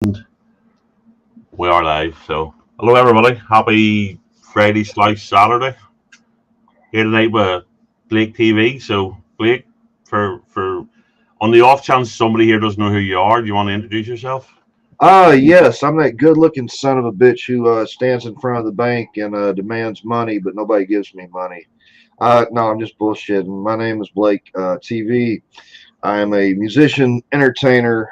We are live, so hello everybody. Happy Friday slash Saturday. Here tonight with Blake TV. So Blake, for on the off chance somebody here doesn't know who you are, do you want to introduce yourself? Yes, I'm that good-looking son of a bitch who stands in front of the bank and demands money, but nobody gives me money. No, I'm just bullshitting. My name is Blake TV. I am a musician, entertainer.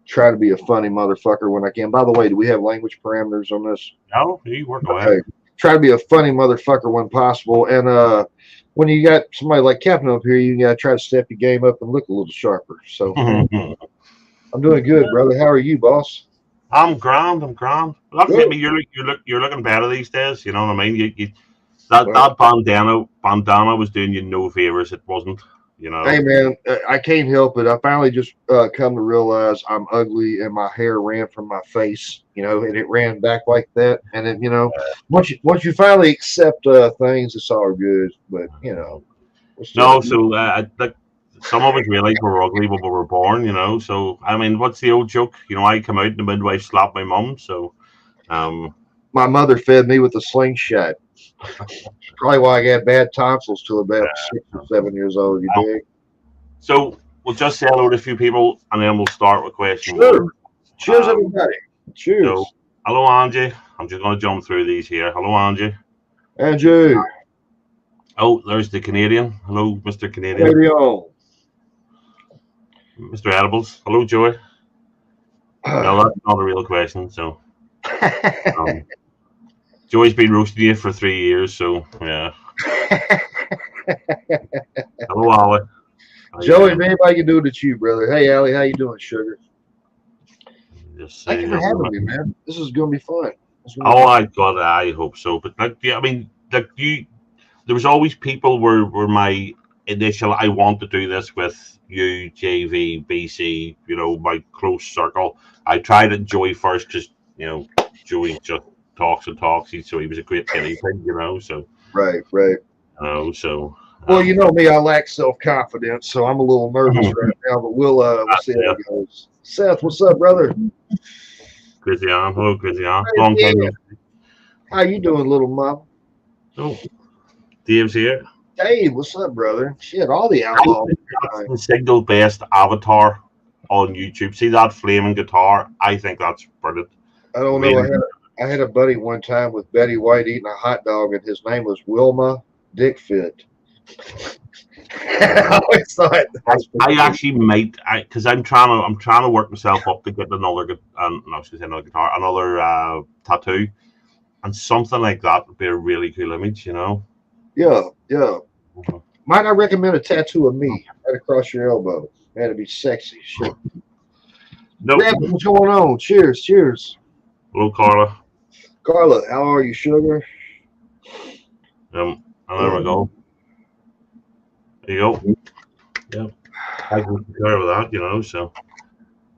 Try to be a funny motherfucker when I can. By the way, do we have language parameters on this? No, you work away. Okay. Try to be a funny motherfucker when possible. And when you got somebody like Captain up here, you gotta try to step your game up and look a little sharper. So I'm doing good, brother. How are you, boss? I'm grand. I'm grand. Look Good. at me. You're looking better these days. You know what I mean? That Well, that bandana was doing you no favors. It wasn't. You hey know. man, I can't help it. I finally just come to realize I'm ugly and my hair ran from my face, and it ran back like that. And then, once you finally accept things, it's all good. But we're still No, so like some of us realize we're ugly when we were born, So I mean, what's the old joke? I come out and the midwife slapped my mum. So um, my mother fed me with a slingshot. Probably why I got bad tonsils till about 6 or 7 years old. You um, dig? so we'll just say hello to a few people, and then we'll start with question one. Sure. Cheers, Um, everybody. so Cheers, hello, Angie. I'm just going to jump through these here. Hello, Angie. Andrew. Oh, there's the Canadian. Hello, Mr. Canadian. Carry on. Mr. Edibles. Hello, Joey. No, that's not a real question. So um, Joey's been roasting you for 3 years. So yeah. Hello, Ali. How you Joey, if doing? anybody can do it, it's you, brother. Hey, Allie, how you doing, sugar? Just Thank say you for hello. having me, man. This is gonna be fun. It's gonna be Oh, fun. I God, I hope so. But like, yeah, I mean, like there was always people were my initial. I want to do this with you, JV, BC. My close circle. I tried it Joey first because Joey just talks and talks. So he was a great guinea pig. So Right, right. so Well, you um, know me, I lack self confidence, so I'm a little nervous right now. But we'll see how yeah, it goes. Seth, what's up, brother? Christian. Hello, Christian. Hey, Long time. yeah. How you doing, little mom? Oh, Dave's here. Dave, what's up, brother? Shit, all the I outlaws think are that's tonight. the single best avatar on YouTube. See that flaming guitar? I think that's brilliant. I don't know. Really, I had a buddy one time with Betty White eating a hot dog, and his name was Wilma Dickfit. I always thought that I, was pretty I good. actually might, because I'm trying to work myself up to get another, no, I was gonna say another guitar, another tattoo, and something like that would be a really cool image. Yeah, yeah. Mhm. Might I recommend a tattoo of me right across your elbow? That'd be sexy. Shit. Nope. Rabbit, what's going on? Cheers, cheers. Hello, Carla. Carla, how are you, sugar? And there we go. There you go. Yeah, I can concur with that. So,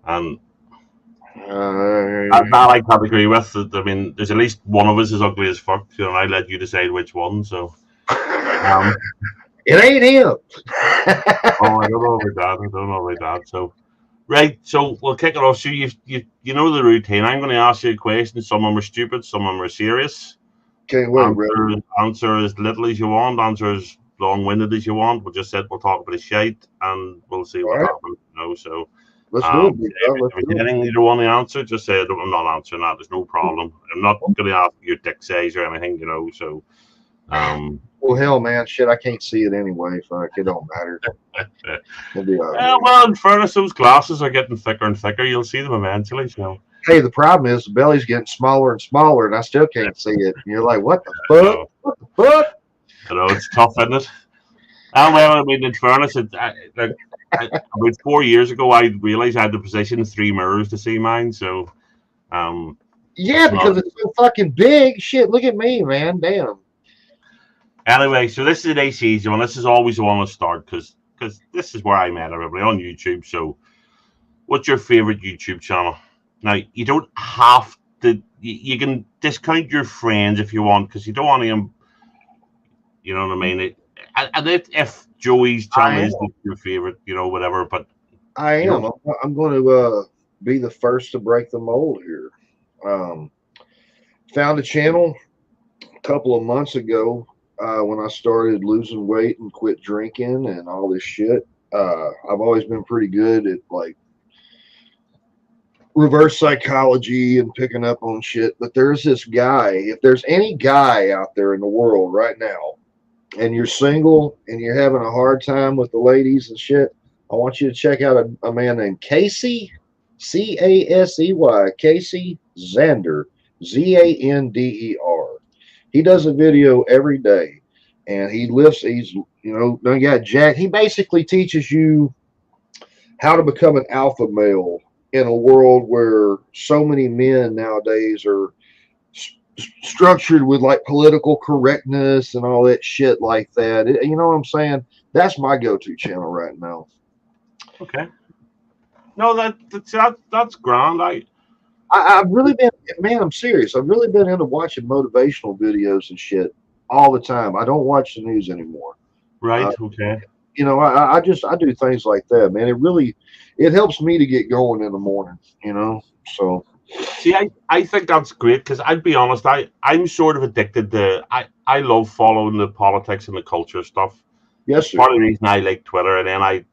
and that I can't agree with. I mean, there's at least one of us is ugly as fuck, and I let you decide which one. So, um, it ain't him. oh, I don't know about that. I don't know about that. So, right. So we'll kick it off. So you know the routine. I'm going to ask you a question. Some of them are stupid. Some of them are serious. Can't wait, brother. Answer as little as you want. Answer as long-winded as you want. We'll just sit. We'll talk about the shite, and we'll see All what right, happens. So. let's do it, big dog. Let's If do there's anything you don't want to answer, just say I'm not answering that. There's no problem. I'm not it. going to ask your dick size or anything. So, um, Well, hell, man, shit, I can't see it anyway. Fuck, it don't matter. It'll be all right. well, in fairness, those glasses are getting thicker and thicker. You'll see them eventually. So, Hey, the problem is the belly's getting smaller and smaller, and I still can't see it. And you're like, what the I fuck? know, What the fuck? I know it's tough, isn't it? Well, I mean, in fairness, about 4 years ago, I realized I had to position 3 mirrors to see mine. So, um, Yeah, it's not. because it's so fucking big. Shit, look at me, man. Damn. Anyway, so this is an nice easy one. This is always the one to start because this is where I met everybody on YouTube. So, what's your favorite YouTube channel? Now, you don't have to. You can discount your friends if you want because you don't want to. You know what I mean? And if Joey's I channel am. is your favorite, whatever. But I you am. don't. I'm going to be the first to break the mold here. Um, Found a channel a couple of months ago when I started losing weight and quit drinking and all this shit. I've always been pretty good at like reverse psychology and picking up on shit. But there's this guy, if there's any guy out there in the world right now, and you're single and you're having a hard time with the ladies and shit, I want you to check out a man named Casey, Casey, Casey Zander, Zander. He does a video every day and he's, no, yeah, Jack. He basically teaches you how to become an alpha male in a world where so many men nowadays are structured with like political correctness and all that shit like that. You know what I'm saying? That's my go-to channel right now. Okay. No, that's grand. I've really been, man, I'm serious. I've really been into watching motivational videos and shit all the time. I don't watch the news anymore. Right. Okay. I do things like that, man. It helps me to get going in the morning, so. See, I think that's great because I'd be honest, I'm sort of addicted to I love following the politics and the culture stuff. Yes, sir. Part of the reason I like Twitter, and then I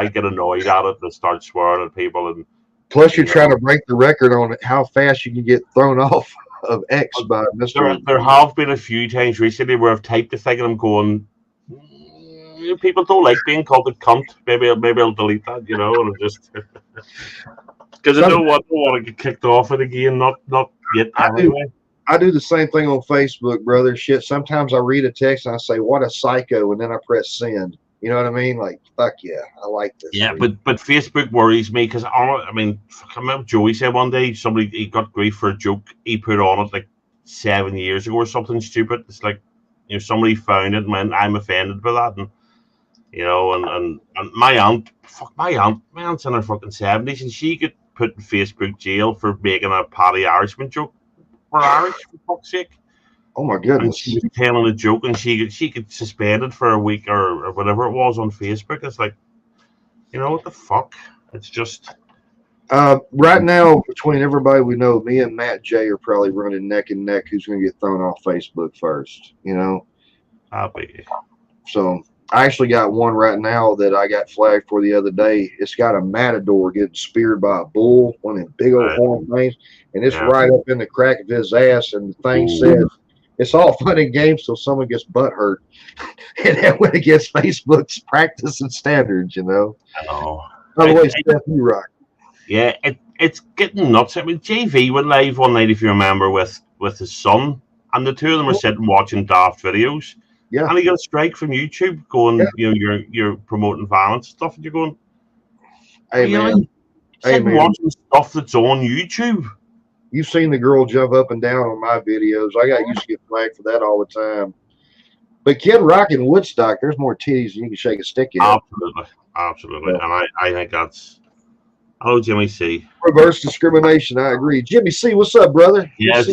get annoyed at it and start swearing at people. And plus, you're trying to break the record on how fast you can get thrown off of X by Mr. There have been a few times recently where I've typed the thing and I'm going, people don't like being called a cunt. Maybe I'll delete that, and I'm just because I don't want to get kicked off it again. Not yet. Anyway. I do the same thing on Facebook, brother. Shit. Sometimes I read a text and I say, "What a psycho," and then I press send. You know what I mean? Like, fuck yeah, I like this. Yeah, but Facebook worries me because I remember Joey said one day he got grief for a joke he put on it like 7 years ago or something stupid. It's like somebody found it and went, I'm offended by that, and and my aunt's in her fucking 70s and she got put in Facebook jail for making a Paddy Irishman joke. For Irish, for fuck's sake. Oh my goodness. And she was telling a joke and she get suspended for a week or whatever it was on Facebook. It's like, what the fuck? It's just right now between everybody we know, me and Matt J are probably running neck and neck who's gonna get thrown off Facebook first, I'll be. So I actually got one right now that I got flagged for the other day. It's got a matador getting speared by a bull, one of them big old horn things, and it's right up in the crack of his ass. And the thing says, it's all fun and games till someone gets butt hurt. And that went against Facebook's practice and standards, I know. By the way, Steph, you rock. Yeah, it's getting nuts. I mean, JV went live one night, if you remember, with his son, and the two of them were sitting watching daft videos. Yeah. And he got a strike from YouTube going, you're promoting violence and stuff, and you're going, hey, man. Hey, man. Watching stuff that's on YouTube. You've seen the girl jump up and down on my videos. I got used to get flagged for that all the time. But Kid Rock in Woodstock, there's more titties than you can shake a stick at. Absolutely. Yeah. And I think that's. Hello, Jimmy C. Reverse discrimination. I agree. Jimmy C, what's up, brother? Yes.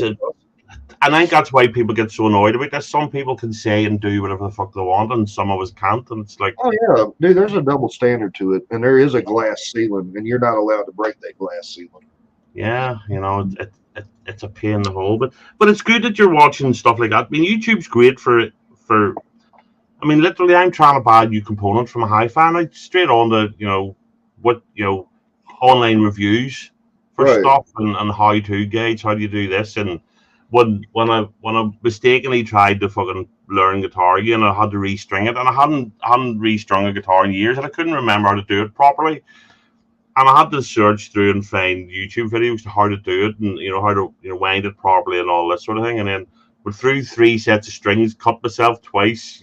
I think that's why people get so annoyed about this. Some people can say and do whatever the fuck they want, and some of us can't. And it's like, oh yeah, dude, there's a double standard to it, and there is a glass ceiling, and you're not allowed to break that glass ceiling. Yeah, it's a pain in the hole, but it's good that you're watching stuff like that. I mean, YouTube's great for. I mean, literally, I'm trying to buy a new component from a hi-fi, and I straight on to online reviews for stuff and how to gauge how do you do this. And when I mistakenly tried to fucking learn guitar again, I had to restring it, and I hadn't restrung a guitar in years, and I couldn't remember how to do it properly. And I had to search through and find YouTube videos to how to do it, and how to wind it properly and all this sort of thing. And then went through 3 sets of strings, cut myself twice,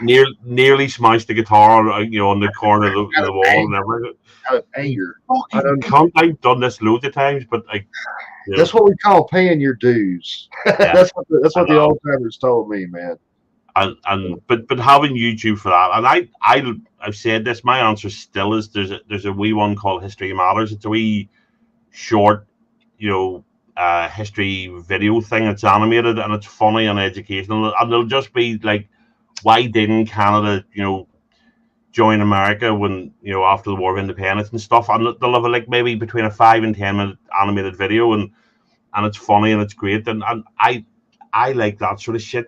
nearly smashed the guitar, on the corner of the wall and everything. Out of anger. I've done this loads of times, but that's what we call paying your dues. Yeah. that's what the old timers told me, man. But having YouTube for that, and I've said this, my answer still is there's a wee one called History Matters. It's a wee short, history video thing. It's animated and it's funny and educational, and it'll just be like, why didn't Canada, join America when after the War of Independence and stuff, and they'll have like maybe between a 5 and 10 minute animated video, and it's funny and it's great, and I like that sort of shit.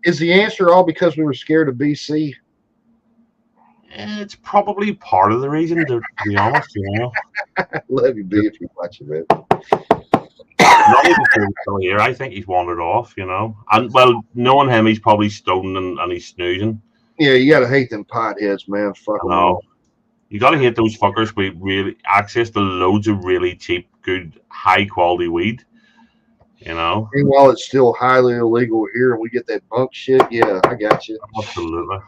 Is the answer all because we were scared of BC? It's probably part of the reason, to be honest. I love you, B, if you watch it, man. Not even if he's still here. I think he's wandered off. And well, knowing him, he's probably stoned and he's snoozing. Yeah, you gotta hate them potheads, man. Fuck them all. You gotta hate those fuckers with really access to loads of really cheap, good, high quality weed. Meanwhile, it's still highly illegal here, and we get that bunk shit. Yeah, I got you. Absolutely.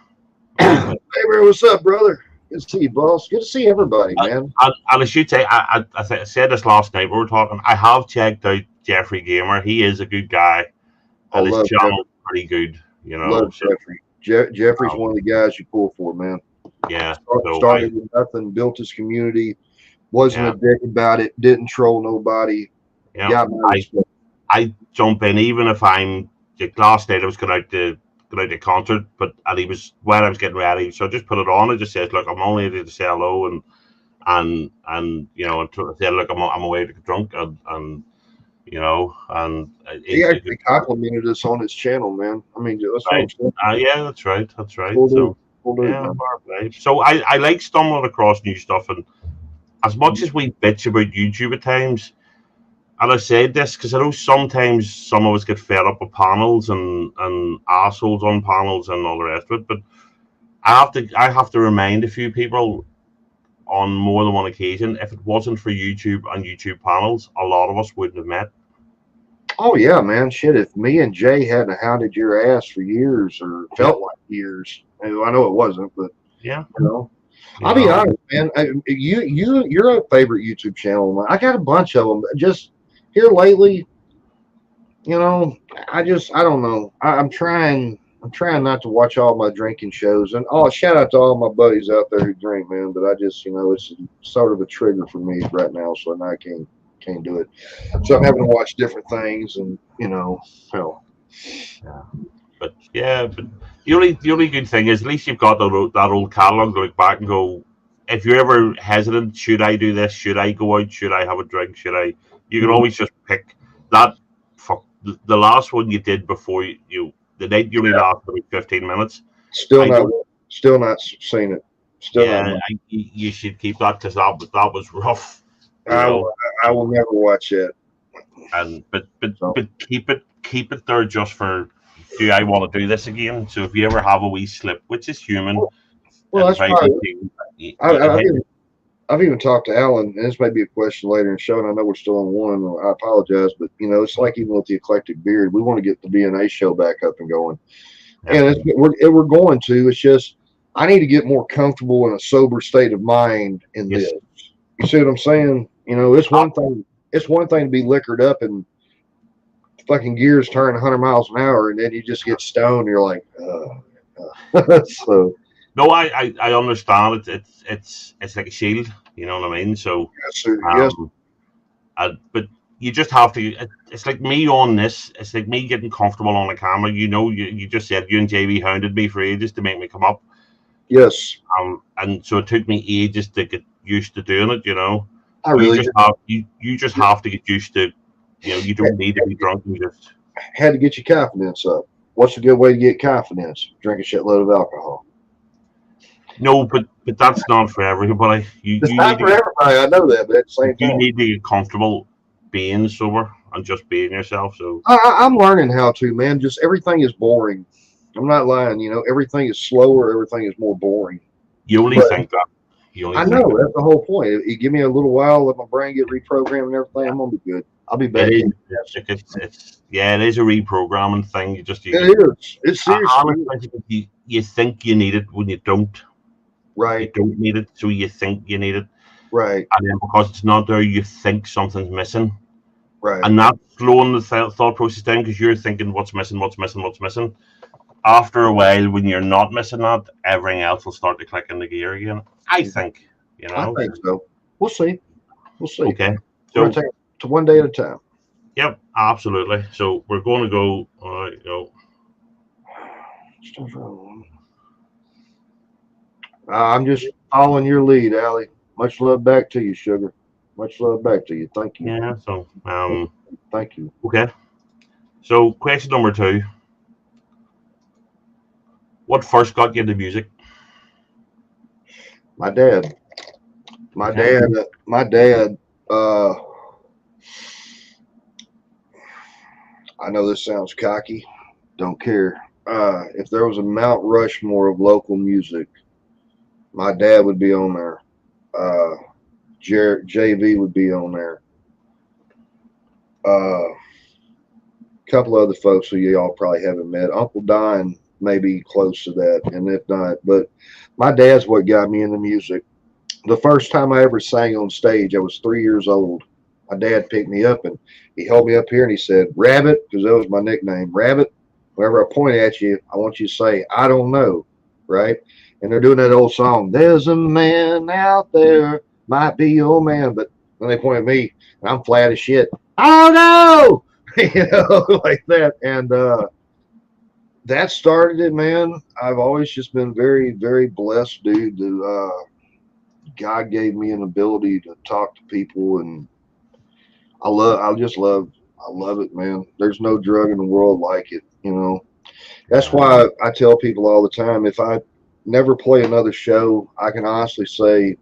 Hey, bro, what's up, brother? Good to see you, boss. Good to see everybody, man. And I should say, I said this last night. We were talking. I have checked out Jeffrey Gamer. He is a good guy, and his channel is pretty good. Love Jeffrey. Jeffrey's one of the guys you pull for, man. Yeah. Started with nothing, built his community, wasn't a dick about it, didn't troll nobody. Yeah. I jump in even if I'm. Last night I was going out to concert, and he was when I was getting ready, so I just put it on. It just says, "Look, I'm only here to say hello," and say, "Look, I'm away to get drunk," and he actually complimented us on his channel, man. I mean, yeah, that's right. Cool, so I like stumbling across new stuff, and as much as we bitch about YouTube at times. And I said this because I know sometimes some of us get fed up with panels and assholes on panels and all the rest of it. But I have to remind a few people on more than one occasion, if it wasn't for YouTube and YouTube panels, a lot of us wouldn't have met. Oh yeah, man. Shit, if me and Jay hadn't hounded your ass for years or felt like years, I know it wasn't, but yeah, I'll be honest, man. You're a favorite YouTube channel, man. I got a bunch of them. Just here lately, I don't know. I'm trying not to watch all my drinking shows. And shout out to all my buddies out there who drink, man. But I just, it's sort of a trigger for me right now, so now I can't do it. So I'm having to watch different things, and hell. Yeah. But the only good thing is at least you've got that old catalog to look back and go. If you're ever hesitant, should I do this? Should I go out? Should I have a drink? Should I? You can always just pick that. The last one you did before the night you only lasted about 15 minutes. Still not seen it. You should keep that because that was rough. I will never watch it. And but keep it there just for. Do I want to do this again? So if you ever have a wee slip, which is human, well, that's probably. I've even talked to Alan, and this may be a question later in the show, and I know we're still on one. I apologize, but it's like even with the eclectic beard, we want to get the BNA show back up and going, and we're going to. It's just I need to get more comfortable in a sober state of mind in this. You see what I'm saying? It's one thing. It's one thing to be liquored up and fucking gears turn 100 miles an hour, and then you just get stoned. And you're like, so. No, I understand it. It's like a shield, you know what I mean? So, yes. But you just have to. It's like me on this. It's like me getting comfortable on the camera. You just said you and JB hounded me for ages to make me come up. Yes. And so it took me ages to get used to doing it. I really you just have to get used to. You don't need to be drunk. You just had to get your confidence up. What's a good way to get confidence? Drink a shitload of alcohol. No, but that's not for everybody. It's not for everybody. I know that, but at the same time, you need to get comfortable being sober and just being yourself. So I'm learning how to, man. Just everything is boring. I'm not lying. Everything is slower. Everything is more boring. You only think that. I know that's the whole point. You give me a little while, let my brain get reprogrammed and everything. I'm gonna be good. I'll be back. It is a reprogramming thing. It is. It's seriously. You think you need it when you don't. Right. You don't need it, so you think you need it. Right. And then because it's not there, you think something's missing. Right. And that's slowing the thought process down because you're thinking what's missing. After a while, when you're not missing that, everything else will start to click into gear again. I think. I think so. We'll see. Okay. So we'll take it to one day at a time. Yep, absolutely. So we're going to go. All right, go. I'm just following your lead, Allie. Much love back to you, sugar. Much love back to you. Thank you. Yeah. So Thank you. okay. So question number two: what first got you into music? My dad. My Okay. dad. My dad. Uh, I know this sounds cocky. Don't care. If there was a Mount Rushmore of local music, my dad would be on there. Uh, JV would be on there. A couple other folks who y'all probably haven't met. Uncle Don may be close to that, and if not, but my dad's what got me into music. The first time I ever sang on stage, I was 3 years old. My dad picked me up and he held me up here and he said, Rabbit, because that was my nickname, Rabbit. Whenever I point at you, I want you to say, I don't know, right? And they're doing that old song, There's a man out there, might be your man. But when they point at me, and I'm flat as shit, oh no! Like that. And that started it, man. I've always just been very, very blessed, dude. God gave me an ability to talk to people, and I love it, man. There's no drug in the world like it, you know. That's Yeah. why I tell people all the time, if I never play another show, I can honestly say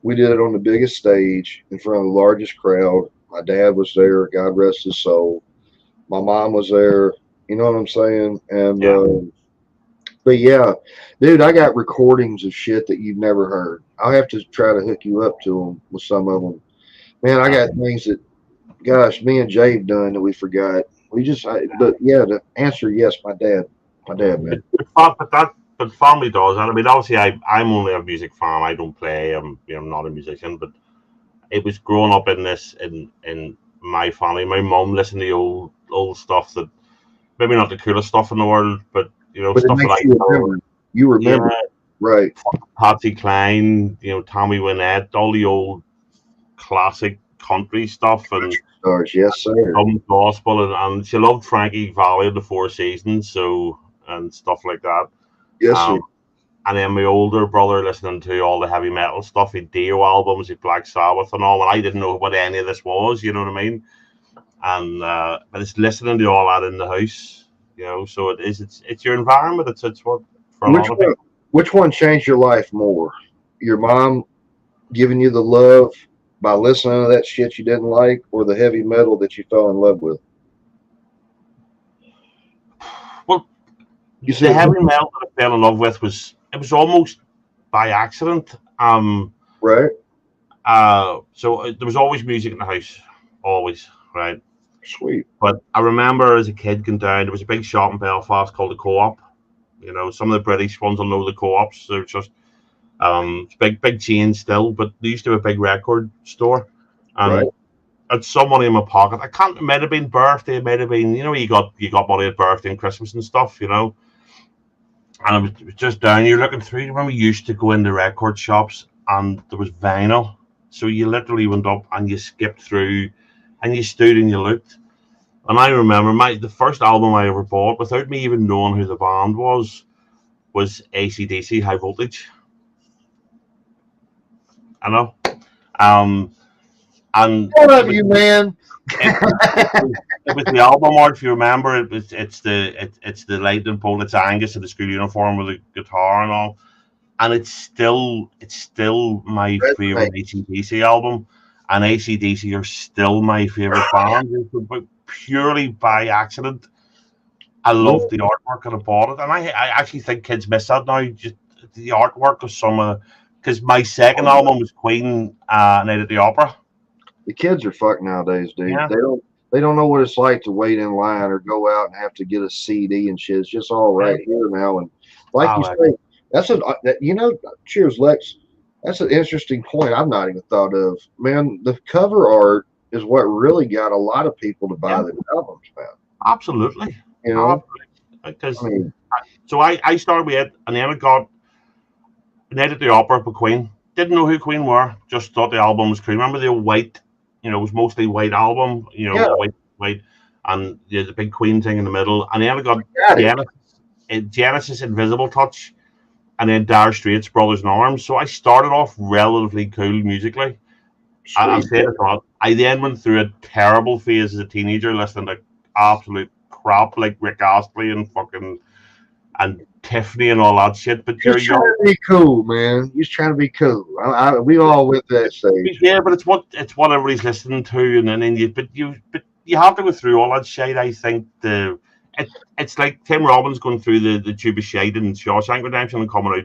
we did it on the biggest stage in front of the largest crowd. My dad was there, God rest his soul. My mom was there, you know what I'm saying? And Yeah. but yeah, dude, I got recordings of shit that you've never heard. I'll have to try to hook you up to them with some of them. Man, I got things that, gosh, me and Jay have done that we forgot. But yeah, the answer, yes, my dad, man. But family does, and I mean, obviously, I'm only a music fan. I don't play. I'm not a musician, but it was growing up in this in my family. My mum listened to old stuff that maybe not the coolest stuff in the world, but But it stuff that makes I you know. remember. You Yeah, remember, right? Patsy Cline, Tommy Wynette, all the old classic country stuff, and Stars, yes, sir. some gospel, and she loved Frankie Valli of the Four Seasons, so and stuff like that. Yes, sir. Um, and then my older brother listening to all the heavy metal stuff, he Dio albums, he Black Sabbath and all, and I didn't know what any of this was, you know what I mean? And but it's listening to all that in the house, so it is. It's your environment. It's what for a Which lot of one? people. Which one changed your life more? Your mom giving you the love by listening to that shit you didn't like, or the heavy metal that you fell in love with? Well, You see the what? heavy metal that I fell in love with was almost by accident. Right? So there was always music in the house, always, right? Sweet. But I remember as a kid going down, there was a big shop in Belfast called the Co-op. Some of the British ones will know the Co-ops. They're just it's big chain still, but they used to have a big record store. Right? And I had some money in my pocket. I can't. It might have been birthday. It might have been. You got money at birthday and Christmas and stuff. And it was just down. You're looking through. Remember, we used to go into record shops and there was vinyl. So you literally went up and you skipped through, and you stood and you looked. And I remember the first album I ever bought, without me even knowing who the band was AC/DC High Voltage. I know. Um, and I it love was you, man. it, it was the album art. If you remember, it's the lightning bolt. It's Angus in the school uniform with the guitar and all. And it's still my Resonate. favorite AC/DC album. And AC/DC are still my favorite band. But purely by accident. I loved the artwork and I bought it. And I actually think kids miss that now. Just the artwork of some of, because my second album was Queen, Night at the Opera. The kids are fucked nowadays, dude. Yeah. They don't know what it's like to wait in line or go out and have to get a CD and shit. It's just all Yeah. right here now. And like I you like say, that's cheers, Lex. That's an interesting point I've not even thought of. Man, the cover art is what really got a lot of people to buy Yeah, the albums, man. absolutely. You know, Absolutely. I Because mean, so I started with it, and then I got Night at the Opera by Queen. Didn't know who Queen were. Just thought the album was cool. Remember the white? It was mostly white album. yeah, White, and the big Queen thing in the middle. And then I got got it. Genesis, Genesis Invisible Touch. and then Dire Straits, Brothers in Arms. So I started off relatively cool musically. I've Sweet. said it a lot. I then went through a terrible phase as a teenager, listening to absolute crap like Rick Astley and fucking and Tiffany and all that shit. But you're Just trying young. to be cool, man. Just trying to be cool. We all went that stage. Yeah, but it's what everybody's listening to, and then you have to go through all that shit. I think it's like Tim Robbins going through the tube of shit and Shawshank Redemption and coming out.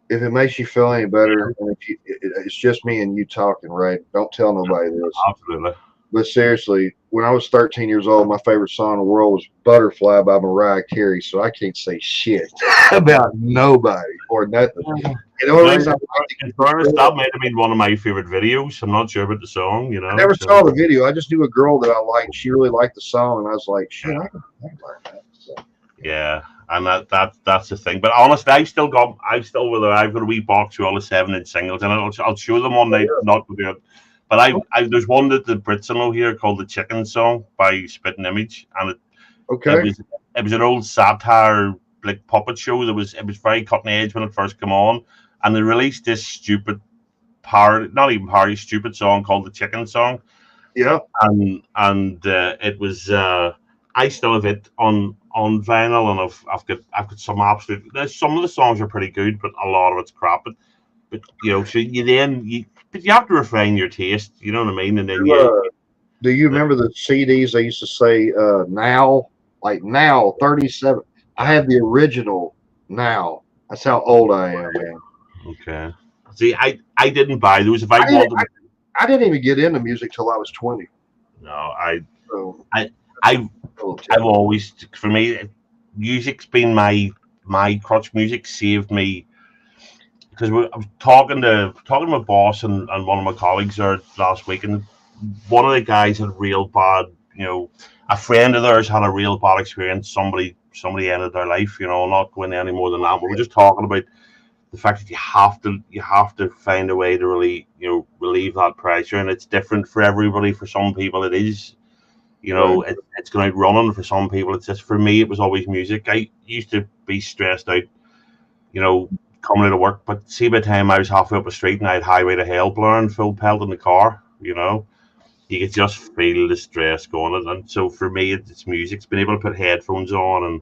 If it makes you feel any better, and if it's just me and you talking, right? Don't tell nobody this. Absolutely. But seriously, when I was 13 years old, my favorite song in the world was Butterfly by Mariah Carey. So I can't say shit about nobody or nothing. And the only Now, reason I liked in it, fairness, that might have been one of my favorite videos. I'm not sure about the song, I never So saw the video. I just knew a girl that I liked. She really liked the song, and I was like, shit, I can learn that. So, yeah, and that's the thing. But honestly, I've got a wee box with all the 7-inch singles, and I'll show them one night. Not to do it, but there's one that the Brits know here called the Chicken Song by Spitting Image, and it okay. was an old satire like puppet show that it was very cutting edge when it first came on, and they released this stupid parody, not even parody, stupid song called the Chicken Song, Yeah. and it was I still have it on vinyl, and I've got some absolute. Some of the songs are pretty good, but a lot of it's crap. But so but you have to refine your taste. You know what I mean? And then Do you remember the CDs they used to say now? Like now, 37. I have the original now. That's how old I am, man. okay. See, I didn't buy those. If I I didn't, wanted, I didn't even get into music till I was 20. no, I So, I I've I've always, for me, music's been my crutch. Music saved me because I was talking to my boss and one of my colleagues there last week, and one of the guys had real bad, a friend of theirs had a real bad experience. Somebody ended their life. Not going any more than that. We were just talking about the fact that you have to find a way to really relieve that pressure, and it's different for everybody. For some people, it is. Right. It's going out running. For some people, it's just, for me, it was always music. I used to be stressed out, coming out of work, but see, by the time I was halfway up the street and I had Highway to Hell blaring full pelt in the car, you could just feel the stress going. And so for me, it's music. It's been able to put headphones on, and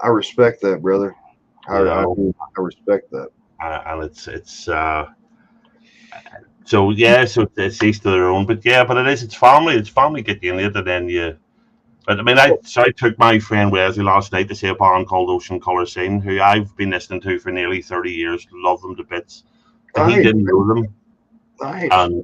I respect that, brother. you I know, I respect that. and so yeah, so it's each to their own. But yeah, but it's family. It's family get you in it, and then you. But I mean, I took my friend Wesley last night to see a band called Ocean Colour Scene, who I've been listening to for nearly 30 years. Love them to bits. And he Nice, didn't know them, nice. and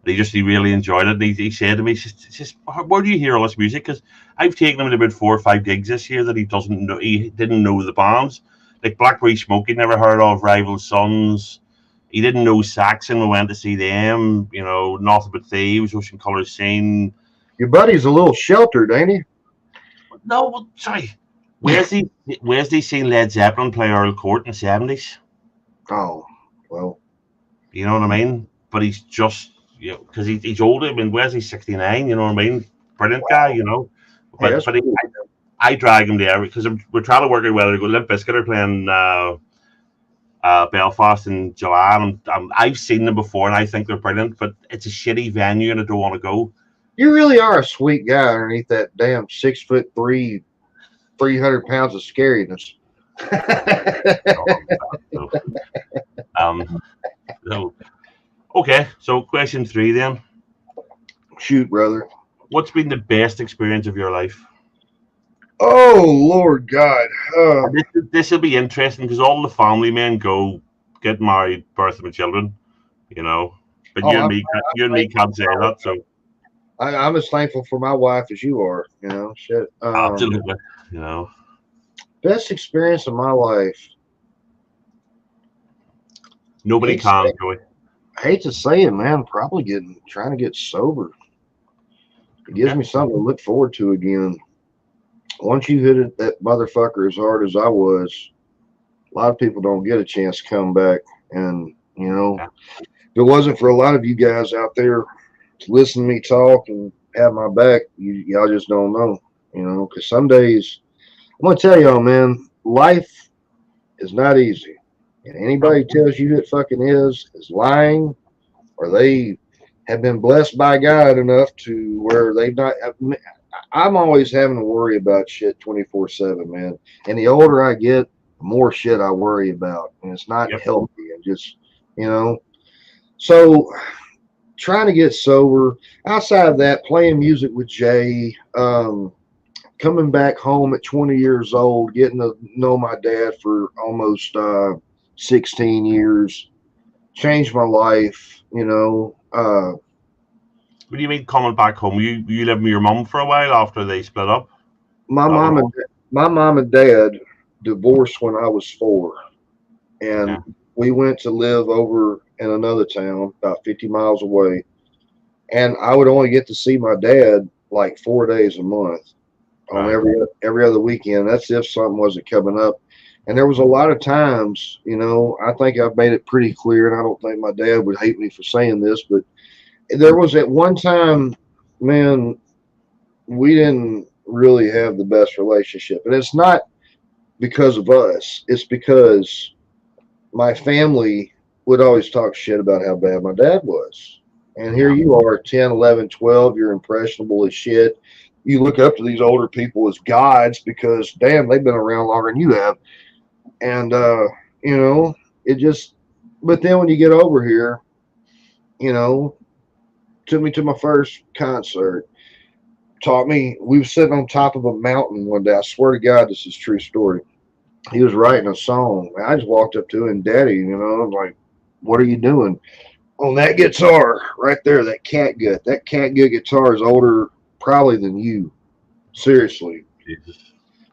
he really enjoyed it. And he said to me, he says, where do you hear all this music? Because I've taken him to about 4 or 5 gigs this year that he doesn't know. He didn't know the bands like Blackberry Smoke. He'd never heard of Rival Sons. He didn't know Saxon. We went to see them. Nothing But Thieves, Ocean Colour Scene. Your buddy's a little sheltered, ain't he? No, well, sorry. Where's he seen Led Zeppelin play Earl Court in the 70s? Oh, well, You know what I mean? But he's just, because he's older. I mean, Wesley's 69. You know what I mean? Brilliant guy. hey, But that's cool. I drag him there because we're trying to work out whether to go. Limp Bizkit are playing Belfast in July, and I've seen them before, and I think they're brilliant. But it's a shitty venue, and I don't want to go. You really are a sweet guy underneath that damn 6'3", 300 pounds of scariness. So, so, okay, so question 3 then. Shoot, brother. What's been the best experience of your life? Oh, Lord God. This will be interesting because all the family men go get married, birth of children, But Oh, you and me can't say that. So I'm as thankful for my wife as you are. Shit. absolutely, Best experience of my life. nobody Hate can to, do it. I hate to say it, man. Probably trying to get sober. It gives me something to look forward to again. Once you hit it, that motherfucker as hard as I was, a lot of people don't get a chance to come back. And if it wasn't for a lot of you guys out there to listen to me talk and have my back, y'all just don't know. Because some days, I'm gonna tell y'all, man, life is not easy. And anybody who tells you it fucking is lying, or they have been blessed by God enough to where they've not. I'm always having to worry about shit 24/7, man. And the older I get, the more shit I worry about, and it's not Yep. healthy. And just you know, so trying to get sober. Outside of that, playing music with Jay. Coming back home at 20 years old, getting to know my dad for almost 16 years, changed my life. What do you mean coming back home? You lived with your mum for a while after they split up? My That mom was and my mom and dad divorced when I was 4, okay. and we went to live over in another town about 50 miles away. And I would only get to see my dad like 4 days a month on Right. every other weekend. That's if something wasn't coming up. And there was a lot of times, I think I've made it pretty clear, and I don't think my dad would hate me for saying this, but there was at one time, man, we didn't really have the best relationship. And it's not because of us, it's because my family would always talk shit about how bad my dad was. And here Yeah. you are, 10, 11, 12, you're impressionable as shit. You look up to these older people as gods because, damn, they've been around longer than you have. And, you know, it just, but then when you get over here, you know, took me to my first concert, taught me, we were sitting on top of a mountain one day. I swear to God, this is a true story. He was writing a song. I just walked up to him, Daddy, I'm like, what are you doing? On that guitar right there, that catgut. That catgut guitar is older probably than you. Seriously. Jesus.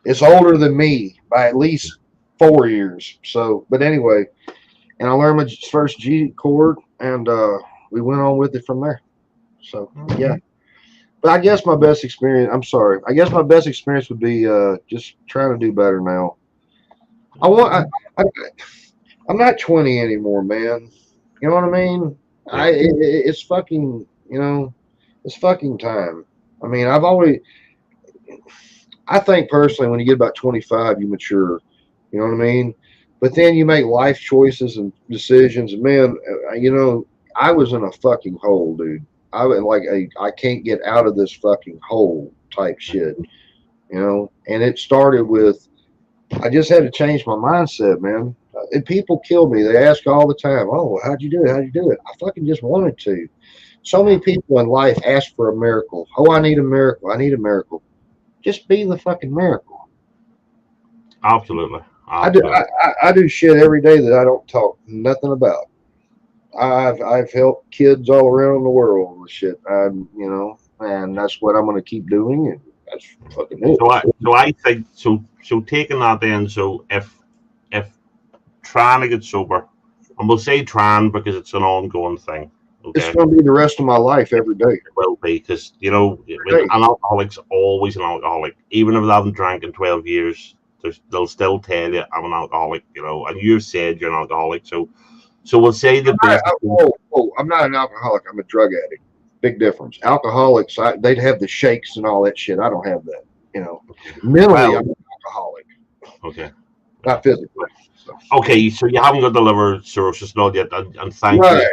It's older than me by at least 4 years. So, but anyway, and I learned my first G chord, and we went on with it from there. So, yeah. But I guess my best experience, I'm sorry, I guess my best experience would be just trying to do better now. I want, I, I'm not 20 anymore, man. You know what I mean? Yep. It's fucking, it's fucking time. I mean, I think personally, when you get about 25, you mature. You know what I mean? But then you make life choices and decisions. And man, I was in a fucking hole, dude. I was like, I can't get out of this fucking hole type shit. And it started with I just had to change my mindset, man. And people kill me. They ask all the time, "Oh, how'd you do it? How'd you do it?" I fucking just wanted to. So many Yeah. people in life ask for a miracle. Oh, I need a miracle. I need a miracle. Just be the fucking miracle. Absolutely. I do. Absolutely. I do shit every day that I don't talk nothing about. I've helped kids all around the world with shit. And that's what I'm going to keep doing. And that's fucking it. So I think so taking that then, so if trying to get sober, and we'll say trying because it's an ongoing thing, It's okay? going to be the rest of my life every day. It will be because Every an day. alcoholic's always an alcoholic, even if they haven't drank in 12 years. They'll still tell you I'm an alcoholic, and you've said you're an alcoholic. So we'll say the basic thing. I'm not an alcoholic. I'm a drug addict. Big difference. Alcoholics, they'd have the shakes and all that shit. I don't have that. You know, mentally, I'm Well, an alcoholic, okay, not physically. So. okay. So you haven't got the liver cirrhosis not yet, and Right,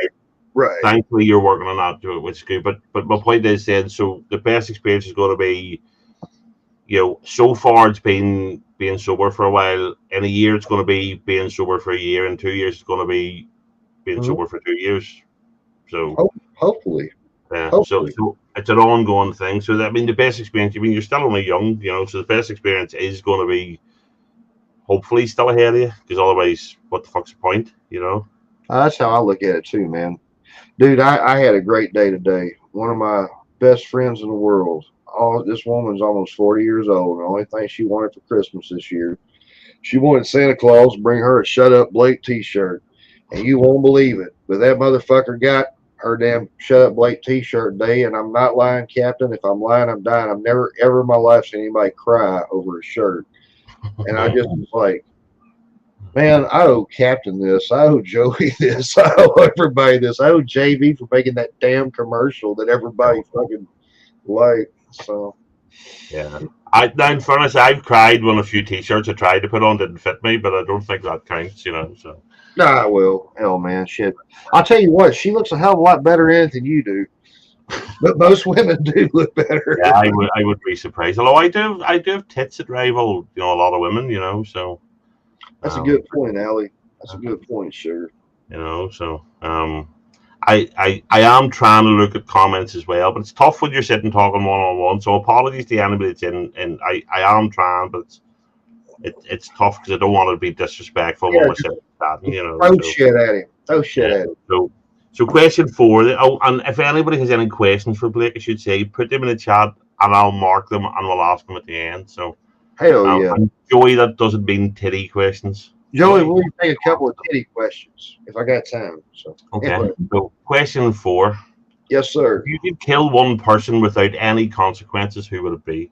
right. thankfully you're working on that too, which is good. But my point is then, so the best experience is going to be, so far it's been being sober for a while. In a year, it's going to be being sober for a year. In 2 years, it's going to be being Mhm. sober for 2 years. So, Hopefully, hopefully. so it's an ongoing thing. So that, I mean, the best experience. I mean, you're still only young, so the best experience is going to be hopefully still ahead of you, because otherwise, what the fuck's the point? That's how I look at it too, man. Dude, I had a great day today. One of my best friends in the world. This woman's almost 40 years old. The only thing she wanted for Christmas this year, she wanted Santa Claus to bring her a Shut Up Blake t-shirt. And you won't believe it, but that motherfucker got her damn Shut Up Blake t-shirt day. And I'm not lying, Captain. If I'm lying, I'm dying. I've never, ever in my life seen anybody cry over a shirt. And I just was like, man, I owe Captain this. I owe Joey this. I owe everybody this. I owe JV for making that damn commercial that everybody fucking liked. So, Yeah. Now, in fairness, I've cried when a few T-shirts I tried to put on didn't fit me, but I don't think that counts. So Nah, well, hell, man, shit. I'll tell you what, she looks a hell of a lot better in it than you do. But most women do look better. Yeah, I would be surprised. Although I do have tits that rival, a lot of women, so That's a um, good point, Allie. That's a good point, sugar. so I am trying to look at comments as well, but it's tough when you're sitting talking one on one. So apologies to anybody that's in, and I am trying, but it's tough because I don't want to be disrespectful when Yeah, we're sitting chatting, throw So shit at him. Throw shit yeah, at him. so question four. Oh, and if anybody has any questions for Blake, I should say put them in the chat, and I'll mark them, and we'll ask them at the end. So Hell yeah. and Joey, that doesn't mean titty questions. Joey, Joey. we'll take a couple of titty questions if I got time. So, Okay. anyway. So question four. Yes, If sir. you could kill one person without any consequences, who would it be?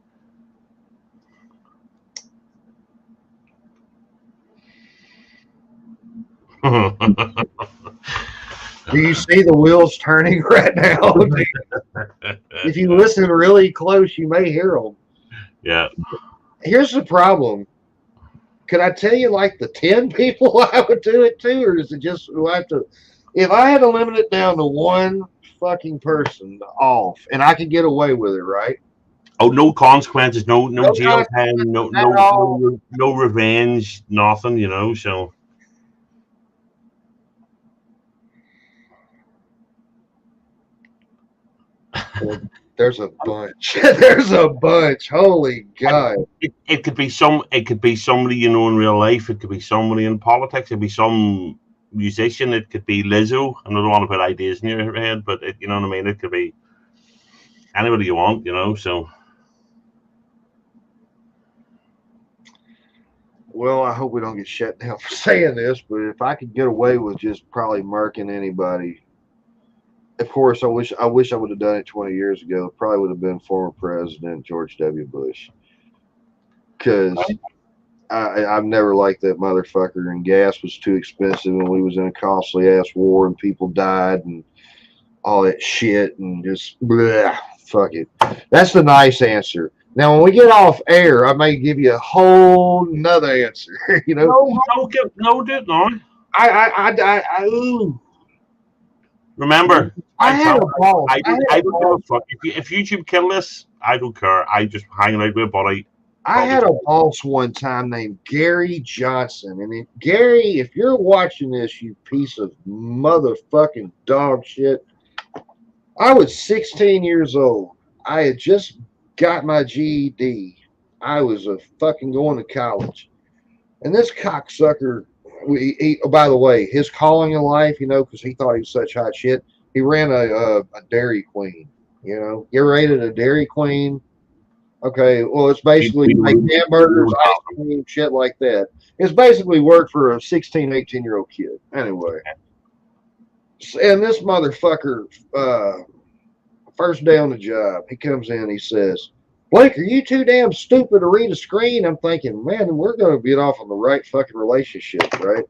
Do you see the wheels turning right now? If you listen really close, you may hear them. Yeah. Here's the problem. Could I tell you like the 10 people I would do it to, or is it just do I have to? If I had to limit it down to one fucking person off, and I could get away with it, right? Oh, no consequences, no No jail consequences time, at all. no revenge, nothing. So Well, there's a bunch. There's a bunch. Holy God. it could be it could be somebody in real life. It could be somebody in politics. It could be some musician. It could be Lizzo. I don't want to put ideas in your head, but you know what I mean. It could be anybody you want. So. Well, I hope we don't get shut down for saying this, but if I could get away with just probably murking anybody, of course, I wish I would have done it 20 years ago. It probably would have been former President George W. Bush, because I've never liked that motherfucker, and gas was too expensive, and we was in a costly ass war, and people died, and all that shit, and just bleh, fuck it. That's the nice answer. Now, when we get off air, I may give you a whole nother answer. No, dude, no. Ooh. Remember, I had a boss. I don't give a fuck if YouTube kill this. I don't care. I just hanging out with a buddy. I had a boss one time named Gary Johnson. And Gary, if you're watching this, you piece of motherfucking dog shit, I was 16 years old. I had just got my GED. I was fucking going to college. And this cocksucker, by the way, his calling in life, because he thought he was such hot shit, he ran a Dairy Queen. You ever ate at a Dairy Queen? Okay, well, it's basically like hamburgers, ice cream, shit like that. It's basically work for a 16, 18-year-old kid. Anyway. And this motherfucker, first day on the job, he comes in, he says, Blake, are you too damn stupid to read a screen? I'm thinking, man, we're going to get off on the right fucking relationship, right?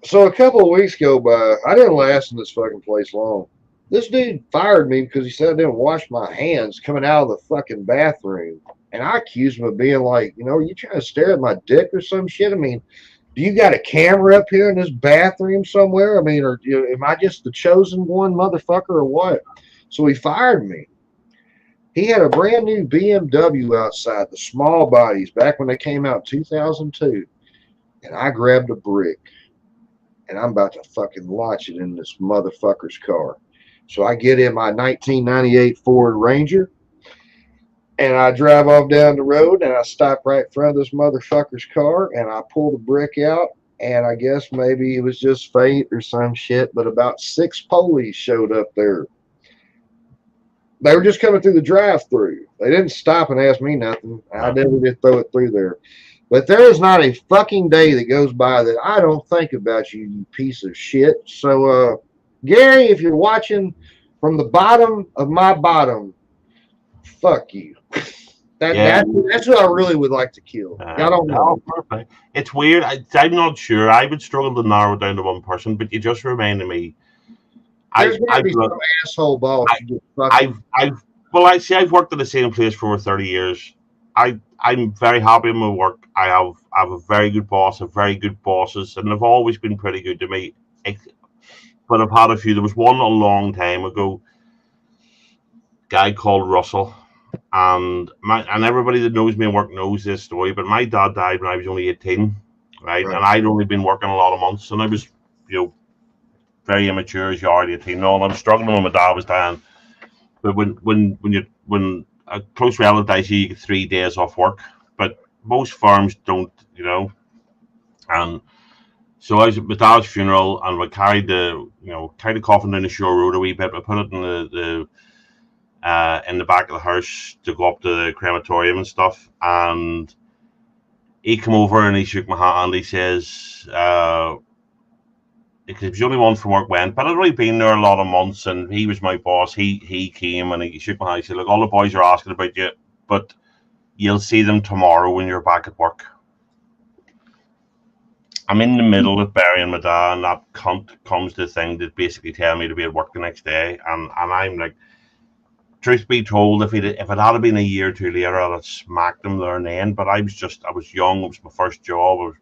So a couple of weeks go by. I didn't last in this fucking place long. This dude fired me because he said I didn't wash my hands coming out of the fucking bathroom. And I accused him of being like, are you trying to stare at my dick or some shit? I mean, do you got a camera up here in this bathroom somewhere? I mean, or am I just the chosen one motherfucker or what? So he fired me. He had a brand new BMW outside, the small bodies, back when they came out in 2002. And I grabbed a brick. And I'm about to fucking launch it in this motherfucker's car. So I get in my 1998 Ford Ranger. And I drive off down the road. And I stop right in front of this motherfucker's car. And I pull the brick out. And I guess maybe it was just fate or some shit. But about 6 police showed up there. They were just coming through the drive-through. They didn't stop and ask me nothing. I never did throw it through there. But there is not a fucking day that goes by that I don't think about you, you piece of shit. So, Gary, if you're watching from the bottom of my bottom, fuck you. That's what I really would like to kill. I don't know. It's weird. I'm not sure. I would struggle to narrow it down to one person, but you just reminded me. There's got to be some asshole boss. I've worked at the same place for over 30 years. I I'm very happy in my work. I have a very good boss, a very good bosses, and they've always been pretty good to me. But I've had a few. There was one a long time ago, guy called Russell, and everybody that knows me and work knows this story. But my dad died when I was only 18, right? Right. And I'd only been working a lot of months, and I was, you know, very immature as you are at 18. No, and I was struggling when my dad was dying. But when a close relative dies, you get 3 days off work. But most firms don't, you know. And so I was at my dad's funeral, and we carried the coffin down the shore road a wee bit. We put it in the back of the hearse to go up to the crematorium and stuff. And he came over and he shook my hand. He says, because he was the only one from work went, but I'd already been there a lot of months, and he was my boss. He came and he shook my hand. He said, "Look, all the boys are asking about you, but you'll see them tomorrow when you're back at work." I'm in the middle of burying my dad, and that cunt comes to the thing that basically tell me to be at work the next day, and I'm like, truth be told, if it had been a year or two later, I'd have smacked him there and then. But I was young. It was my first job. I was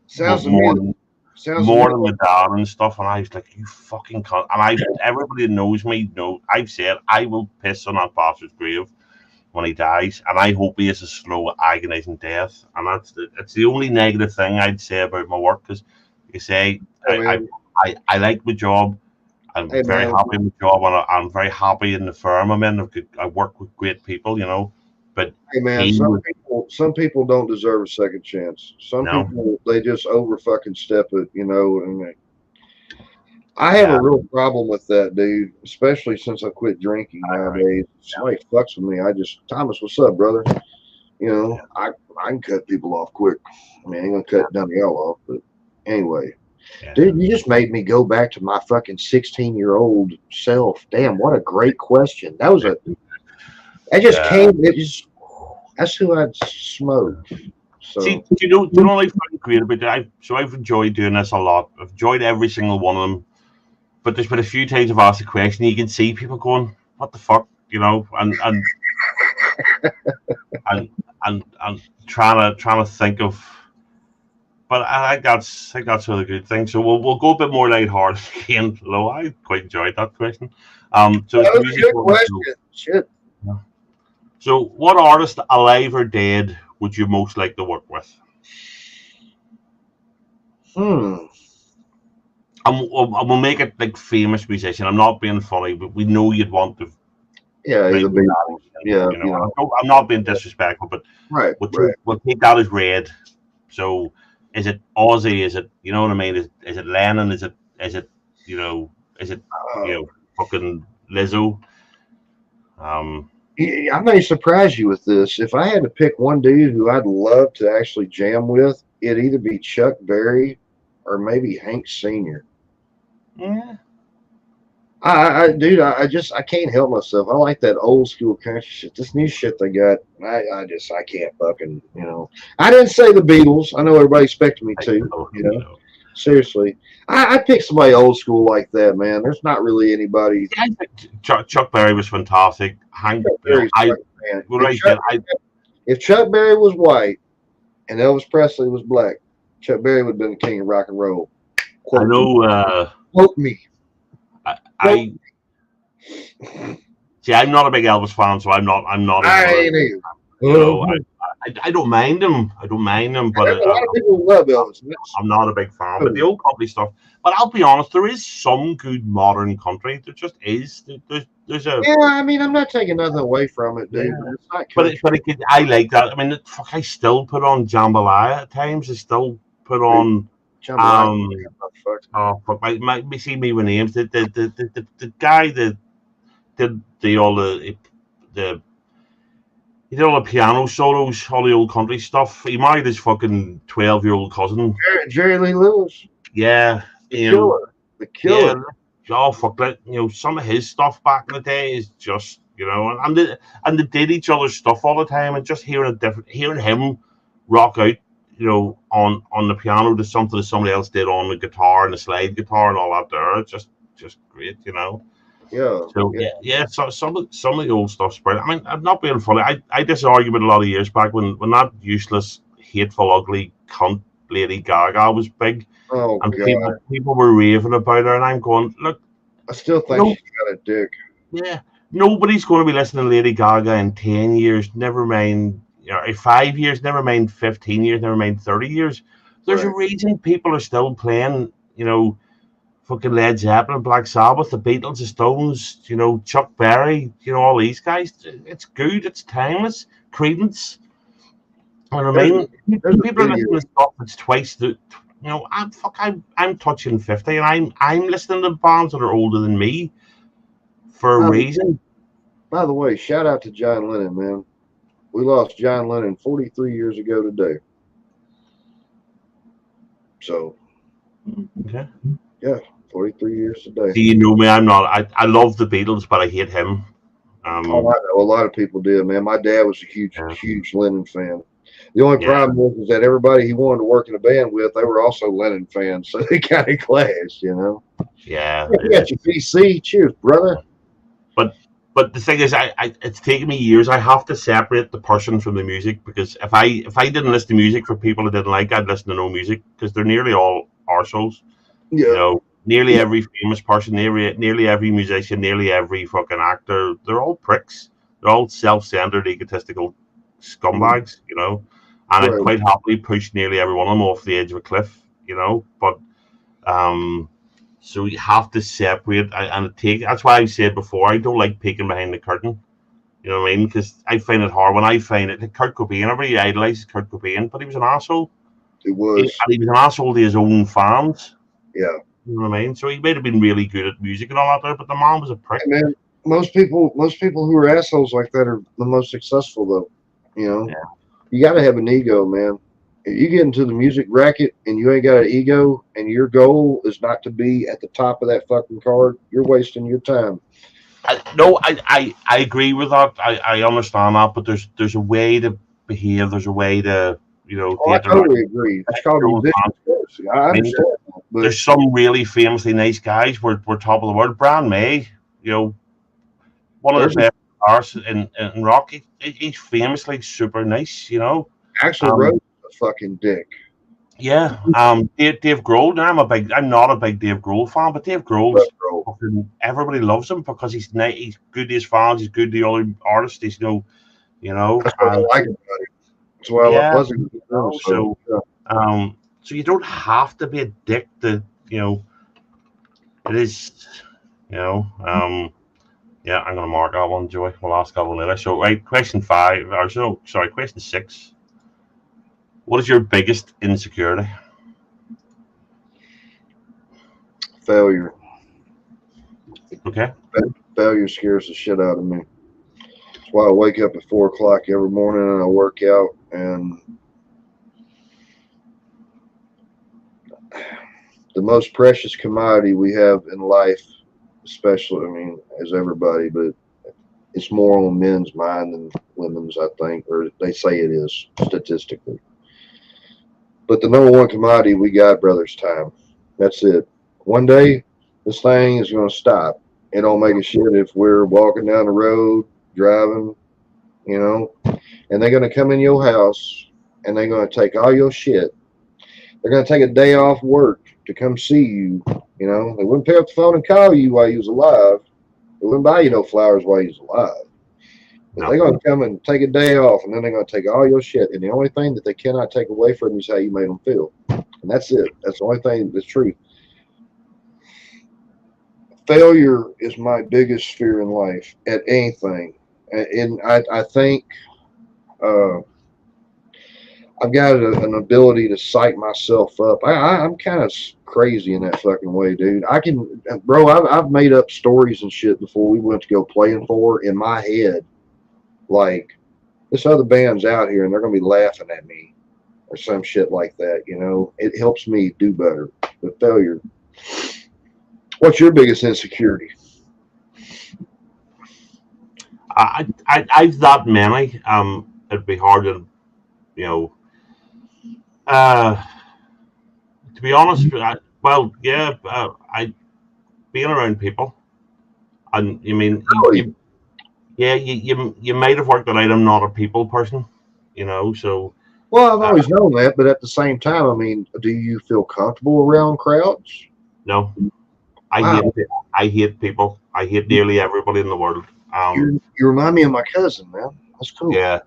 Sounds to more me. Sounds to me. more than my dad and stuff. And I was like, "You fucking cunt!" And everybody that knows me know I've said I will piss on that bastard's grave when he dies, and I hope he is a slow, agonizing death. And it's the only negative thing I'd say about my work, because you say Hey, man. I like my job. I'm Hey, very man. happy in the job, and I'm very happy in the firm I'm in. I work with great people, you know. But Hey, man. he would, Some people don't deserve a second chance. Some no, people they just over fucking step it, you know. And I have yeah, a real problem with that, dude. Especially since I quit drinking right, nowadays. If somebody fucks with me, I just Thomas, what's up, brother? You know, I can cut people off quick. I mean, I ain't gonna cut Danielle off, but anyway. yeah, Dude, you just made me go back to my fucking 16-year-old self. Damn, what a great question. That just yeah. came, that's who I'd smoke. See, So, do you know what I find great about that? I've enjoyed doing this a lot. I've enjoyed every single one of them. But there's been a few times I've asked a question, you can see people going, "What the fuck," you know, and trying to think of. But I think that's really good thing. So we'll go a bit more lighthearted again. Though I quite enjoyed that question. So it's that was a music good one. question. Shit. So what artist, alive or dead, would you most like to work with? Hmm. And we'll make it like famous musician. I'm not being funny, but we know you'd want to Yeah, like the Beatles. Yeah, you know. I'm not being disrespectful, but right, we'll take right. we'll take that as read. So is it Ozzy? Is it, you know what I mean? Is it Lennon? Is it you know is it Uh, fucking Lizzo? Um, I may surprise you with this. If I had to pick one dude who I'd love to actually jam with, it'd either be Chuck Berry or maybe Hank Sr. yeah, Dude, I can't help myself. I like that old school country shit. This new shit they got, I can't fucking, you know. I didn't say the Beatles. I know everybody expected me I to, know, you you know. know. Seriously, I pick somebody old school like that, man. There's not really anybody. Yeah, I think Chuck Berry was fantastic. Hank, Chuck Berry's fucking man. what I said, If Chuck Berry was white and Elvis Presley was black, Chuck Berry would have been the king of rock and roll. I Quote me. know. Quote me. I, Quote. I see. I'm not a big Elvis fan, so I'm not even I gonna. ain't either. You know, I don't mind him. I don't mind him, but There's a lot of people who love Elvis. I'm not a big fan. But the Cool. old country stuff. But I'll be honest, there is some good modern country. There just is. There's a Yeah, I mean, I'm not taking nothing away from it, dude. yeah. But it's not But country. I like that. I mean, fuck, I still put on jambalaya at times. I still put on Jambalaya, um. fuck. Oh fuck! My see me with names. The guy that did the he did all the piano solos, all the old country stuff. He married his fucking 12-year-old cousin. Jerry Lee Lewis, Yeah, the you know, killer, the yeah. killer. Oh fuck that! You know, some of his stuff back in the day is just, and they did each other's stuff all the time, and just hearing him rock out, on the piano to something that somebody else did on the guitar and the slide guitar and all that there, it's just great. Yeah, So yeah. yeah. So some of the old stuff's brilliant. I mean, I'm not being funny. I did this argument a lot of years back when that useless, hateful, ugly cunt Lady Gaga was big, Oh and God, people were raving about her, and I'm going, look, I still think no, she's got a dick. yeah, nobody's going to be listening to Lady Gaga in 10 years. Never mind, 5 years. Never mind 15 years. Never mind 30 years. There's a Right. reason people are still playing. Fucking Led Zeppelin, Black Sabbath, the Beatles, the Stones, Chuck Berry, all these guys. It's good, it's timeless. Credence. You know what I There's a, mean? there's a People are video. listening to stuff that's twice the. I'm touching 50, and I'm listening to bands that are older than me for a By the, reason. by the way, shout out to John Lennon, man. We lost John Lennon 43 years ago today. So Okay. yeah, 43 years today. See, you know me. I'm not. I love the Beatles, but I hate him. Oh, Um. I know a lot of people did, man. My dad was a huge, Yeah. huge Lennon fan. The only Yeah. problem is that everybody he wanted to work in a band with, they were also Lennon fans, so they kind of clashed, you know. Yeah. Yeah, you got your PC. Cheers, brother. But but the thing is, it's taken me years. I have to separate the person from the music because if I didn't listen to music for people I didn't like, I'd listen to no music because they're nearly all arseholes. Yeah, Nearly yeah, every famous person, nearly every musician, nearly every fucking actor, they're all pricks. They're all self-centered, egotistical mhm, scumbags. And I'd right. quite happily push nearly every one of them off the edge of a cliff. But um, so you have to separate and take. That's why I said before I don't like peeking behind the curtain. You know what I mean? Because I find it hard when I find it. Like Kurt Cobain, everybody idolizes Kurt Cobain, but he was an asshole. It And was. he was an asshole to his own fans. Yeah, You know what I mean? So he might have been really good at music and all that, there, but the man was a prick. hey, man. Most people who are assholes like that are the most successful, though. You know, Yeah. you got to have an ego, man. If you get into the music racket and you ain't got an ego, and your goal is not to be at the top of that fucking card, you're wasting your time. No, I agree with that. I understand that, but there's a way to behave. There's a way to Oh, I interact totally agree. It's with called your own fans. musicianship. I I mean, understand that, but there's some really famously nice guys. We're top of the world. Brian May, you know, one of the there's a best stars in rock. He's famously super nice. Axl Rose Um, is a fucking dick. yeah. Dave Grohl. Now I'm not a big Dave Grohl fan, but Dave Love Grohl's Grohl. fucking everybody loves him because he's nice. He's good to his fans. He's good to the other artists. That's what I And like about it. That's why I love yeah. Pleasant Grove. So So yeah. so you don't have to be a dick to it is you know Yeah, I'm going to mark that one, Joey. We'll ask that one later. So, right, question 5, or so, sorry, question 6. What is your biggest insecurity? Failure. Okay. Failure scares the shit out of me. That's why I wake up at 4 o'clock every morning and I work out. And the most precious commodity we have in life, especially, I mean, as everybody, but it's more on men's mind than women's, I think, or they say it is statistically. But the number one commodity we got, brother, is time. That's it. One day, this thing is going to stop. It don't make a shit if we're walking down the road, driving, you know, and they're going to come in your house and they're going to take all your shit. They're going to take a day off work to come see you. You know, they wouldn't pick up the phone and call you while you was alive. They wouldn't buy you no flowers while you was alive. But No. they're going to come and take a day off, and then they're going to take all your shit. And the only thing that they cannot take away from you is how you made them feel. And that's it. That's the only thing that's true. Failure is my biggest fear in life at anything. And I think uh, I've got an ability to psych myself up. I'm kind of crazy in that fucking way, dude. I can, bro. I've made up stories and shit before we went to go playing for in my head. Like this other band's out here and they're gonna be laughing at me or some shit like that. You know, it helps me do better. But failure. What's your biggest insecurity? I've that many. It'd be hard you know, uh, to be honest, well, yeah, I being around people. And you mean Really? yeah, you might have worked it out. I'm not a people person, you know. So Well, I've uh, always known that, but at the same time, I mean, do you feel comfortable around crowds? no, I hate Wow, I hate people. I hate nearly everybody in the world. you remind me of my cousin, man. That's cool. Yeah,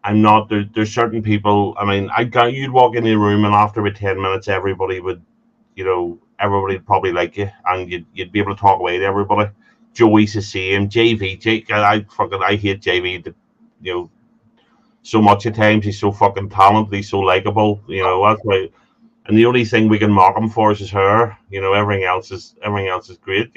I'm not there. There's certain people. I mean, I got you'd walk in the room and after about 10 minutes, everybody would, everybody'd probably like you, and you'd be able to talk away to everybody. Joey's the same. JV, I hate JV. You know, so much at times he's so fucking talented. He's so likable. That's why. And the only thing we can mock him for is his hair. Everything else is great.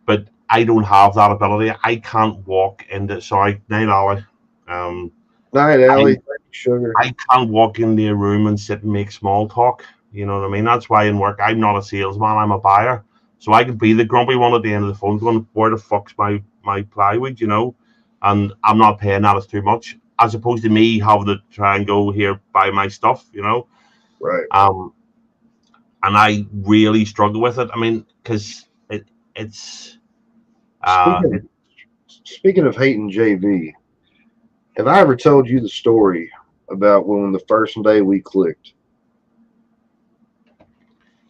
But I don't have that ability. I can't walk into sorry, night alley. Um, Night I Alley, thank you, sugar. I can't walk into a room and sit and make small talk. You know what I mean? That's why in work I'm not a salesman. I'm a buyer. So I could be the grumpy one at the end of the phone, going, "Where the fuck's my plywood?" And I'm not paying that. It's too much. As opposed to me having to try and go here buy my stuff. Right. Um, and I really struggle with it. I mean, because it's uh, Speaking speaking of hating JV, have I ever told you the story about when the first day we clicked?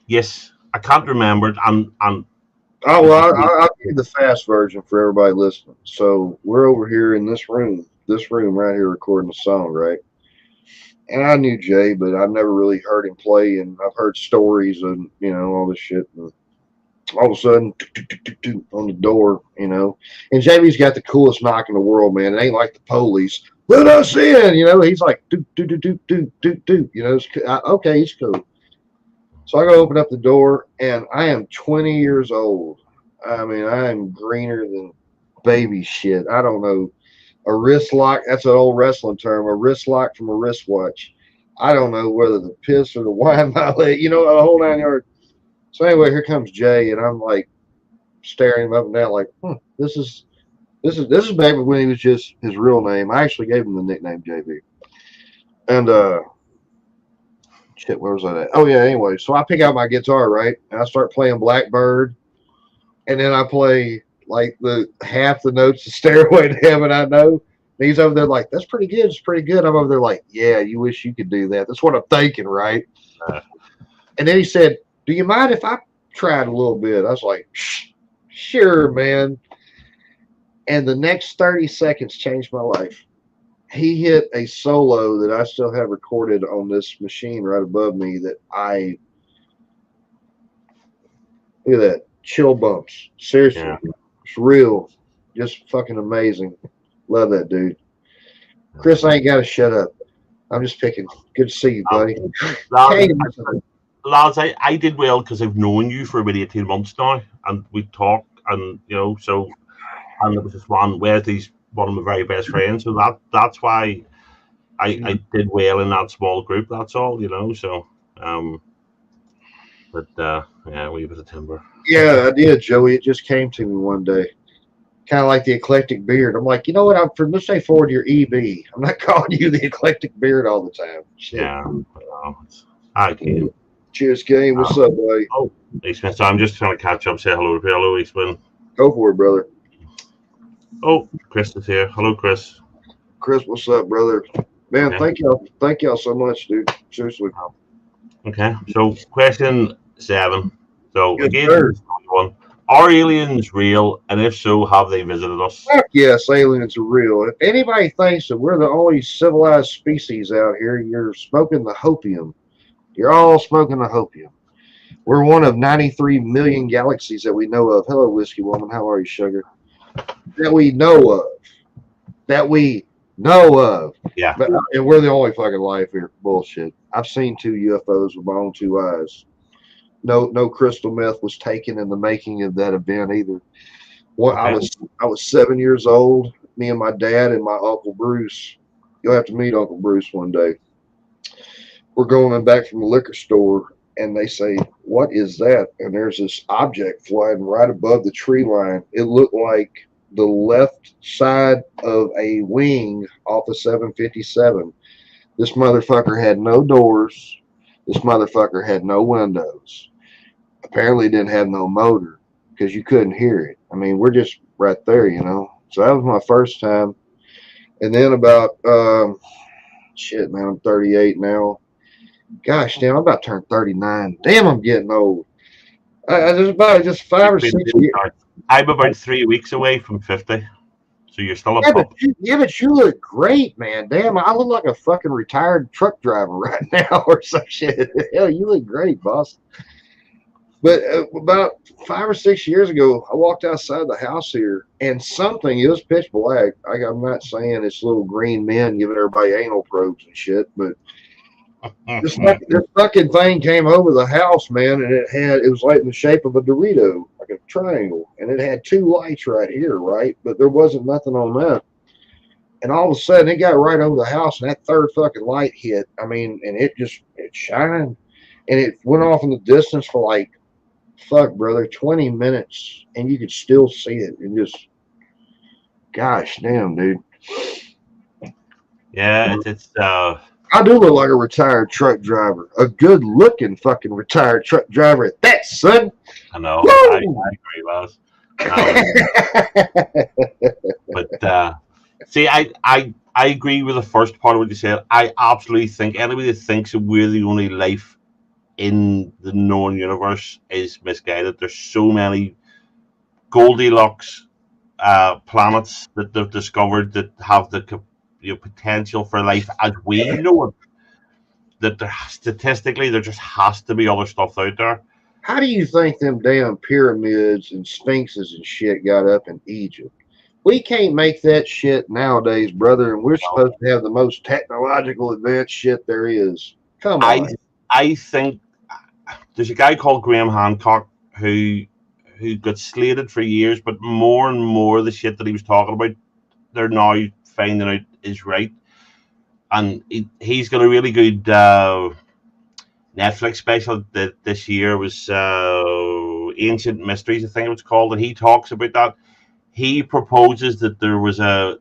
yes, I can't remember it. And Oh this is well, me. I'll give you the fast version for everybody listening. So we're over here in this room right here, recording the song, right? And I knew Jay, but I've never really heard him play, and I've heard stories and all this shit. And all of a sudden, on the door, and JV's got the coolest knock in the world, man. It ain't like the police. Let us in, He's like do do do do do do do. Okay, he's cool. So I go open up the door, and I am 20 years old. I mean, I am greener than baby shit. I don't know. A wrist lock, that's an old wrestling term, a wrist lock from a wristwatch. I don't know whether the piss or the wine my leg, the whole 9 yards. So anyway, here comes Jay, and I'm like staring him up and down, like, this is back when he was just his real name. I actually gave him the nickname JB. And shit, where was I at? Oh yeah, anyway, so I pick out my guitar, right? And I start playing Blackbird, and then I play like the half the notes of Stairway to Heaven I know. And he's over there like, that's pretty good, it's pretty good. I'm over there like, yeah, you wish you could do that. That's what I'm thinking, right? Uh, And then he said, do you mind if I tried a little bit? I was like, sure, man. And the next 30 seconds changed my life. He hit a solo that I still have recorded on this machine right above me that look at that, chill bumps. Seriously, yeah. it's real. Just fucking amazing. Love that dude. Chris, I ain't got to shut up. I'm just picking. Good to see you, buddy. Lads, Hey, lads, I did well because I've known you for about 18 months now, and we talk, and so, and there was this one. Wesley's one of my very best friends, so that's why I did well in that small group. That's all. So, um, but yeah, we bit of timber. yeah, I did, Joey. It just came to me one day. Kind of like the eclectic beard. I'm like, you know what? I'm from this day forward, you're EB. I'm not calling you the eclectic beard all the time. Shit. Yeah, I can. Cheers, game. What's up, buddy? Oh, Eastman. So I'm just trying to catch up. Say hello to hello, Eastman. Go for it, brother. Oh, Chris is here. Hello, Chris. Chris, what's up, brother? Man, Okay. thank y'all so much, dude. Seriously. Okay. So question 7. So Yes, again, sir. one. Are aliens real? And if so, have they visited us? Fuck yes, aliens are real. If anybody thinks that we're the only civilized species out here, you're smoking the hopium. You're all smoking the hopium. We're one of 93 million galaxies that we know of. Hello, Whiskey Woman. How are you, sugar? That we know of. That we know of. Yeah. And we're the only fucking life here. Bullshit. I've seen 2 UFOs with my own 2 eyes. No crystal meth was taken in the making of that event either. Well, Okay. I was 7 years old. Me and my dad and my Uncle Bruce. You'll have to meet Uncle Bruce one day. We're going back from the liquor store, and they say, "What is that?" And there's this object flying right above the tree line. It looked like the left side of a wing off a 757. This motherfucker had no doors. This motherfucker had no windows. Apparently, it didn't have no motor because you couldn't hear it. I mean, we're just right there, you know. So that was my first time. And then about shit, man, I'm 38 now. Gosh, damn, I'm about to turn 39. Damn, I'm getting old. I just about just You've five or been six doing years. that. I'm about 3 weeks away from 50, so you're still a Yeah, but pup. you look great, man. Damn, I look like a fucking retired truck driver right now or some shit. Hell, you look great, boss. But about 5 or 6 years ago, I walked outside the house here, and something, it was pitch black. I'm not saying it's little green men giving everybody anal probes and shit, but this fucking thing came over the house, man, and it was like in the shape of a Dorito, like a triangle, and it had two lights right here, right? But there wasn't nothing on that. And all of a sudden, it got right over the house, and that third fucking light hit. I mean, and it shined, and it went off in the distance for like, fuck, brother, 20 minutes, and you could still see it. And just, gosh damn, dude. Yeah, it's I do look like a retired truck driver, a good looking fucking retired truck driver at that, son. I know. I Woo! agree, Laz. But see, I agree with the first part of what you said. I absolutely think anybody that thinks that we're the only life in the known universe is misguided. There's so many Goldilocks planets that they've discovered that have the potential for life as we know it. That statistically there just has to be other stuff out there. How do you think them damn pyramids and sphinxes and shit got up in Egypt? We can't make that shit nowadays, brother, and we're No. supposed to have the most technological advanced shit there is. Come I on. I think there's a guy called Graham Hancock who got slated for years, but more and more the shit that he was talking about, they're now finding out is right. And he's got a really good Netflix special that this year was Ancient Mysteries, I think it was called, and he talks about that. He proposes that there was a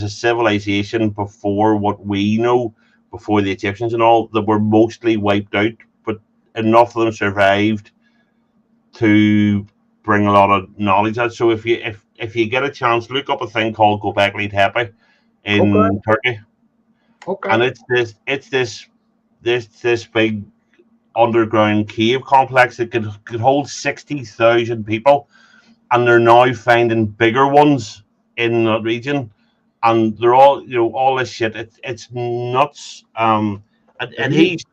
civilization before what we know, before the Egyptians and all, that were mostly wiped out, but enough of them survived to bring a lot of knowledge out. So if you get a chance, look up a thing called Göbekli Tepe Okay. in Turkey, and Okay. it's this big underground cave complex that could hold 60,000 people, and they're now finding bigger ones in the region, and they're all all this shit. It's nuts. And, Have and you he's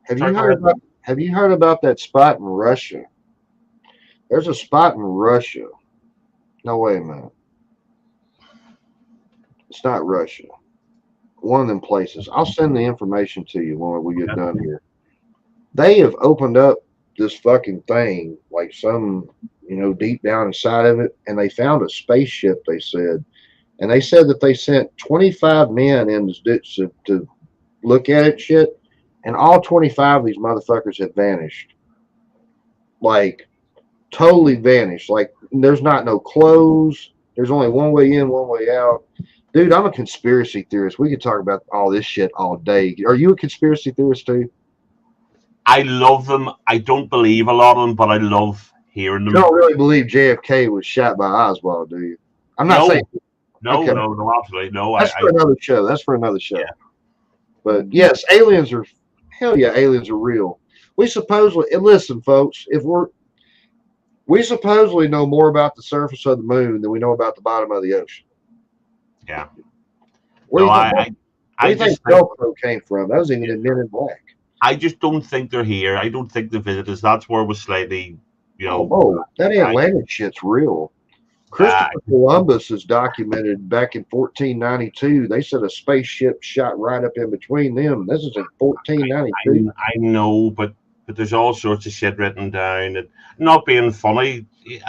have sorry, you go heard ahead. about have you heard about that spot in Russia? There's a spot in Russia. No, wait a minute. It's not Russia. One of them places. I'll send the information to you when we get Okay. done here. They have opened up this fucking thing, like some, deep down inside of it, and they found a spaceship, they said. And they said that they sent 25 men in to look at it, shit, and all 25 of these motherfuckers have vanished. Like, totally vanished. Like, there's not no clothes. There's only one way in, one way out. Dude, I'm a conspiracy theorist. We could talk about all this shit all day. Are you a conspiracy theorist too? I love them. I don't believe a lot of them, but I love hearing You them. don't really believe JFK was shot by Oswald, do you? I'm not saying. No, no, Okay, no, no, absolutely no. that's for another show. That's for another Yeah. show. But yes, aliens are hell yeah, aliens are real. We supposedly and listen, folks. If we supposedly know more about the surface of the moon than we know about the bottom of the ocean. Yeah. Where do No, you think? Where I do you think just think Velcro came from? That was even in Men in Black. I just don't think they're here. I don't think they visited us. That's where it was slightly, Oh, whoa, that I, Atlantic shit's real. I Christopher Columbus is documented back in 1492. They said a spaceship shot right up in between them. This is in 1492. I know, but there's all sorts of shit written down. And not being funny,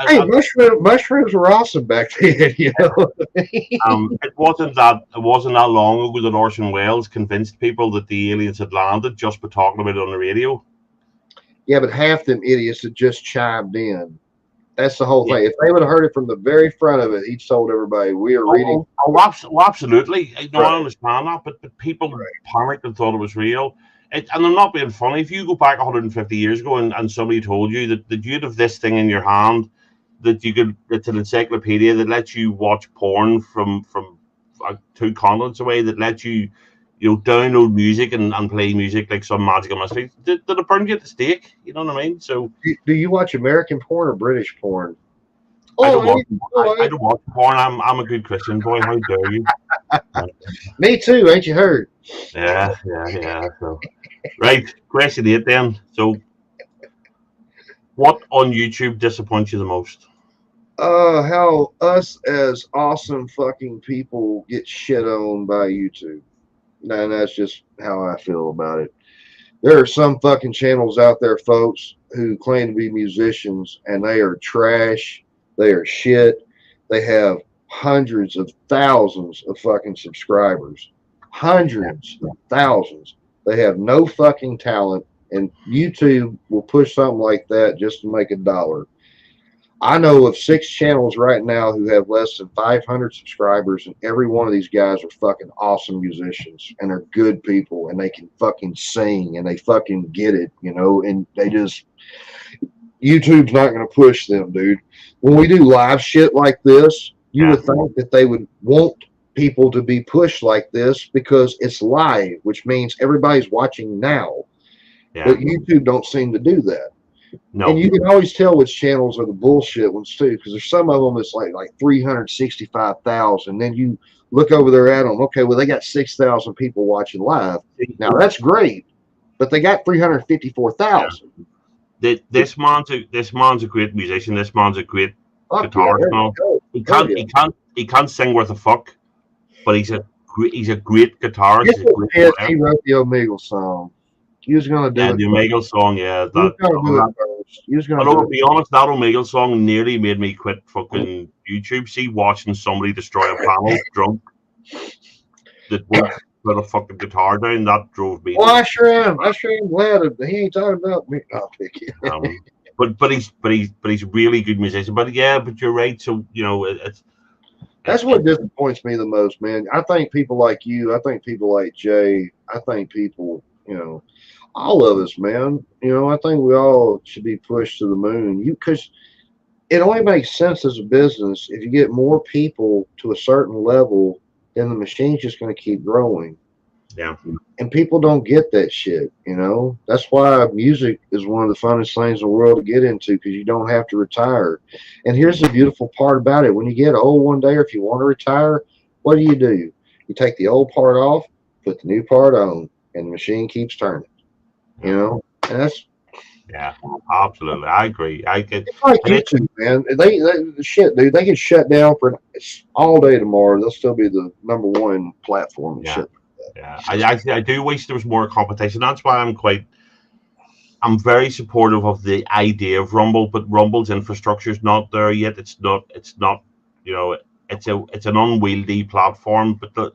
Hey, mushrooms were awesome back then, you know. it wasn't that long ago that Orson Welles convinced people that the aliens had landed just by talking about it on the radio. Yeah, but half them idiots had just chimed in. That's the whole Yeah. thing. If they would have heard it from the very front of it, he told everybody, "We are reading." Absolutely. No, I Right, understand that, but people right. panicked and thought it was real. And I'm not being funny. If you go back 150 years ago and somebody told you that you'd have this thing in your hand that you could. It's an encyclopedia that lets you watch porn from two continents away. That lets you, download music and play music like some magical mystery. Did it burn you at the stake? You know what I mean? So Do you watch American porn or British porn? I don't watch. I Oh, don't watch porn. I'm a good Christian boy. How dare you? me too. Ain't you heard? Yeah. So right, question 8 then. So what on YouTube disappoints you the most? How us as awesome fucking people get shit on by YouTube. And that's just how I feel about it. There are some fucking channels out there, folks, who claim to be musicians and they are trash. They are shit. They have hundreds of thousands of fucking subscribers. Hundreds of thousands. They have no fucking talent, and YouTube will push something like that just to make a dollar. I know of 6 channels right now who have less than 500 subscribers, and every one of these guys are fucking awesome musicians, and they're good people, and they can fucking sing, and they fucking get it, and they just, YouTube's not going to push them, dude. When we do live shit like this, you Yeah, would think that they would want people to be pushed like this because it's live, which means everybody's watching now. yeah. But YouTube don't seem to do that. And No. you can always tell which channels are the bullshit ones too, because there's some of them that's like 365,000. Then you look over there at them. Okay, well they got 6,000 people watching live. Now that's great, but they got Yeah. 354,000. This man's a great musician. This man's a great Fuck yeah, guitarist. there you No, go. he Hell can't yeah. he can't he can't sing worth a fuck, but he's a great guitarist. Guess He's a what great Ted, player. he wrote the Omegle song. You was gonna do Yeah, it the first. Omegle song. Yeah, You was that. gonna do it first. You was gonna Although do to it. be honest, that Omegle song nearly made me quit fucking YouTube. See, watching somebody destroy a panel drunk that won't put a fucking guitar down, that drove me Well, to. I sure am glad that he ain't talking about me. I'll pick it. Um, but he's really good musician. But yeah, but you're right. So it's That's what disappoints me the most, man. I think people like you, I think people like Jay, I think people, all of us, man. I think we all should be pushed to the moon. Because it only makes sense as a business if you get more people to a certain level, then the machine's just going to keep growing. yeah, And people don't get that shit. That's why music is one of the funnest things in the world to get into because you don't have to retire. And here's the beautiful part about it: when you get old one day, or if you want to retire, what do? You take the old part off, put the new part on, and the machine keeps turning. And that's yeah, absolutely. I agree. I get, it's like and it, YouTube, man. They shit, dude. They get shut down for all day tomorrow. They'll still be the number one platform and yeah, shit. yeah. I do wish there was more competition. That's why I'm very supportive of the idea of Rumble, but Rumble's infrastructure is not there yet. It's not. You know, it's an unwieldy platform. But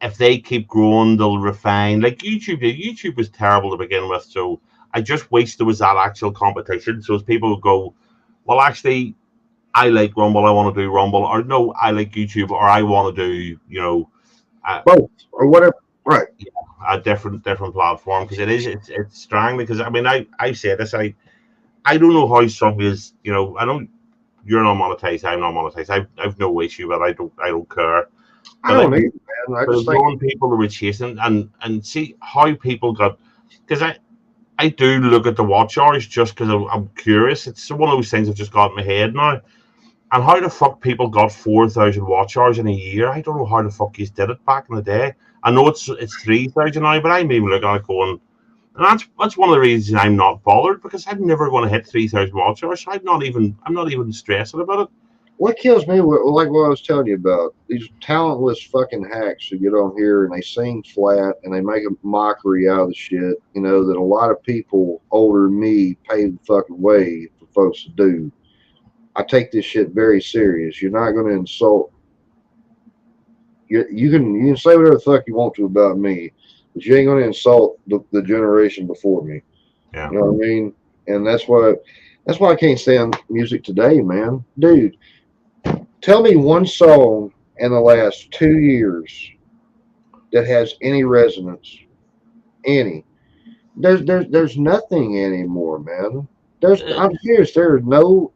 if they keep growing, they'll refine. Like YouTube did. YouTube was terrible to begin with, so I just wish there was that actual competition. So as people would go, well, actually, I like Rumble. I want to do Rumble, or no, I like YouTube, or I want to do a, Both or whatever. Right. a different platform because it's strong. Because I mean, I say this. I don't know how some is. I don't. You're not monetized. I'm not monetized. I've no issue, but I don't care. I But don't either, man. I but just I've think known people who were chasing and see how people got because I do look at the watch hours just because I'm curious. It's one of those things I've just got in my head now. And how the fuck people got 4,000 watch hours in a year? I don't know how the fuck you did it back in the day. I know it's 3,000 now, but I'm even looking at it going, and that's one of the reasons I'm not bothered because I'm never going to hit 3,000 watch hours. So I'm not even stressing about it. what kills me, like what I was telling you about, these talentless fucking hacks who get on here and they sing flat and they make a mockery out of the shit. That a lot of people older than me pay the fucking way for folks to do. I take this shit very serious. You're not going to insult. You can say whatever the fuck you want to about me, but you ain't going to insult the generation before me. Yeah. You know what I mean? And that's why I can't stand music today, man. Dude, tell me one song in the last 2 years that has any resonance. Any. There's nothing anymore, man. I'm serious. There is no.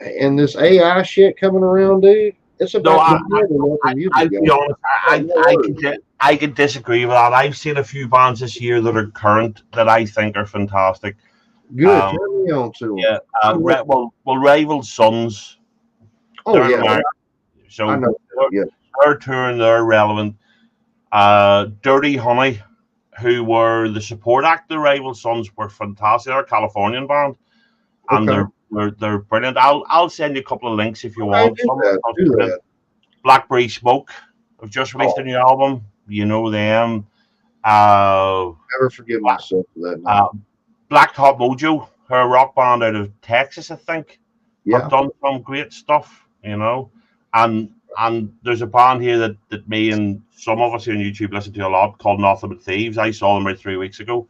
And this AI shit coming around, dude, it's No, about to kill the local music I'll guys. be honest. Mark my words. I can disagree with that. I've seen a few bands this year that are current that I think are fantastic. Good, Um, turn me on to them. yeah. I'm with, Rival Sons. oh They're in yeah, America, I so know. Yeah, they're touring. They're relevant. Dirty Honey, who were the support act, the Rival Sons were fantastic. They're a Californian band, and okay. they're brilliant. I'll send you a couple of links if you Okay, want. do Some of that. them Do are brilliant. that. Blackberry Smoke have just released a Oh, new album. You know them. Uh, never forgive myself for that uh, now. Black Top Mojo, who are a rock band out of Texas, I think, have Yeah. done some great stuff. And there's a band here that me and some of us here on YouTube listen to a lot called Nothing But Thieves. I saw them about 3 weeks ago,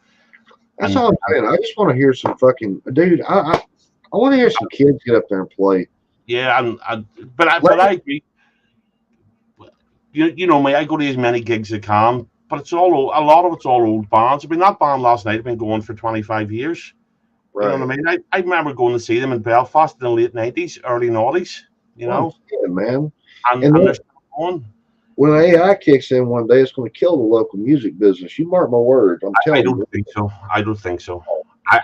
That's and all I'm saying. I just want to hear some fucking dude. I want to hear some kids get up there and play. yeah, and but Let, I agree. You know me, I go to as many gigs as I can, but it's all a lot of it's all old bands. I mean, that band last night have been going for 25 years. You know right. what I mean? I remember going to see them in Belfast in the late 90s, early noughties. You Well, I'm know, saying, man. and And and then they're still going. when AI kicks in one day, it's going to kill the local music business. You mark my words. I'm I telling don't you. think so. I don't think so.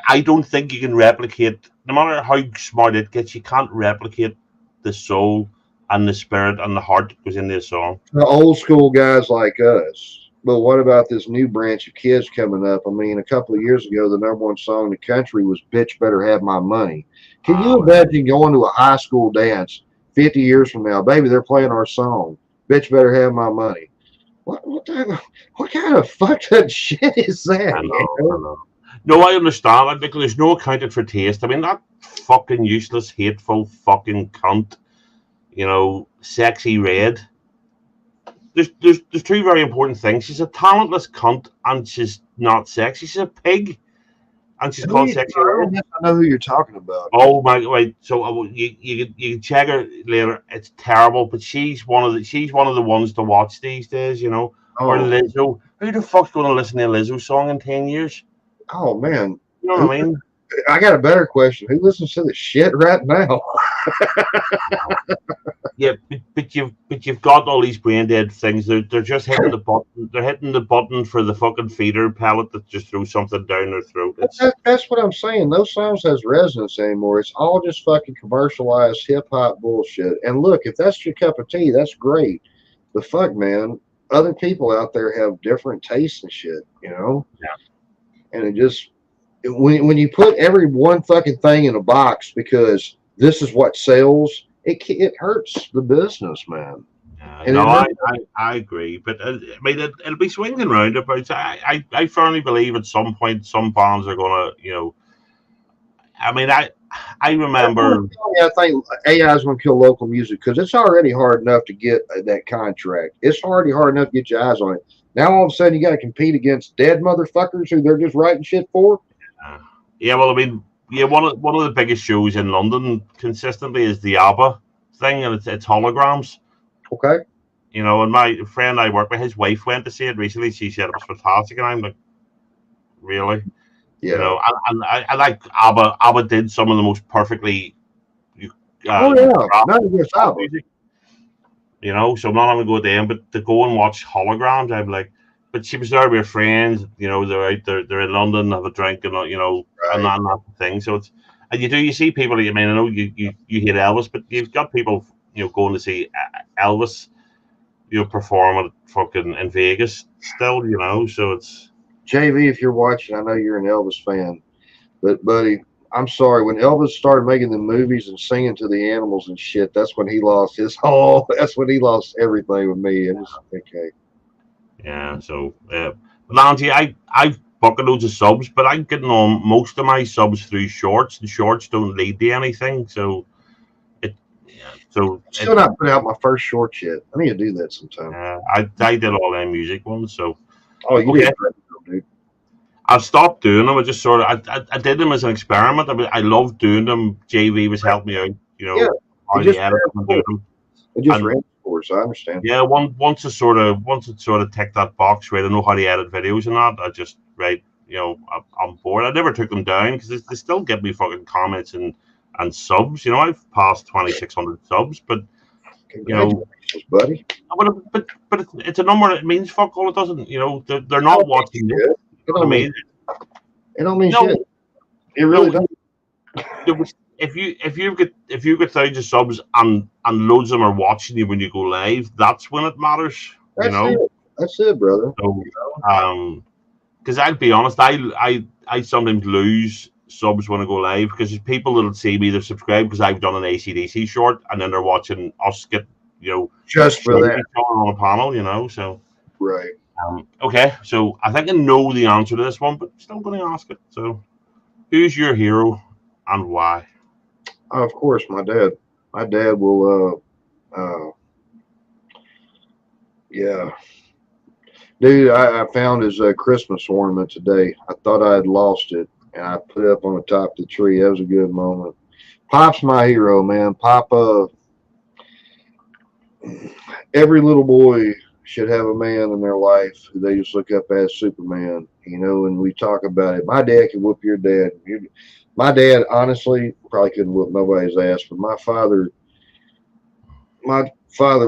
I don't think you can replicate, no matter how smart it gets, you can't replicate the soul and the spirit and the heart that goes into a song. The old school guys like us. But what about this new branch of kids coming up? I mean, a couple of years ago, the number one song in the country was "Bitch Better Have My Money." Can you Um, imagine going to a high school dance 50 years from now? Baby, they're playing our song. "Bitch Better Have My Money." What kind of fucked up shit is that? I You know, I know? know. No, I understand. I think there's no accounting for taste. I mean, that fucking useless, hateful fucking cunt, Sexy Red. There's two very important things. She's a talentless cunt and she's not sexy. She's a pig and she's Who called you, Sexy I don't Red. know if I know who you're talking about. Oh my! Right, so you can check her later. It's terrible, but she's one of the ones to watch these days. Or Oh, Lizzo. Who the fuck's going to listen to a Lizzo song in 10 years? oh man. You know Who, what I mean? I got a better question. Who listens to this shit right now? Yeah, but you've got all these brain dead things. They're just hitting the button. They're hitting the button for the fucking feeder pellet that just throws something down their throat. It's That's what I'm saying. No songs has resonance anymore. It's all just fucking commercialized hip hop bullshit. And look, if that's your cup of tea, that's great. The fuck, man. Other people out there have different tastes and shit, you know. And it just when you put every one fucking thing in a box because this is what sells, it hurts the business, man. And no, it hurts. I agree, but I mean it'll be swinging round about. I firmly believe at some point some bands are gonna, I mean I remember. I think AI is going to kill local music because it's already hard enough to get that contract. It's already hard enough to get your eyes on it. Now all of a sudden you got to compete against dead motherfuckers who they're just writing shit for. Uh, yeah, well, I mean, yeah, one of the biggest shows in London consistently is the ABBA thing, and it's holograms. Okay. And my friend I work with, his wife went to see it recently. She said it was fantastic, and I'm like, really? Yeah. I like ABBA. ABBA did some of the most perfectly Oh yeah. crafted Not against pop Alba. music. So I'm not going to go there, but to go and watch holograms, I'm like, but she was there with her friends, they're out there, they're in London, have a drink, and Right. that thing. So and you see people, I mean, I know you hate Elvis, but you've got people, going to see Elvis, perform at fucking in Vegas still, so it's, JV, if you're watching, I know you're an Elvis fan, but buddy, I'm sorry. When Elvis started making the movies and singing to the animals and shit, that's when he lost his whole. That's when he lost everything with me. And it's okay. yeah, so, Lanty, I've bucket loads of subs, but I'm getting on most of my subs through shorts, and shorts don't lead to anything, so it, yeah, so Still not put out my first short yet. I need to do that sometime. I did all them music ones, so Oh, you okay, did great, dude. I've stopped doing them. I just sort of I did them as an experiment. I mean, I love doing them. JV was helping me out, Yeah, it how to just edit ran them and its do course. them. It just And ran its course. I understand. yeah, once it sort of ticked that box, right, I know how to edit videos and that. I just right, I'm bored. I never took them down because they still get me fucking comments and and subs. You know, I've passed 2,600 subs, but you know, Congratulations, buddy. but it's a number that means fuck all. It doesn't. You know, they're I not don't mean watching this. shit. You know what I mean? It don't mean No, shit. It really no. don't. If you get thousands of subs and loads of them are watching you when you go live, that's when it matters. You That's know. it. That's it, brother. So, because I'll be honest, I sometimes lose subs when I go live because there's people that'll see me, they're subscribed because I've done an ACDC short, and then they're watching us get, you know, Just for show that. each other on a panel, you know. So, Right. okay, so I think I know the answer to this one, but still going to ask it. So, who's your hero and why? Of course, my dad. My dad will. Yeah. Dude, I found his Christmas ornament today. I thought I had lost it, and I put it up on the top of the tree. That was a good moment. Pop's my hero, man. Pop, every little boy should have a man in their life who they just look up as Superman, you know, and we talk about it. My dad can whoop your dad. My dad, honestly, probably couldn't whoop nobody's ass, but my father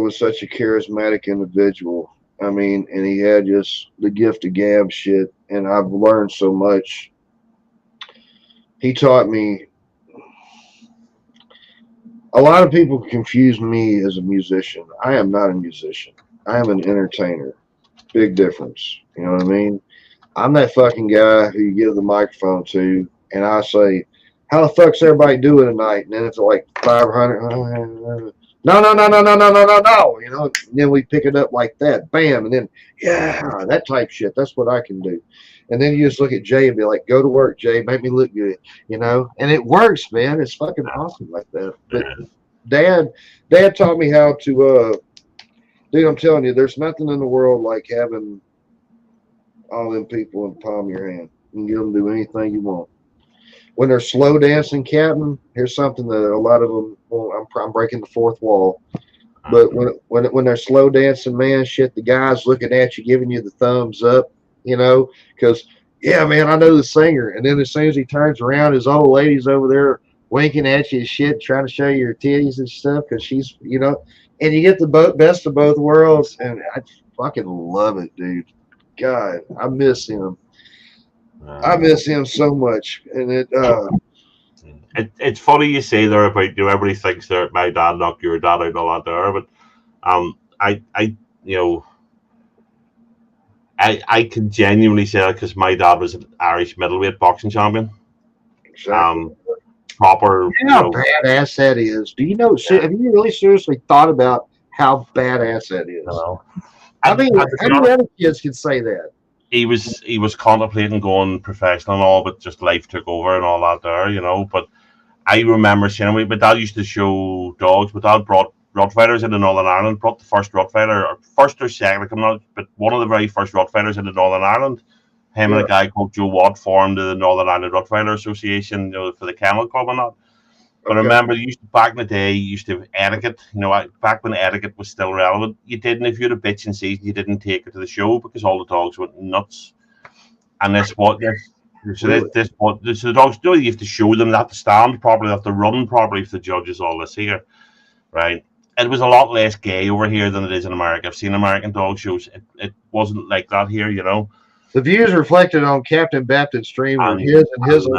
was such a charismatic individual. I mean, and he had just the gift of gab shit, and I've learned so much. He taught me. A lot of people confuse me as a musician. I am not a musician. I am an entertainer. Big difference. You know what I mean? I'm that fucking guy who you give the microphone to, and I say, "How the fuck's everybody doing tonight?" And then it's like 500. No, no, no, no, no, no, no, no, no. You know. And then we pick it up like that, bam, and then yeah, that type shit. That's what I can do. And then you just look at Jay and be like, "Go to work, Jay. Make me look good." You know, and it works, man. It's fucking awesome like that. But dad, dad taught me how to. Dude, I'm telling you, there's nothing in the world like having all them people in the palm of your hand. You can get them to do anything you want. When they're slow dancing, Captain, here's something that a lot of them. Well, I'm breaking the fourth wall. But when they're slow dancing, man, shit, the guy's looking at you, giving you the thumbs up, you know, because yeah, man, I know the singer. And then as soon as he turns around, his old lady's over there winking at you and shit, trying to show you her titties and stuff because she's, you know, and you get the best of both worlds, and I fucking love it, dude. God, I miss him. I miss him so much, and It's funny you say there about, you know, everybody thinks that my dad knocked your dad out and all that there, but I you know, I can genuinely say that because my dad was an Irish middleweight boxing champion. exactly. Um, proper, you How know, badass that is. Do you know? yeah, Have you really seriously thought about how badass that you is? know. I mean, And to how be many honest, other kids can say that? he was contemplating going professional and all, but just life took over and all that there, you know. But I remember seeing my dad used to show dogs. My dad brought Rottweilers into Northern Ireland, brought the first Rottweiler, or first or second, I'm not, but one of the very first Rottweilers into Northern Ireland. Him and Yeah. a guy called Joe Watt formed the Northern Ireland Rottweiler Association, you know, for the Kennel Club and that. But I Okay. remember back in the day, you used to have etiquette. You know, back when etiquette was still relevant, you didn't, if you had a bitch in season, you didn't take her to the show because all the dogs went nuts. And Really? so the dogs do. You have to show them, they have to stand properly, they have to run properly for the judges. All this here, right? It was a lot less gay over here than it is in America. I've seen American dog shows. It wasn't like that here, you know. The views reflected on Captain Baptist's stream were And his and his. and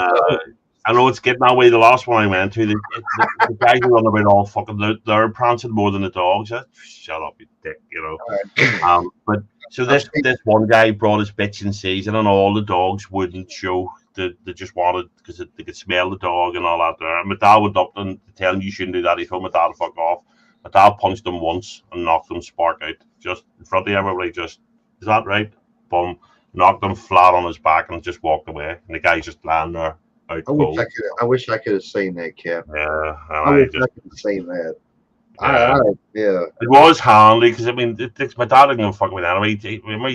I know it's getting that way. The last one I went to, the guys who run about all fucking, they're prancing more than the dogs. Shut up, you dick, you know. But so this one guy brought his bitch in season, and all the dogs wouldn't show. They just wanted because they could smell the dog and all that there. And my dad went up and tell him you shouldn't do that. He told my dad to fuck off. My dad punched him once and knocked him spark out just in front of everybody. Just, is that right? Boom, knocked him flat on his back and just walked away. And the guy's just lying there out cold. I wish I could have seen that, Cap. Yeah, and I I wish just I could have seen that. yeah. Yeah. It was handy because I mean, my dad didn't give a fuck with anyway.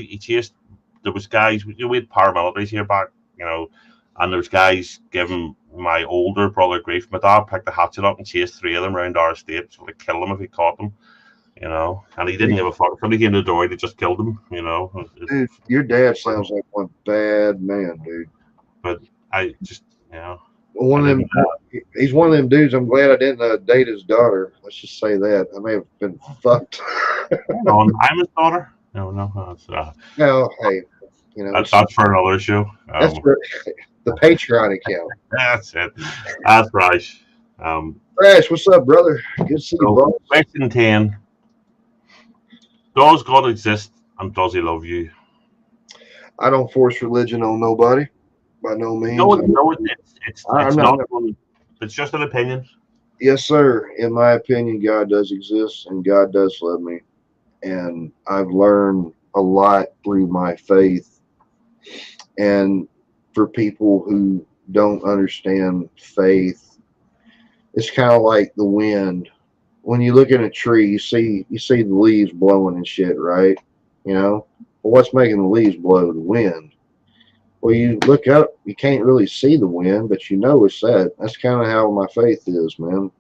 He chased. There was guys. You know, we had paramilitaries here back, you know, and there was guys giving my older brother grief. My dad picked the hatchet up and chased three of them around our estate, so they kill them if he caught them, you know. And he didn't give a fuck. If somebody came to the door, they just killed him, you know. Dude, your dad sounds like one bad man, dude. But I just, you know. one I of them. didn't. He's one of them dudes. I'm glad I didn't date his daughter. Let's just say that I may have been fucked. I'm his daughter. No, no, Well, hey, it's that's for another show. that's for the Patreon account. That's it. That's right. Crash, what's up, brother? Good to see you, So boss. question 10: does God exist, and does He love you? I don't force religion on nobody by no means. No, I'm it's not. not. It's just an opinion. Yes, sir. In my opinion, God does exist and God does love me. And I've learned a lot through my faith. And for people who don't understand faith, it's kind of like the wind. When you look at a tree, you see the leaves blowing and shit, right? Well, what's making the leaves blow? The wind. Well, you look up, you can't really see the wind, but you know it's that. That's kind of how my faith is, man.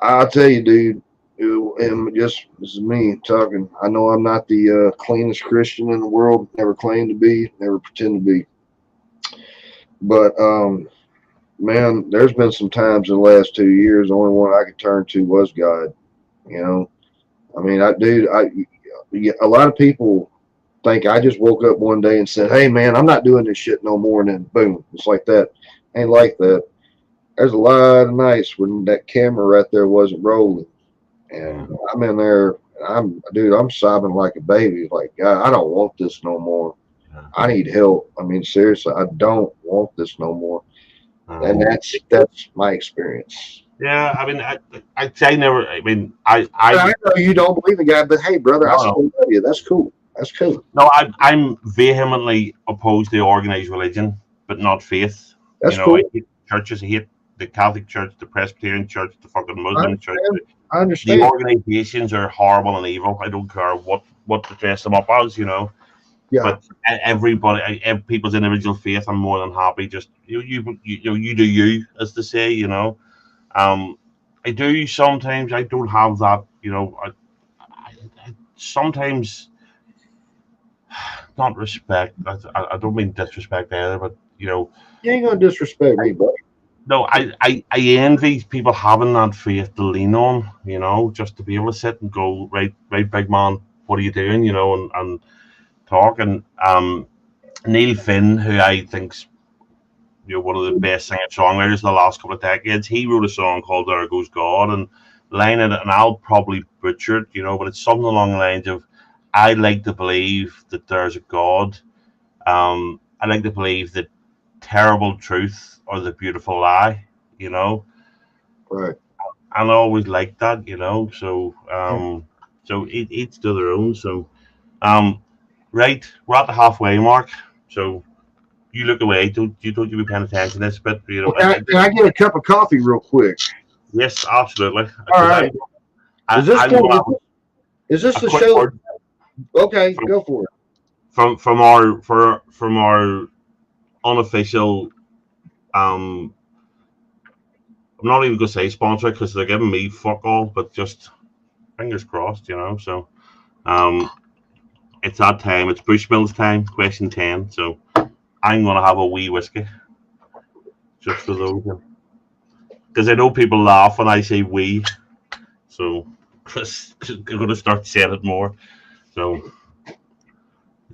I'll tell you, dude, and just this is me talking. I know I'm not the cleanest Christian in the world. Never claimed to be. Never pretend to be. But man, there's been some times in the last 2 years. The only one I could turn to was God. I mean, a lot of people think I just woke up one day and said, "Hey, man, I'm not doing this shit no more," and then boom, it's like that. Ain't like that. There's a lot of nights when that camera right there wasn't rolling, and I'm in there. I'm sobbing like a baby. Like, God, I don't want this no more. I need help. I mean, seriously, I don't want this no more. And that's my experience. Yeah, I mean, I'd say never. I mean, I I know you don't believe in God, but hey, brother, I no, still love you. That's cool. That's cool. no, I'm vehemently opposed to organized religion, but not faith. That's I cool. hate churches. I hate the Catholic Church, the Presbyterian Church, the fucking I Muslim Church. understand. I The understand. organizations are horrible and evil. I don't care what to dress them up as. Yeah. But everybody, people's individual faith, I'm more than happy. Just you do you, as to say. I do sometimes. I don't have that. I sometimes not respect. I don't mean disrespect either, but You ain't gonna disrespect me, buddy. no, I envy people having that faith to lean on. Just to be able to sit and go, right, right, big man, what are you doing? And talk. And Neil Finn, who I think's one of the best singer songwriters of the last couple of decades, he wrote a song called "There Goes God," and line in it, and I'll probably butcher it, but it's something along the lines of, "I like to believe that there's a God. I like to believe that terrible truth or the beautiful lie." Right. And I always like that. So Yeah. so each to their own. So right, we're at the halfway mark. So you look away. Don't you be paying attention to this, but Well, can I get a cup of coffee real quick? yes, absolutely. All right. Is this I'm gonna have is this a the quick show? word Okay, go for it. from our unofficial. I'm not even gonna say sponsor because they're giving me fuck all, but just fingers crossed. So it's that time. It's Bushmills time. Question 10. So I'm gonna have a wee whiskey just for those. Because I know people laugh when I say we, so I'm going to start saying it more. So,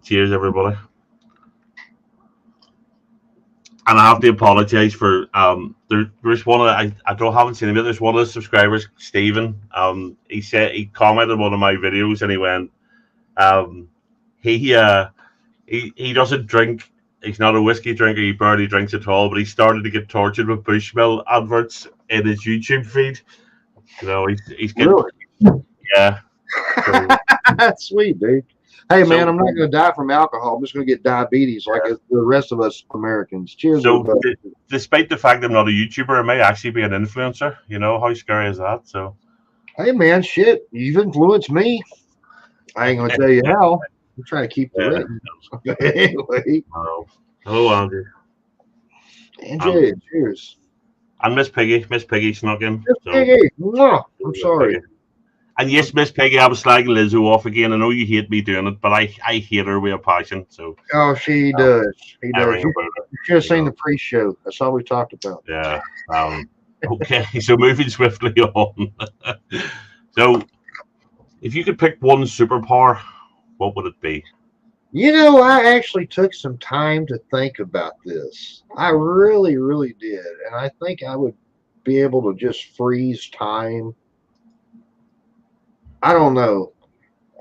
cheers, everybody. And I have to apologise for there's one of I don't haven't seen him yet. There's one of the subscribers, Stephen. He commented on one of my videos and he went, um, he doesn't drink. He's not a whiskey drinker. He barely drinks at all. But he started to get tortured with Bushmill adverts in his YouTube feed. He's getting Really? yeah. So, That's sweet, dude. Hey, So- man, I'm not going to die from alcohol. I'm just going to get diabetes like the rest of us Americans. Cheers, so everybody. despite the fact I'm not a YouTuber, I may actually be an influencer. How scary is that? So Hey, man, shit, you've influenced me. I ain't going to tell you how. I'm trying to keep the Yeah. rate. Anyway, hello, Andrew. Angie, cheers. And Miss Piggy snuck in. So, Hey, mwah. I'm sorry. And yes, Miss Piggy, I was slagging Lizzo off again. I know you hate me doing it, but I hate her with a passion. So Oh, she does. He does. everything about it. Should have You seen know, the pre-show. That's all we talked about. yeah. Okay, so moving swiftly on. So, if you could pick one superpower, what would it be? You know, I actually took some time to think about this. I really, really did. And I think I would be able to just freeze time. I don't know.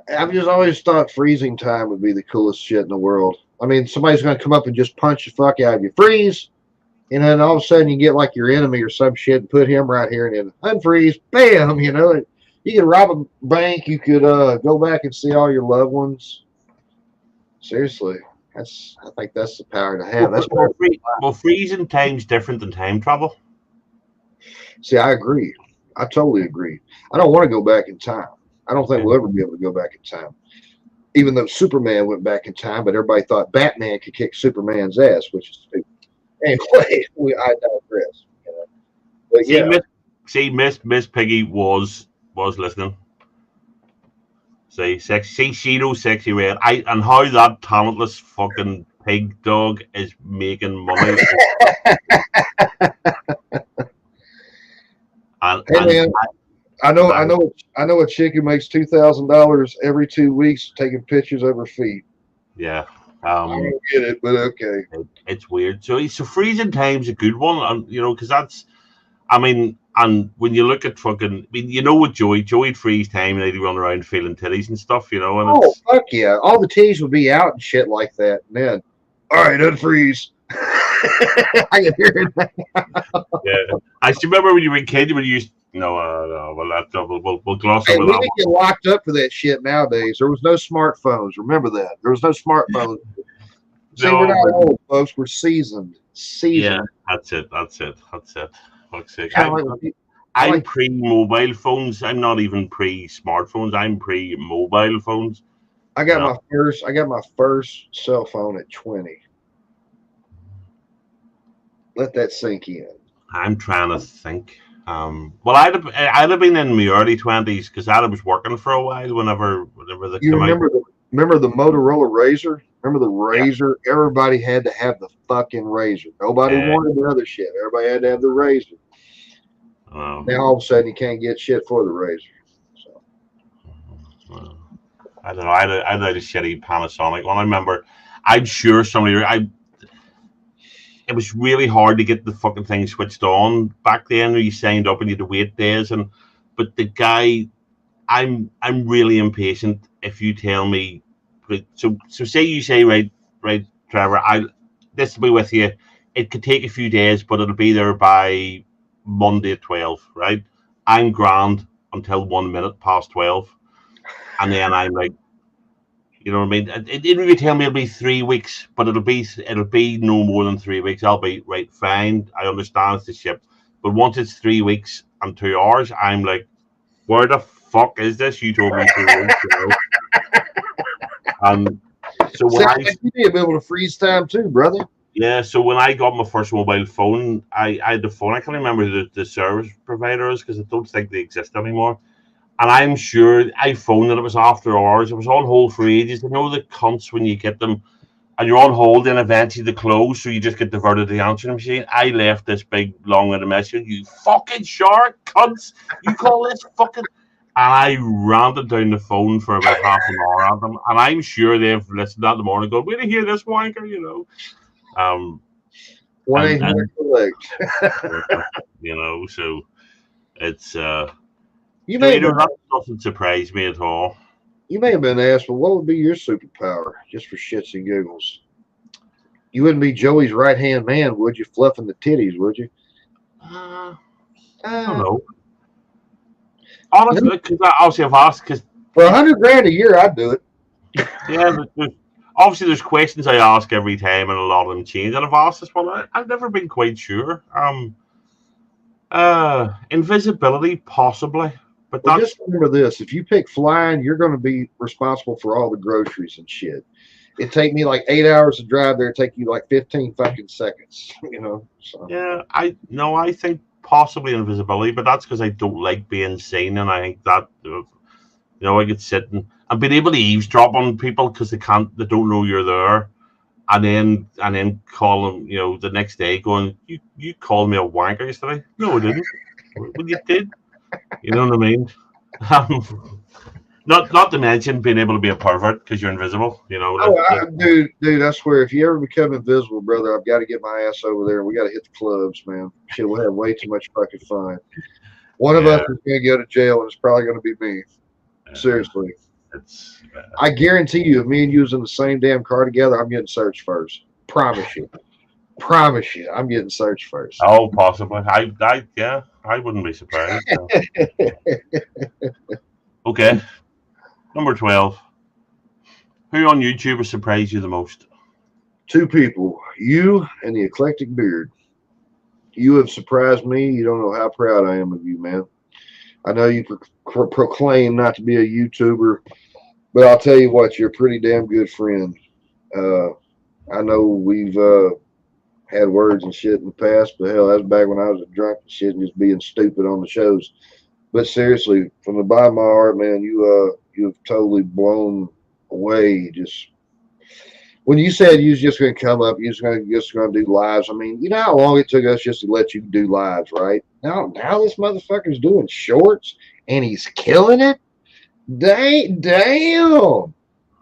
I've just always thought freezing time would be the coolest shit in the world. I mean, somebody's going to come up and just punch the fuck out of you. Freeze! And then all of a sudden you get like your enemy or some shit and put him right here and then unfreeze. Bam! You know, you could rob a bank. You could go back and see all your loved ones. Seriously. I think that's the power to have. That's power. Well, freezing time's different than time travel. See, I agree. I totally agree. I don't want to go back in time. I don't think we'll ever be able to go back in time. Even though Superman went back in time, but everybody thought Batman could kick Superman's ass, which is stupid. Anyway, I digress. You know? But See, yeah, Miss Piggy was listening. See, she knows sexy red. And how that talentless fucking pig dog is making money. hey man, I know a chick who makes $2,000 every 2 weeks taking pictures of her feet. Yeah. I don't get it, but okay. It's weird. So freezing time's a good one, and because that's, I mean, and when you look at fucking, I mean, what Joey'd freeze time and they'd run around feeling titties and stuff, and it's, fuck yeah, all the titties would be out and shit like that. And then, all right, unfreeze. I can hear it. Yeah, I still remember when you were a kid when you used. No, well, we'll gloss over we that. Didn't get locked up for that shit nowadays. There was no smartphones. Remember that. There was no smartphones. See, we're not old, folks. We're seasoned. Yeah, that's it. Fuck's sake. I'm pre-mobile phones. I'm not even pre-smartphones. I'm pre-mobile phones. I got my first cell phone at 20. Let that sink in. I'm trying to think. Well, I'd have been in my early 20s because I was working for a while. Whenever they you come remember out. Remember the Motorola Razor? Remember the Razor? Yeah. Everybody had to have the fucking Razor. Nobody wanted the other shit. Everybody had to have the Razor. Now all of a sudden you can't get shit for the Razor. So. I don't know. I had a shitty Panasonic one. I remember. I'm sure somebody. It was really hard to get the fucking thing switched on back then. You signed up and you had to wait days, but the guy, I'm really impatient. If you tell me, so say you say right, Trevor, this will be with you. It could take a few days, but it'll be there by Monday at 12. Right? I'm grand until 1 minute past 12, and then I'm like. You know what I mean? It didn't really tell me it'll be 3 weeks, but it'll be no more than 3 weeks. I'll be right, fine. I understand it's the ship, but once it's 3 weeks and 2 hours, I'm like, where the fuck is this? You told me 3 weeks. So when you'd be able to freeze time too, brother. Yeah. So when I got my first mobile phone, I had the phone. I can't remember who the service provider is because I don't think they exist anymore. And I'm sure I phoned and it was after hours. It was on hold for ages. You know the cunts when you get them and you're on hold and eventually they close, so you just get diverted to the answering machine. I left this big long-winded message. You fucking shark cunts! You call this fucking... And I ranted down the phone for about half an hour at them. And I'm sure they've listened that in the morning going, wait to hear this wanker, So it's... that doesn't surprise me at all. You may have been asked, well, what would be your superpower, just for shits and giggles? You wouldn't be Joey's right-hand man, would you? Fluffing the titties, would you? I don't know. Honestly, because obviously I've asked. Because for $100,000 a year, I'd do it. Yeah, but obviously there's questions I ask every time, and a lot of them change. And I've asked this one. I've never been quite sure. Invisibility, possibly. But just remember this: if you pick flying, you're going to be responsible for all the groceries and shit. It'd take me like 8 hours to drive there. It'd take you like 15 fucking seconds. So. Yeah, I think possibly invisibility, but that's because I don't like being seen, and I think that I could sit and being able to eavesdrop on people because they don't know you're there. and then call him, the next day, going, you called me a wanker yesterday. No, I didn't. Well, you did. You know what I mean? Not to mention being able to be a pervert because you're invisible. Oh, dude, I swear, if you ever become invisible, brother, I've got to get my ass over there. We got to hit the clubs, man. Shit, we'll have way too much fucking fun. One of us yeah, is going to go to jail, and it's probably going to be me. Seriously. it's I guarantee you, if me and you was in the same damn car together, I'm getting searched first. Promise you. Promise you, I'm getting searched first. oh, possibly. Yeah, I wouldn't be surprised. Okay, number 12. Who on YouTube has surprised you the most? Two people, you and the eclectic beard. You have surprised me. You don't know how proud I am of you, man. I know you proclaim not to be a YouTuber, but I'll tell you what, you're a pretty damn good friend. Uh, I know we've had words and shit in the past, but hell, that was back when I was a drunk and shit and just being stupid on the shows. But seriously, from the bottom of my heart, man, you've totally blown away. Just when you said you was just going to come up, you was just going to do lives. I mean, you know how long it took us just to let you do lives, right? Now this motherfucker's doing shorts and he's killing it. Damn.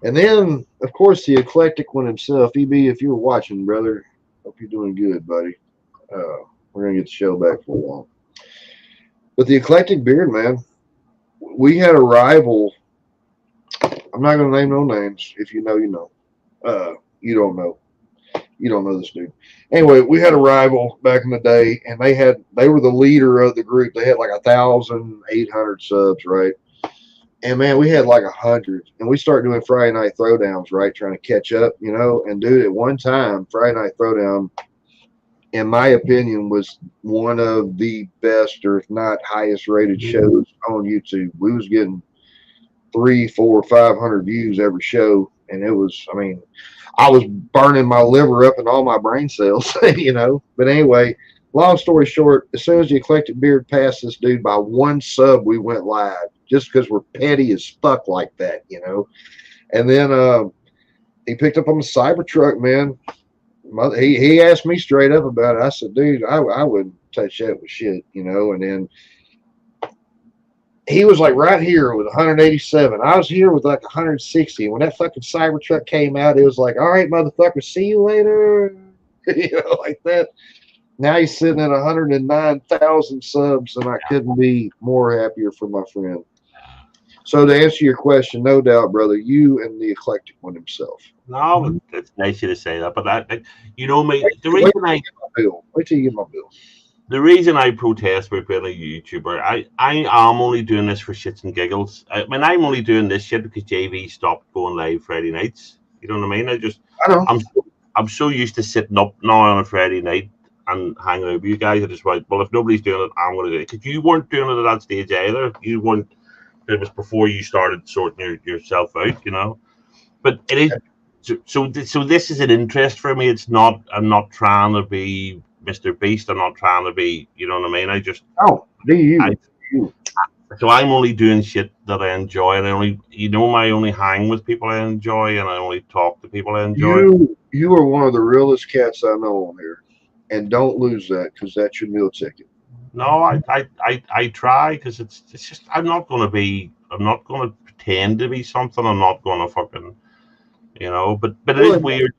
And then, of course, the eclectic one himself. EB, if you were watching, brother, hope you're doing good, buddy. We're gonna get the show back for a while. But the eclectic beard, man, we had a rival. I'm not gonna name no names. If you know, you know. You don't know. You don't know this dude. Anyway, we had a rival back in the day, and they were the leader of the group. They had like 1,800 subs, right? And man, we had like 100, and we started doing Friday Night Throwdowns, right? Trying to catch up, And dude, at one time, Friday Night Throwdown, in my opinion, was one of the best, or if not highest rated shows on YouTube. We was getting 300, 400, 500 views every show, and it was, I mean, I was burning my liver up and all my brain cells, But anyway, long story short, as soon as the eclectic beard passed this dude by one sub, we went live just because we're petty as fuck like that, And then he picked up on the Cybertruck, man. He asked me straight up about it. I said, dude, I wouldn't touch that with shit, And then he was like right here with 187. I was here with like 160. When that fucking Cybertruck came out, it was like, all right, motherfucker, see you later. Like that. Now he's sitting at 109,000 subs, and I couldn't be more happier for my friend. So to answer your question, no doubt, brother, you and the eclectic one himself. No, it's nice to say that, but mate, the reason I protest with being a YouTuber, I am only doing this for shits and giggles. I mean, I'm only doing this shit because JV stopped going live Friday nights. You know what I mean? I know. I'm so used to sitting up now on a Friday night and hanging out with you guys. I just went, well, if nobody's doing it, I'm going to do it. Because you weren't doing it at that stage either. You weren't. It was before you started sorting yourself out, But it is so. This is an interest for me. It's not. I'm not trying to be Mr. Beast. I'm not trying to be. You know what I mean? I just. Oh, do you? So I'm only doing shit that I enjoy, and I only hang with people I enjoy, and I only talk to people I enjoy. You are one of the realest cats I know on here, and don't lose that because that's your meal ticket. No, I try because it's just I'm not going to pretend to be something. I'm not going to fucking, But it is weird.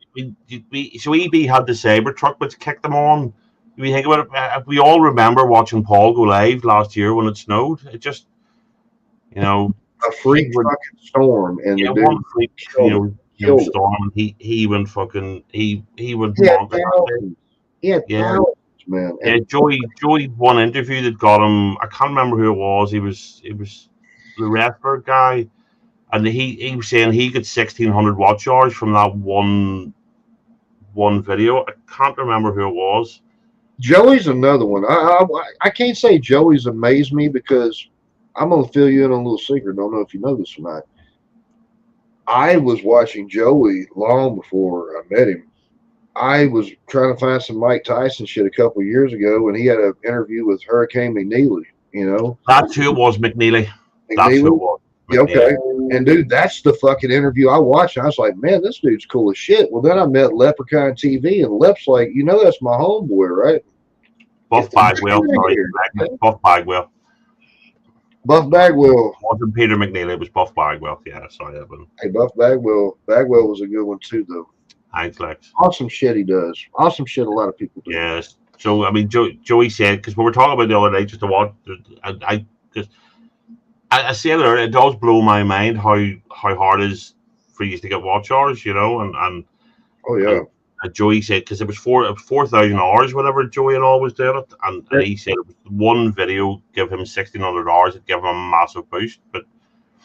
So EB had the Cybertruck, which kicked them on. If you think about it, we all remember watching Paul go live last year when it snowed. It just, a freak fucking storm, and yeah, one freak, storm. He went fucking he went bonkers. Yeah. Man. Yeah, Joey one interview that got him. I can't remember who it was. It was the Redbird guy, and he was saying he got 1,600 watch hours from that one video. I can't remember who it was. Joey's another one. I can't say Joey's amazed me because I'm gonna fill you in on a little secret. Don't know if you know this or not. I was watching Joey long before I met him. I was trying to find some Mike Tyson shit a couple of years ago, and he had an interview with Hurricane McNeely. That's who it was, McNeely. That's who it was. Yeah, okay. And dude, that's the fucking interview I watched. I was like, man, this dude's cool as shit. Well, then I met Leprechaun TV, and Lep's like, that's my homeboy, right? Buff Bagwell, sorry, Buff Bagwell. Buff Bagwell. It wasn't Peter McNeil, it was Buff Bagwell. Yeah, sorry, Evan. Hey, Buff Bagwell. Bagwell was a good one too, though. Thanks, Lex. Awesome shit he does. Awesome shit a lot of people do. Yes. So, I mean, Joey said, because we were talking about the other day, just to watch, I said earlier, it does blow my mind how hard it is for you to get watch hours, and oh yeah. And Joey said, because it was 4,000 hours, whatever Joey and all was doing it, and he said it was one video give him 1,600 hours, it gave him a massive boost. But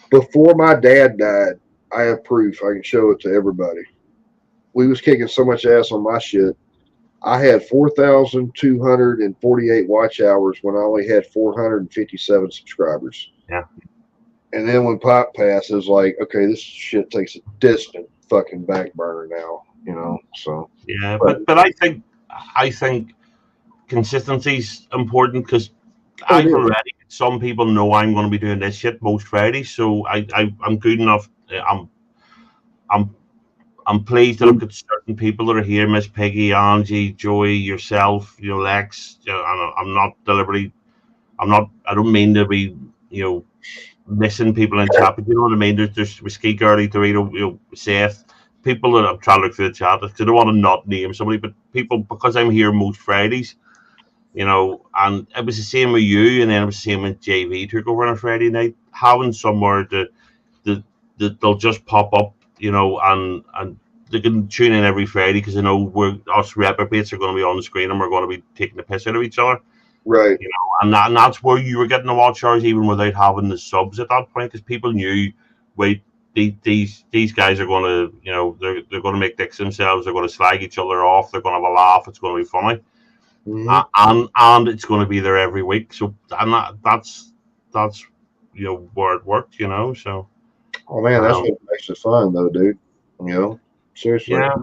before my dad died, I have proof. I can show it to everybody. We was kicking so much ass on my shit. I had 4,248 watch hours when I only had 457 subscribers. Yeah. And then when Pop passed, it was like, okay, this shit takes a distant fucking back burner now, So yeah, but I think consistency's important, because I've already, some people know I'm going to be doing this shit most Fridays, so I'm good enough. I'm pleased to look at certain people that are here, Miss Peggy, Angie, Joey, yourself, Lex. I'm not deliberately, I don't mean to be, missing people in chat, but you know what I mean? There's Whiskey Girlie, Dorito, Seth, people that I'm trying to look through the chat. I don't want to not name somebody, but people, because I'm here most Fridays, and it was the same with you, and then it was the same when JV took over on a Friday night, having somewhere that they'll just pop up, and they can tune in every Friday, because they know us reprobates are going to be on the screen and we're going to be taking the piss out of each other. Right. And that's where you were getting the watch hours, even without having the subs at that point, because people knew, wait, these guys are going to, they're going to make dicks themselves, they're going to slag each other off, they're going to have a laugh, it's going to be funny. Mm-hmm. And it's going to be there every week. So, and that's where it worked, so. Oh man, that's what makes it fun though, dude. Seriously. Yeah,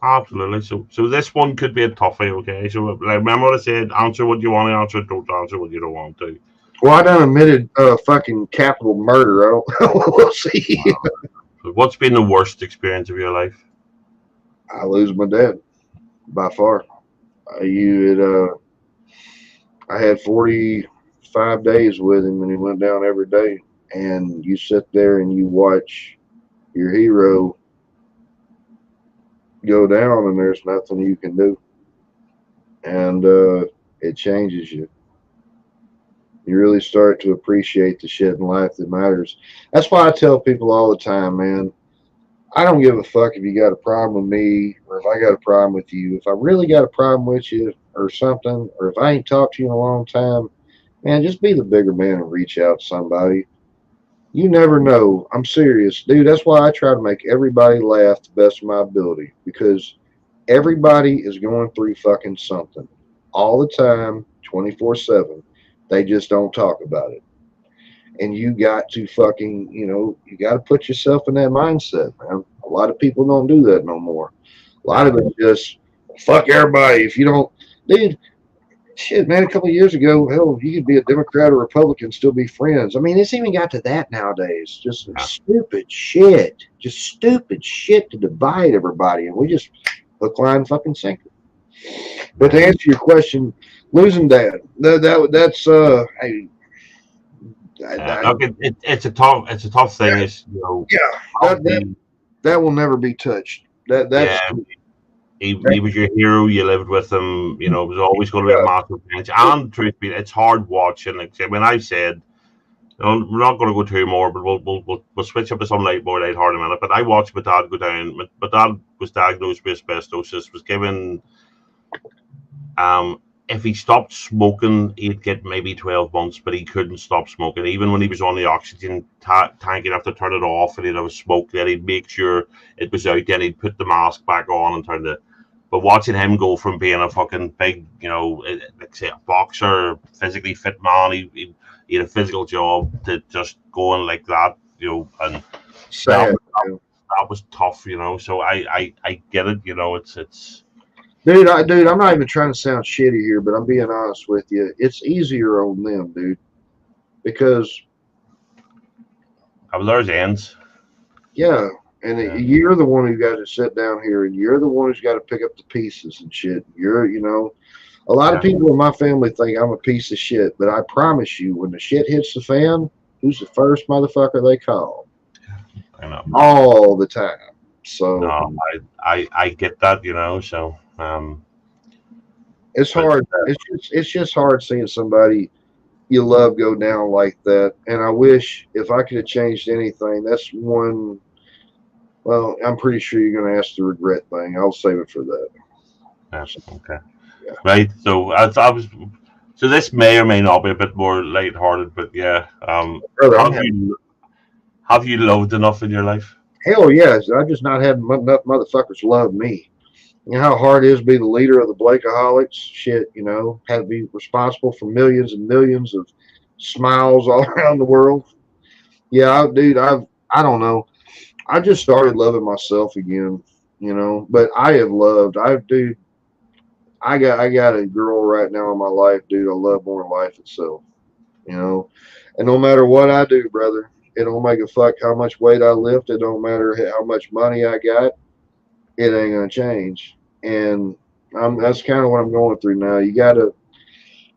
absolutely. So this one could be a toughie, okay? So remember what I said, answer what you want to answer, don't answer what you don't want to. Well, I done admitted fucking capital murder. I don't we'll see. What's been the worst experience of your life? I lose my dad by far. I had 45 days with him, and he went down every day. And you sit there and you watch your hero go down, and there's nothing you can do. And it changes you. You really start to appreciate the shit in life that matters. That's why I tell people all the time, man, I don't give a fuck if you got a problem with me or if I got a problem with you. If I really got a problem with you or something, or if I ain't talked to you in a long time, man, just be the bigger man and reach out to somebody. You never know. I'm serious. Dude, that's why I try to make everybody laugh the best of my ability, because everybody is going through fucking something all the time, 24/7. They just don't talk about it. And you got to fucking, you got to put yourself in that mindset, man. A lot of people don't do that no more. A lot of them just fuck everybody. If you don't, dude, shit, man, a couple of years ago, hell, you could be a Democrat or Republican, still be friends. I mean, it's even got to that nowadays. Just stupid shit. Just stupid shit to divide everybody. And we just hook, line, fucking sinker. But to answer your question, losing dad, that's hey. It's a tough thing. That will never be touched. He was your hero. You lived with him. It was always going to be a massive pinch. And truth be, it's hard watching. Like when I said, we're not going to go too more, but we'll switch up to some more lighthearted in a minute. But I watched my dad go down. My dad was diagnosed with asbestosis. Was given if he stopped smoking, he'd get maybe 12 months, but he couldn't stop smoking. Even when he was on the oxygen tank, he'd have to turn it off, and he'd have a smoke. Then he'd make sure it was out. Then he'd put the mask back on and turn it. But watching him go from being a fucking big, like say a boxer, physically fit man, he had a physical job, to just going like that, and that was tough, So I get it, it's. Dude, I'm not even trying to sound shitty here, but I'm being honest with you. It's easier on them, dude, because Well, there's ends. Yeah. And Yeah. you're the one who got to sit down here, and you're the one who's got to pick up the pieces and shit. A lot of Yeah. people in my family think I'm a piece of shit, but I promise you, when the shit hits the fan, who's the first motherfucker they call? I know. All the time. So No, I get that, so it's but hard. It's just hard seeing somebody you love go down like that. And I wish if I could have changed anything, that's one. Well, I'm pretty sure you're going to ask the regret thing. I'll save it for that. yeah, okay. Yeah. Right. So I was so this may or may not be a bit more lighthearted, but yeah. Brother, I'm Have having you loved enough in your life? hell yes. I just not had enough motherfuckers love me. You know how hard it is to be the leader of the Blakeaholics? Shit, had to be responsible for millions and millions of smiles all around the world. Yeah, dude, I don't know. I just started loving myself again, But I have loved. Dude, I got a girl right now in my life, dude. I love more than life itself, you know. And no matter what I do, brother, it don't make a fuck how much weight I lift. It don't matter how much money I got. It ain't gonna change. And that's kind of what I'm going through now. You gotta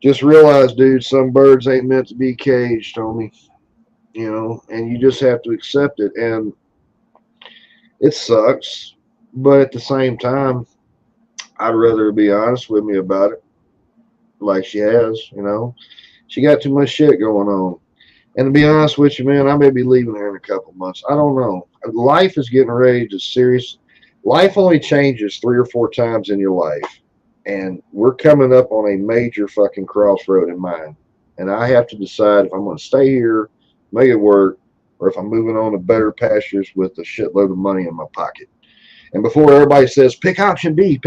just realize, dude, some birds ain't meant to be caged, homie. And you just have to accept it. And it sucks, but at the same time, I'd rather her be honest with me about it, like she has. She got too much shit going on. And to be honest with you, man, I may be leaving her in a couple months. I don't know. Life is getting ready to serious. Life only changes 3 or 4 times in your life. And we're coming up on a major fucking crossroad in mine. And I have to decide if I'm going to stay here, make it work, or if I'm moving on to better pastures with a shitload of money in my pocket. And before everybody says, pick option B,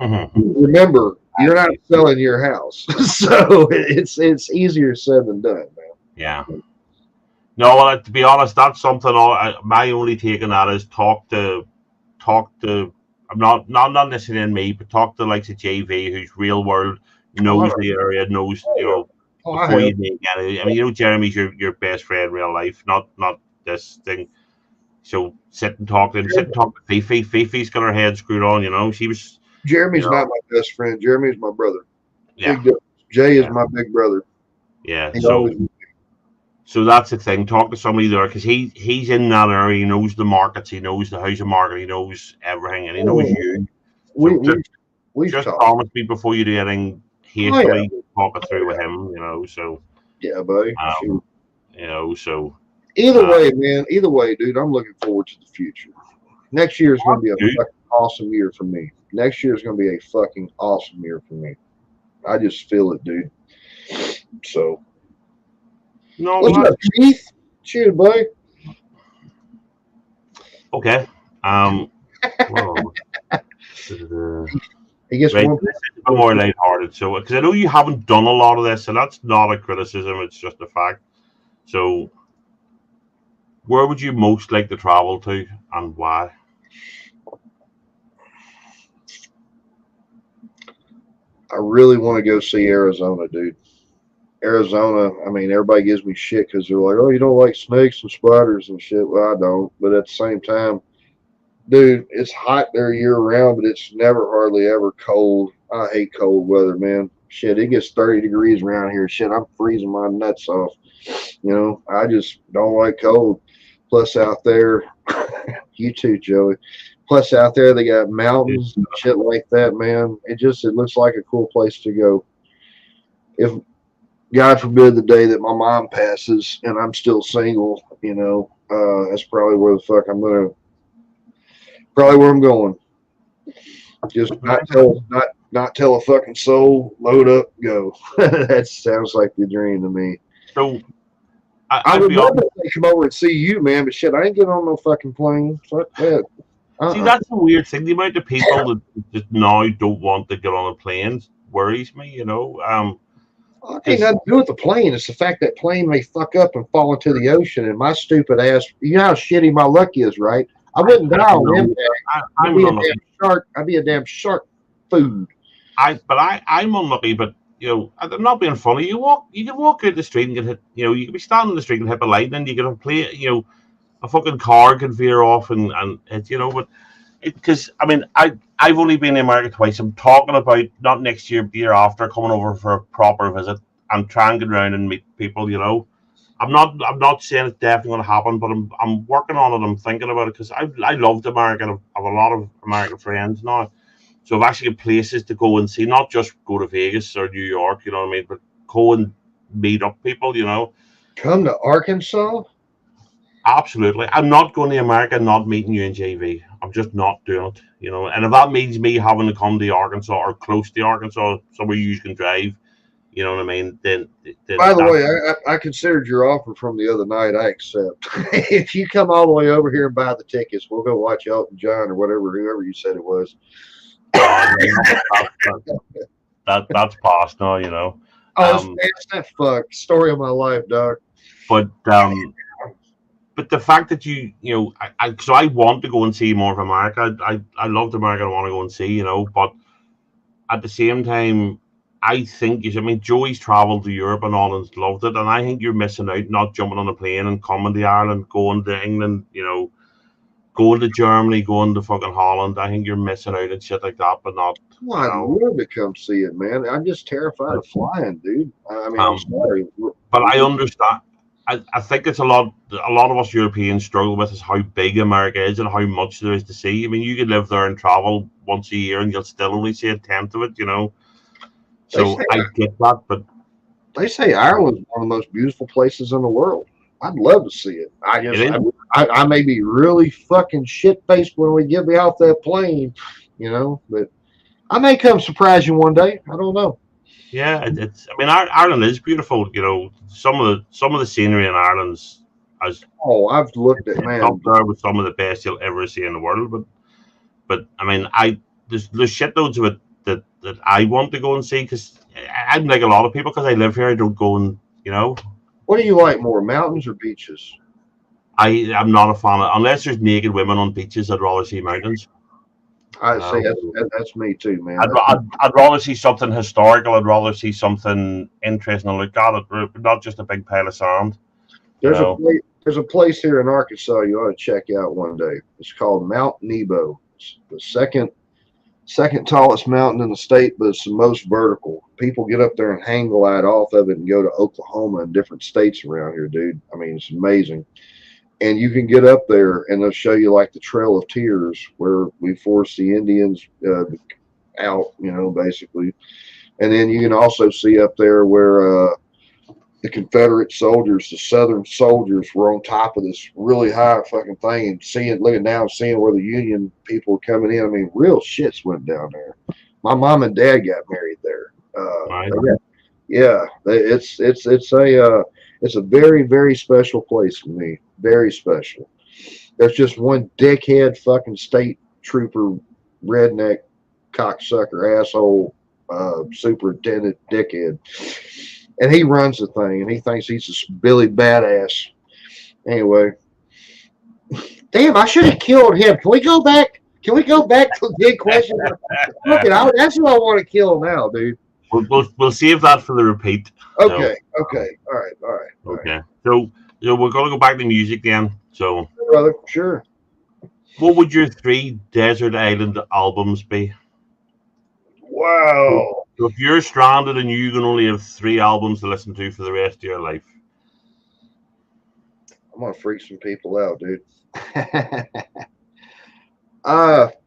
Mm-hmm. remember, you're not selling your house. So it's easier said than done, man. Yeah. No, well, to be honest, that's something. My only take on that is talk to. I'm not necessarily in me, but talk to like the JV, who's real world, Oh, knows the area, knows I before have. you make any. I mean, Jeremy's your best friend in real life, not this thing. So sit and talk to Fifi. Fifi's got her head screwed on. She was. You Jeremy's know, not my best friend. Jeremy's my brother. yeah, Big difference. Jay is yeah, my big brother. yeah. He So always. So that's the thing. Talk to somebody there because he's in that area. He knows the markets. He knows the housing market. He knows everything, and he knows you. We So we we've just talked. promise me before you do anything Oh yeah, hastily. Talk it through with him. So yeah, buddy. um, Shoot. so Either uh, way, man. Either way, dude. I'm looking forward to the future. Next year is going to be a good. fucking awesome year for me. Next year is going to be a fucking awesome year for me. I just feel it, dude. So No, what's up, Keith? Shoot, buddy. okay. Well, He gets right. one. This is a bit more lighthearted. So because I know you haven't done a lot of this, and that's not a criticism. It's just a fact. So where would you most like to travel to, and why? I really want to go see Arizona, dude. Arizona, I mean, everybody gives me shit because they're like, oh, you don't like snakes and spiders and shit. Well, I don't. But at the same time, dude, it's hot there year round, but it's never hardly ever cold. I hate cold weather, man. Shit, it gets 30 degrees around here. Shit, I'm freezing my nuts off. I just don't like cold. Plus, out there, you too, Joey. Plus, out there, they got mountains and shit like that, man. It looks like a cool place to go. If God forbid the day that my mom passes and I'm still single, that's probably where the fuck probably where I'm going. Just not tell a fucking soul, load up, go. That sounds like the dream to me. So I I'd would be love honest. to come over and see you, man, but shit, I ain't getting on no fucking plane. Fuck that. See, Uh-uh. that's a weird thing. The amount of people that just now don't want to get on a plane worries me. It ain't Because nothing to do with the plane. It's the fact that plane may fuck up and fall into the ocean. And my stupid ass, you know how shitty my luck is, right? I wouldn't die on impact. I'm I'd be a unlucky. damn shark. I'd be a damn shark food. I'm unlucky, but I'm not being funny. You can walk out the street and get hit. You can be standing in the street and hit a lightning. You can play. A fucking car can veer off and hit. But because I mean, I've only been in America twice. I'm talking about not next year, but the year after, coming over for a proper visit and trying to get around and meet people. I'm not saying it's definitely going to happen, but I'm working on it. I'm thinking about it because I loved America. I have a lot of American friends now, so I've actually got places to go and see, not just go to Vegas or New York, you know what I mean, but go and meet up people. Come to Arkansas? Absolutely. I'm not going to America and not meeting you in JV. I'm just not doing it. And if that means me having to come to Arkansas or close to Arkansas, somewhere you can drive, you know what I mean, then By the that way, I considered your offer from the other night. I accept. If you come all the way over here and buy the tickets, we'll go watch Elton John or whoever you said it was. that's past now, Oh, Um, it's that fuck story of my life, dog. but the fact that so I want to go and see more of America. I loved America. I want to go and see, but at the same time, I think I mean, Joey's traveled to Europe and all and loved it, and I think you're missing out not jumping on a plane and coming to Ireland, going to England, going to Germany, going to fucking Holland. I think you're missing out and shit like that, but not, Well, you I'd know. love to come see it, man. I'm just terrified But, of flying, dude. I mean, I'm um, sorry. but I understand. I think it's a lot. A lot of us Europeans struggle with is how big America is and how much there is to see. I mean, you could live there and travel once a year, and you'll still only see a tenth of it. They So say I get that, but they say Ireland's one of the most beautiful places in the world. I'd love to see it. I it just, is. I may be really fucking shit faced when we get me off that plane, but I may come surprise you one day. I don't know. Yeah, it's. I mean, Ireland is beautiful. Some of the scenery in Ireland's as Oh, I've looked at it's up man. there with some of the best you'll ever see in the world. But I mean, there's shitloads of it that I want to go and see because I'm like a lot of people because I live here. I don't go and What do you like more, mountains or beaches? I'm not a fan of unless there's naked women on beaches. I'd rather see mountains. I You say know, that's me too, man. I'd, I'd rather see something historical. I'd rather see something interesting to look at. It, not just a big pile of sand. You know, There's a place here in Arkansas you ought to check out one day. It's called Mount Nebo. It's the second tallest mountain in the state, but it's the most vertical. People get up there and hang glide off of it and go to Oklahoma and different states around here, dude. I mean, it's amazing. And you can get up there and they'll show you like the Trail of Tears where we forced the Indians out, basically. And then you can also see up there where the Confederate soldiers, the Southern soldiers, were on top of this really high fucking thing and looking down, seeing where the Union people were coming in. I mean, real shits went down there. My mom and dad got married there. right? Yeah, it's a very very special place for me. Very special. There's just one dickhead fucking state trooper, redneck, cocksucker, asshole, superintendent, dickhead, and he runs the thing, and he thinks he's this Billy badass. Anyway, damn, I should have killed him. Can we go back? Can we go back to the big question? Look, that's what I want to kill now, dude. We'll save that for the repeat. Okay, okay, all right, Okay. So we're gonna go back to music then. So brother. Sure. what would your three desert island albums be? So, Wow. so if you're stranded and you can only have three albums to listen to for the rest of your life. I'm gonna freak some people out, dude.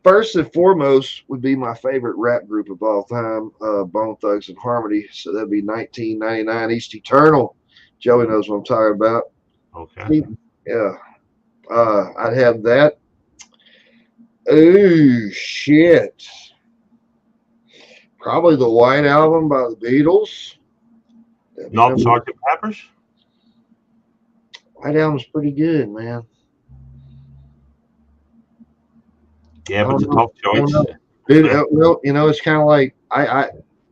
First and foremost would be my favorite rap group of all time, Bone Thugs and Harmony. So that'd be 1999 East Eternal. Joey knows what I'm talking about. Okay. Yeah. I'd have that. Oh shit. Probably the White Album by the Beatles. Not Sergeant Pepper's? White Album's pretty good, man. Yeah, but it's a tough choice. Dude, well, it's kind of like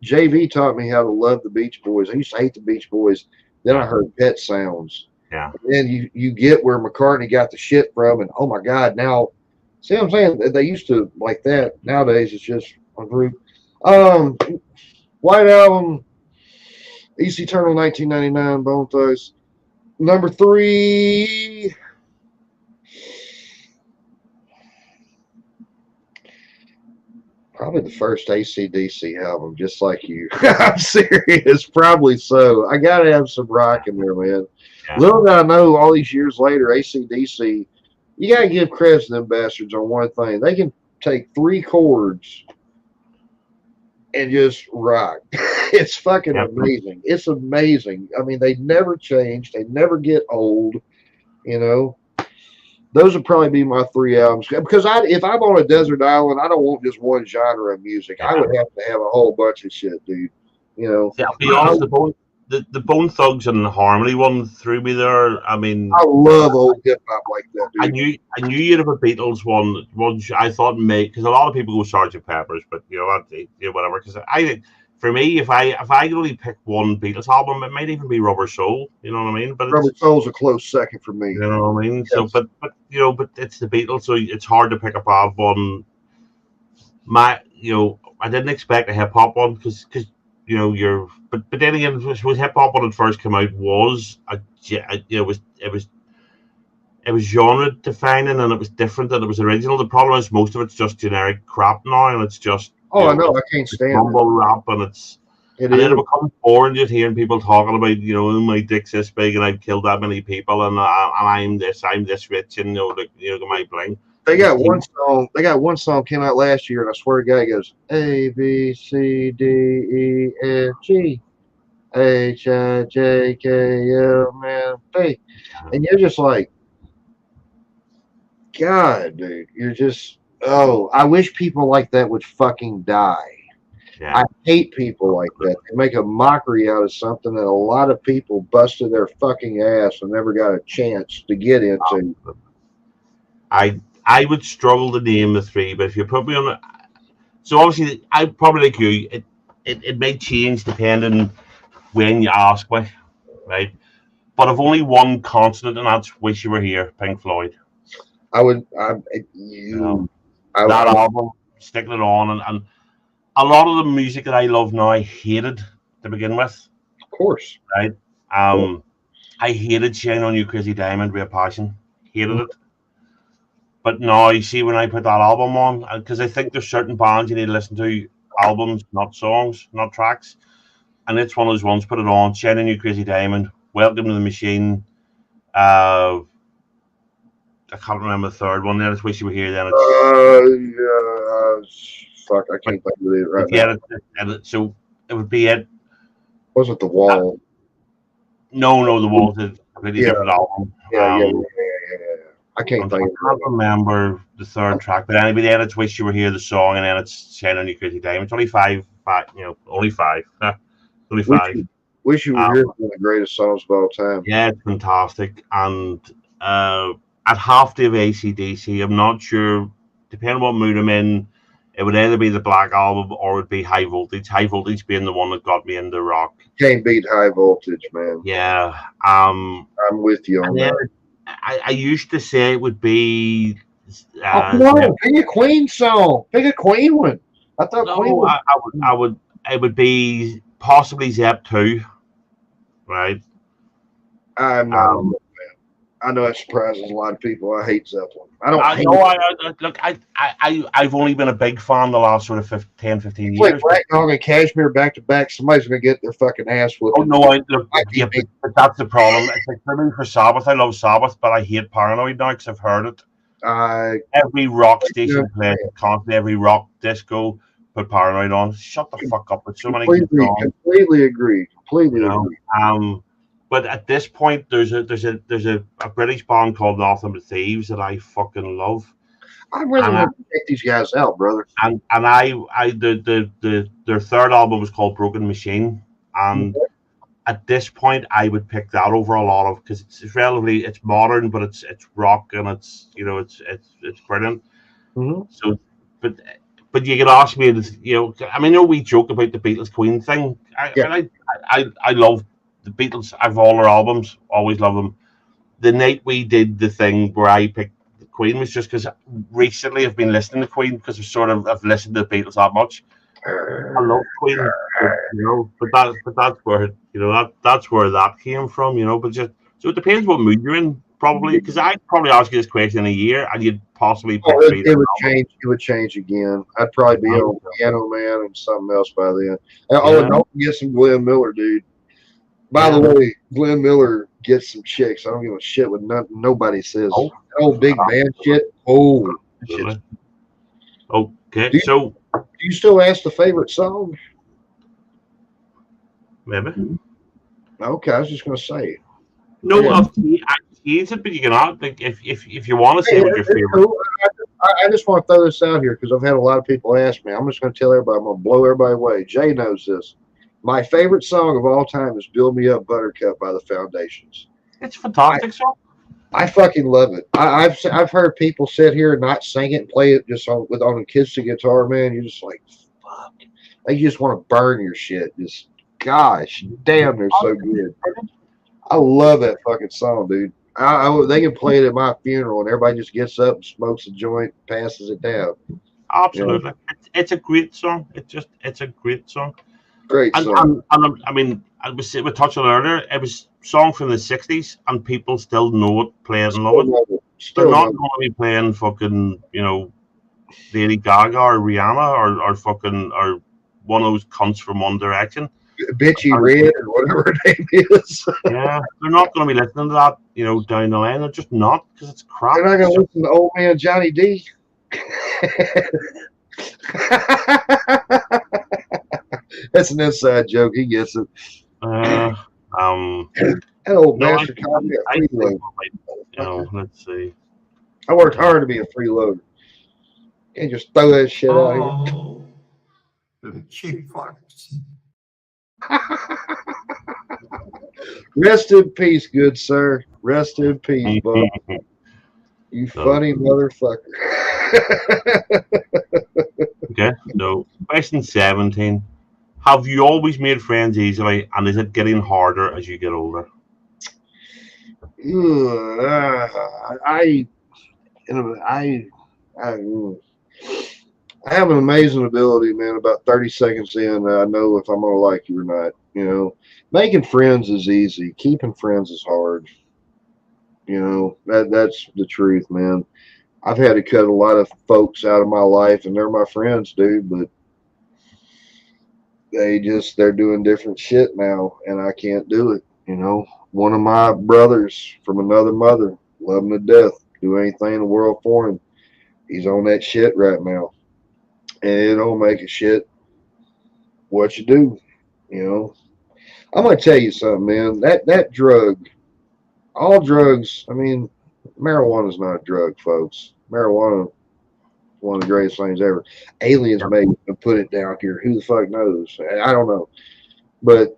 JV taught me how to love the Beach Boys. I used to hate the Beach Boys. Then I heard Pet Sounds. Yeah. And then you get where McCartney got the shit from, and oh my God, now see what I'm saying? They used to like that. Nowadays it's just a group. White Album. East Eternal 1999, Bone Thugs. Number 3. Probably the first AC/DC album, just like you. I'm serious. Probably so. I got to have some rock in there, man. Yeah. Little did I know, all these years later, AC/DC, you got to give credit to them bastards on one thing. They can take 3 chords and just rock. It's fucking amazing. It's amazing. I mean, they never change. They never get old. You know, those would probably be my 3 albums. Because if I'm on a desert island, I don't want just one genre of music. Yeah. I would have to have a whole bunch of shit, dude. You know, See, I'll be honest, the Bone Thugs and Harmony one threw me there. I mean, I love old hip hop like that, dude. I knew you'd have a Beatles one. I thought because a lot of people go Sergeant Pepper's, but whatever. Because for me, if I could only pick one Beatles album, it might even be Rubber Soul. You know what I mean? But Rubber Soul's a close second for me. You know what I mean? Yes. So, but it's the Beatles, so it's hard to pick a pop one. I didn't expect a hip hop one because but then again, when hip hop when it first came out was it was genre defining and it was different and it was original. The problem is most of it's just generic crap now, and it's just I know, I can't stand mumble rap, and it becomes boring just hearing people talking about my dick's this big and I've killed that many people and I'm this rich and my bling. They got one song. They got one song came out last year, and I swear to God, it goes A B C D E F G H I J K L M N P, and you're just like, God, dude, you're just. Oh, I wish people like that would fucking die. Yeah. I hate people like that. They make a mockery out of something that a lot of people busted their fucking ass and never got a chance to get into. I would struggle to name the 3, but if you put me on it, so obviously I probably like you. It may change depending when you ask me, right? But I've only one constant, and that's "Wish You Were Here," Pink Floyd. That album, sticking it on, and a lot of the music that I love now, I hated to begin with. Of course, right? I hated "Shine on You, Crazy Diamond" with a passion. Hated it. But now, you see, when I put that album on, because I think there's certain bands you need to listen to, albums, not songs, not tracks. And it's one of those ones, put it on, "Shine on You, Crazy Diamond," "Welcome to the Machine." I can't remember the third one. Then it's "Wish You Were Here." Then it's fuck, I can't think of it right now. So it would be it. Wasn't The Wall? No, The Wall's a completely different album. Yeah. I can't think. I can't remember the third track, but anyway, then it's "Wish You Were Here," the song, and then it's "Shine on You, Crazy Diamond." It's only five. Only five. Only 5. Wish You Were Here is one of the greatest songs of all time. Yeah, it's fantastic, and I'd have to have AC/DC. I'm not sure, depending on what mood I'm in, it would either be the Black Album or it would be High Voltage. High Voltage being the one that got me into rock. Can't beat High Voltage, man. Yeah. I'm with you on that. I used to say it would be. Pick a Queen song. Pick a Queen one. I thought Queen. I would. It would be possibly Zepp 2, right? I'm not. I know that surprises a lot of people. I hate Zeppelin. I don't. I've only been a big fan the last sort of 10, 15 years. Like Black Dog and Kashmir back to back. Somebody's gonna get their fucking ass whooped. Oh no, but that's the problem. It's like for me, for Sabbath, I love Sabbath, but I hate Paranoid now because I've heard it. Every rock station plays it constantly. Every rock disco put Paranoid on. Shut the fuck up! With so many completely agree. Completely agree. But at this point, there's a British band called Nothing But Thieves that I fucking love. I really want to take these guys out, brother. And their third album was called Broken Machine, and at this point, I would pick that over a lot of because it's modern, but it's rock and it's brilliant. Mm-hmm. So, but you could ask me, I mean, we joke about the Beatles Queen thing. I love the Beatles. I've all their albums, always love them. The night we did the thing where I picked the Queen was just because recently I've been listening to Queen because I've listened to the Beatles that much. I love Queen, but that's where that's where that came from, But just so it depends what mood you're in, probably. Because I'd probably ask you this question in a year, and you'd possibly Oh, pick three. it would change. It would change again. I'd probably be Um, on Piano Man and something else by then. Oh, and Yeah, don't forget some Glenn Miller, dude. By the yeah. way, Glenn Miller gets some chicks. I don't give a shit what nobody says. Oh, That old big band shit. Oh, that shit's. absolutely. Okay, Do you, so do you still ask the favorite song? maybe Okay, I was just gonna say. I no. got. I've teased it, but you cannot. Like, if you want to Hey, say what your it's favorite. cool. I just want to throw this out here because I've had a lot of people ask me. I'm just going to tell everybody. I'm going to blow everybody away. Jay knows this. My favorite song of all time is "Build Me Up, Buttercup" by the Foundations. It's a I, fantastic song. I fucking love it. I've heard people sit here and not sing it and play it just on a acoustic guitar. Man, you're just like, fuck. Like you just want to burn your shit. Just gosh, damn, they're so good. I love that fucking song, dude. They can play it at my funeral, and everybody just gets up and smokes a joint, passes it down. You know, Absolutely, it's a great song. It's a great song. great And song. I mean, we touched on it earlier. It was a song from the '60s, and people still know it, play it, and love Still it. love it. They're Still not love going to be playing fucking, Lady Gaga or Rihanna or fucking or one of those cunts from One Direction. it. Bitchy Red or whatever her name is. Yeah, they're not going to be listening to that, down the line. They're just not because it's They're crap. not It's gonna just, listen to old man Johnny D. That's an inside joke. He gets it. uh, um, That old no, bastard called me a I think freeloader. we let's see. I worked hard to be a freeloader. Can't just throw that shit out here. Oh, the cheap fucks. Rest in peace, good sir. Rest in peace, bud. You So, funny motherfucker. okay, so question 17. Have you always made friends easily, and is it getting harder as you get older? I, you know, I, I have an amazing ability, man. About 30 seconds in, I know if I'm gonna like you or not. Making friends is easy. Keeping friends is hard. That's the truth, man. I've had to cut a lot of folks out of my life, and they're my friends, dude. But they're doing different shit now, and I can't do it. One of my brothers from another mother, love him to death, do anything in the world for him. He's on that shit right now, and it don't make a shit what you do. You know, I'm gonna tell you something, man. That drug, all drugs. I mean, marijuana is not a drug, folks. Marijuana is one of the greatest things ever. Aliens Yep. may have put it down here. Who the fuck knows? I don't know. But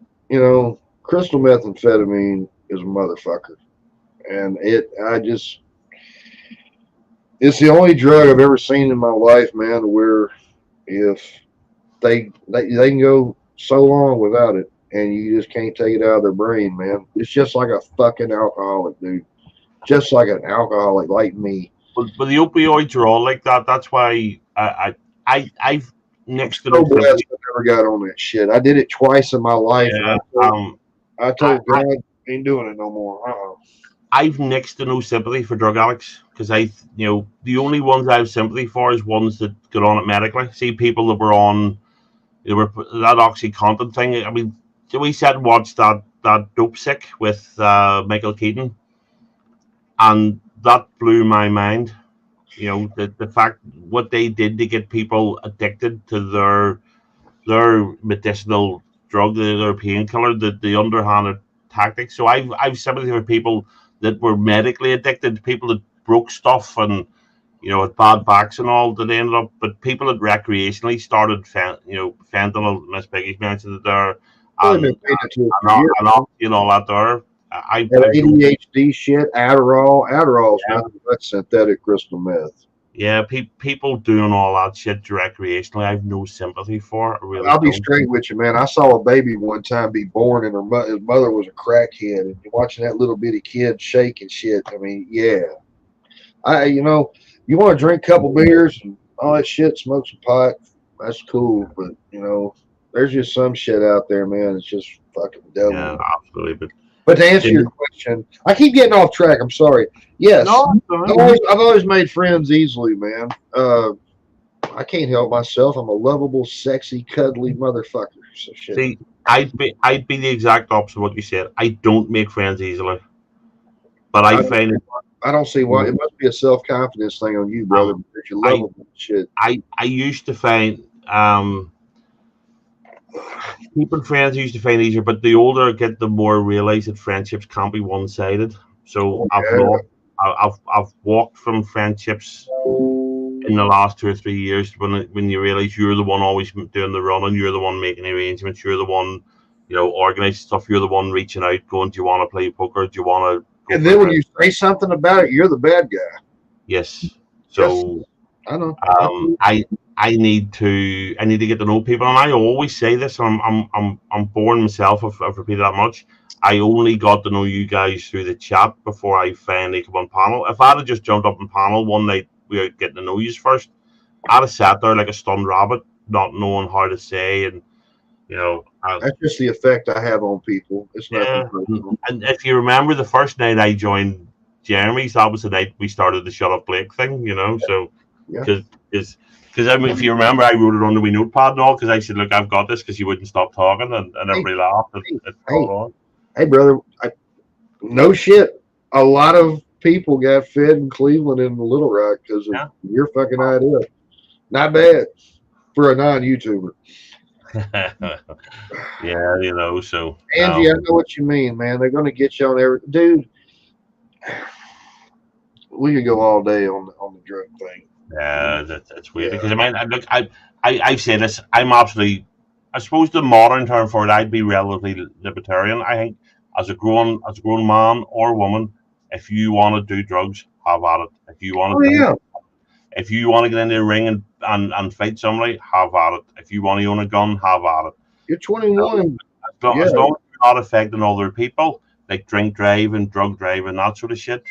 crystal methamphetamine is a motherfucker, and it's the only drug I've ever seen in my life, man. Where if they can go so long without it, and you just can't take it out of their brain, man. It's just like a fucking alcoholic, dude. Just like an alcoholic, like me. But the opioids are all like that. That's why I've I'm next to so no blessed sympathy. I never got on that shit. I did it twice in my life, and Yeah. I I, told I God, ain't doing it no more. I've next to no sympathy for drug addicts because the only ones I have sympathy for is ones that get on it medically. See people that were on, that OxyContin thing. I mean, we sat and watched that Dope Sick with Michael Keaton, and that blew my mind. The fact what they did to get people addicted to their medicinal drug, their painkiller, the underhanded tactics. So I've sympathy for people that were medically addicted, people that broke stuff and had bad backs and all that ended up, but people that recreationally started, fentanyl, Miss Piggy's mentioned it there, Well, they've been and feeding it to us and for all, years. and all, that there. That I've no. ADHD shit, Adderall. Adderall's nothing but synthetic crystal meth. Yeah, people doing all that shit recreationally, I've no sympathy for. I really I'll be don't. straight with you, man. I saw a baby one time be born, and his mother was a crackhead, and watching that little bitty kid shake and shit. I mean, yeah. You want to drink a couple beers and all that shit, smoke some pot. that's cool, but there's just some shit out there, man. It's just fucking Yeah, devil. absolutely. But But to answer your Jimmy, question, I keep getting off track. I'm sorry. Yes, no, it's all right. I've always made friends easily, man. I can't help myself. I'm a lovable, sexy, cuddly motherfucker. So shit. See, I'd be the exact opposite of what you said. I don't make friends easily, but I I, find it. I don't see why. It must be a self confidence thing on you, brother. Um, Because you're I lovable and shit. I used to find keeping friends I used to find easier, but the older I get, the more I realize that friendships can't be one sided. So Oh, I've yeah. lost. I've walked from friendships in the last 2 or 3 years when you realize you're the one always doing the running, you're the one making arrangements, you're the one, organizing stuff, you're the one reaching out, going, do you want to play poker? Do you want to go And for a then when drink? you say something about it, you're the bad guy. Yes. Yes, So I know. I need to get to know people, and I always say this. I'm born myself. I've repeated that much. I only got to know you guys through the chat before I finally come on panel. If I'd have just jumped up on panel one night, we were getting to know you first. I'd have sat there like a stunned rabbit, not knowing how to say, and That's just the effect I have on people. It's nothing yeah. personal. And if you remember, the first night I joined Jeremy's, that was the night we started the Shut Up Blake thing. So Yeah. because I mean, if you remember, I wrote it on the wee notepad and all because I said, "Look, I've got this," because you wouldn't stop talking, and Hey, everybody laughed and hey, it caught hey, on. hey, brother. No shit. A lot of people got fed in Cleveland and Little Rock because of Yeah. your fucking idea. Not bad for a non-YouTuber. Yeah, so Angie, I know what you mean, man. They're going to get you on every dude. We could go all day on the drug thing. yeah, that's weird Yeah. because I mean, look, I say this, I'm absolutely, I suppose the modern term for it, I'd be relatively libertarian. I think as a grown man or woman, if you want to do drugs, have at it. If you want Oh to drink, yeah. if you want to get into the ring and fight somebody, have at it. If you want to own a gun, have at it. You're You know, 21. as Yeah. long as you're not affecting other people, like drink driving, drug driving, that sort of shit.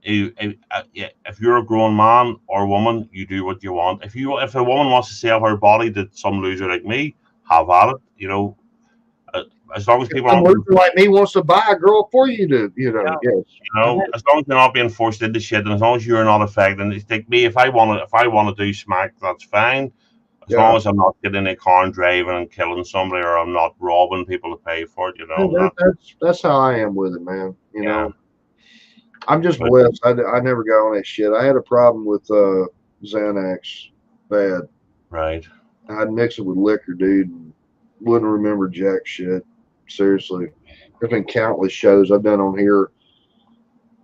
Yeah, if you're a grown man or woman, you do what you want. If a woman wants to sell her body to some loser like me, have at it. Uh, as long as If people some aren't, loser like me wants to buy a girl for you to, yeah, yes. as long as you're not being forced into shit, and as long as you're not affecting, it's like me. If I want to do smack, that's fine. As long Yeah. as I'm not getting in a car and driving and killing somebody, or I'm not robbing people to pay for it. And that's how I am with it, man. Yeah. I'm just But blessed. I never got on that shit. I had a problem with Xanax bad. right. I'd mix it with liquor, dude, and wouldn't remember jack shit. Seriously. There's been countless shows I've done on here,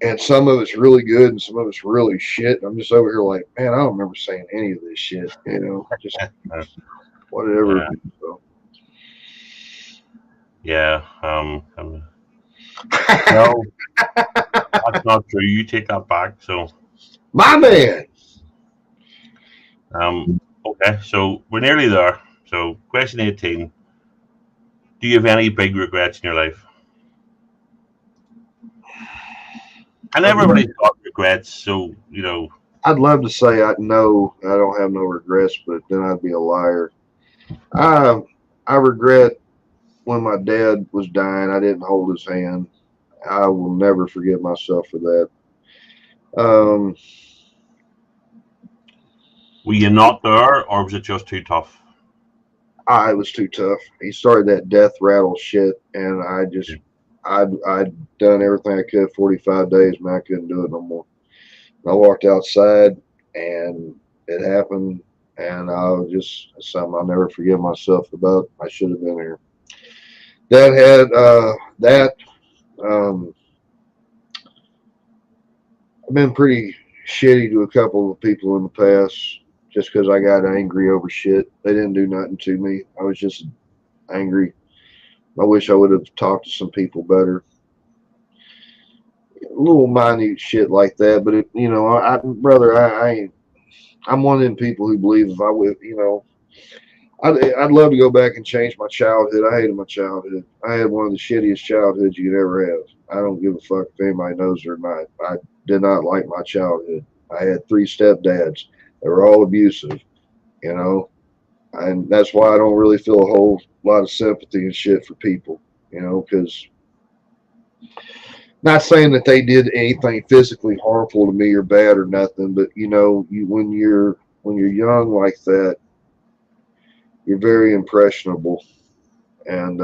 and some of it's really good and some of it's really shit. I'm just over here like, man, I don't remember saying any of this shit, just Uh, whatever. yeah. So. Yeah. No, that's not true. You take that back. So. My man. Okay, so we're nearly there. So, question 18. Do you have any big regrets in your life? And I'd love, everybody's got regrets, so, I'd love to say I know I don't have no regrets, but then I'd be a liar. I I regret when my dad was dying. I didn't hold his hand. I will never forget myself for that. Um, were you not there, or was it just too tough? it was too tough. He started that death rattle shit, and Yeah. I'd done everything I could. 45 days, man, I couldn't do it no more. I walked outside, and it happened, and I was just something I'll never forgive myself about. I should have been here. Dad had that. Um, I've been pretty shitty to a couple of people in the past just because I got angry over shit. They didn't do nothing to me. I was just angry. I wish I would have talked to some people better. Little minute shit like that, but brother, I ain't. I'm one of them people who believe if I would, I'd love to go back and change my childhood. I hated my childhood. I had one of the shittiest childhoods you could ever have. I don't give a fuck if anybody knows it or not. I did not like my childhood. I had three stepdads. They were all abusive, you know. And that's why I don't really feel a whole lot of sympathy and shit for people, because not saying that they did anything physically harmful to me or bad or nothing, but when you're young like that, you're very impressionable, and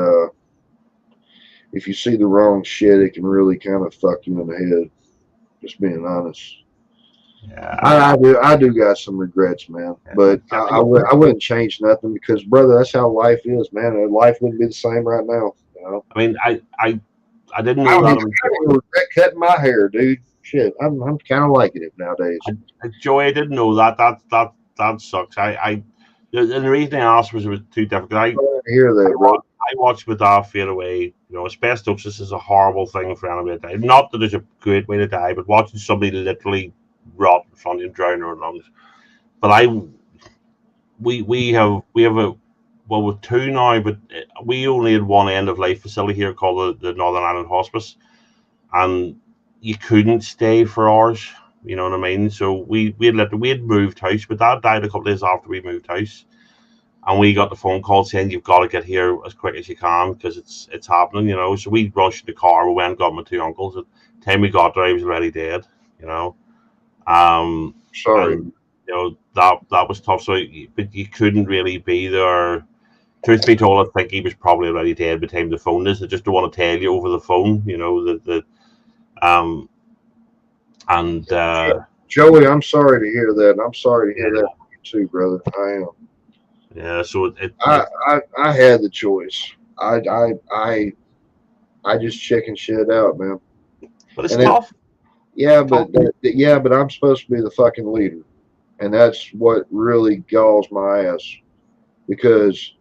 if you see the wrong shit, it can really kind of fuck you in the head. Just being honest. Yeah, I do got some regrets, man. yeah. But I I think wouldn't change nothing because, brother, that's how life is, man. Life wouldn't be the same right now. I mean, I didn't I know don't that even, about I don't even regret cutting my hair, dude. Shit, I'm kind of liking it nowadays. Joey. I didn't know that. That sucks. The reason I asked was it was too difficult. I hear that, bro. I watched my dad fade away. Asbestosis is a horrible thing for anybody to die. Not that there's a great way to die, but watching somebody literally rot in front of you and drown their lungs. But we have a well, with two now, but we only had one end of life facility here called the Northern Ireland Hospice, and you couldn't stay for hours. You know what I mean? So we had moved house, but Dad died a couple of days after we moved house, and we got the phone call saying you've got to get here as quick as you can because it's happening. So we rushed the car. We went and got my two uncles. At the time we got there, he was already dead. Um, Sorry. and that was tough. So, but you couldn't really be there. Truth be told, I think he was probably already dead by the time the phone is. I just don't want to tell you over the phone. Um, and Joey, I'm sorry to hear that. And I'm sorry to hear yeah, that from you too, brother. I am. yeah. So I had the choice. I just checking shit out, man. but it's And tough. but I'm supposed to be the fucking leader, and that's what really galls my ass because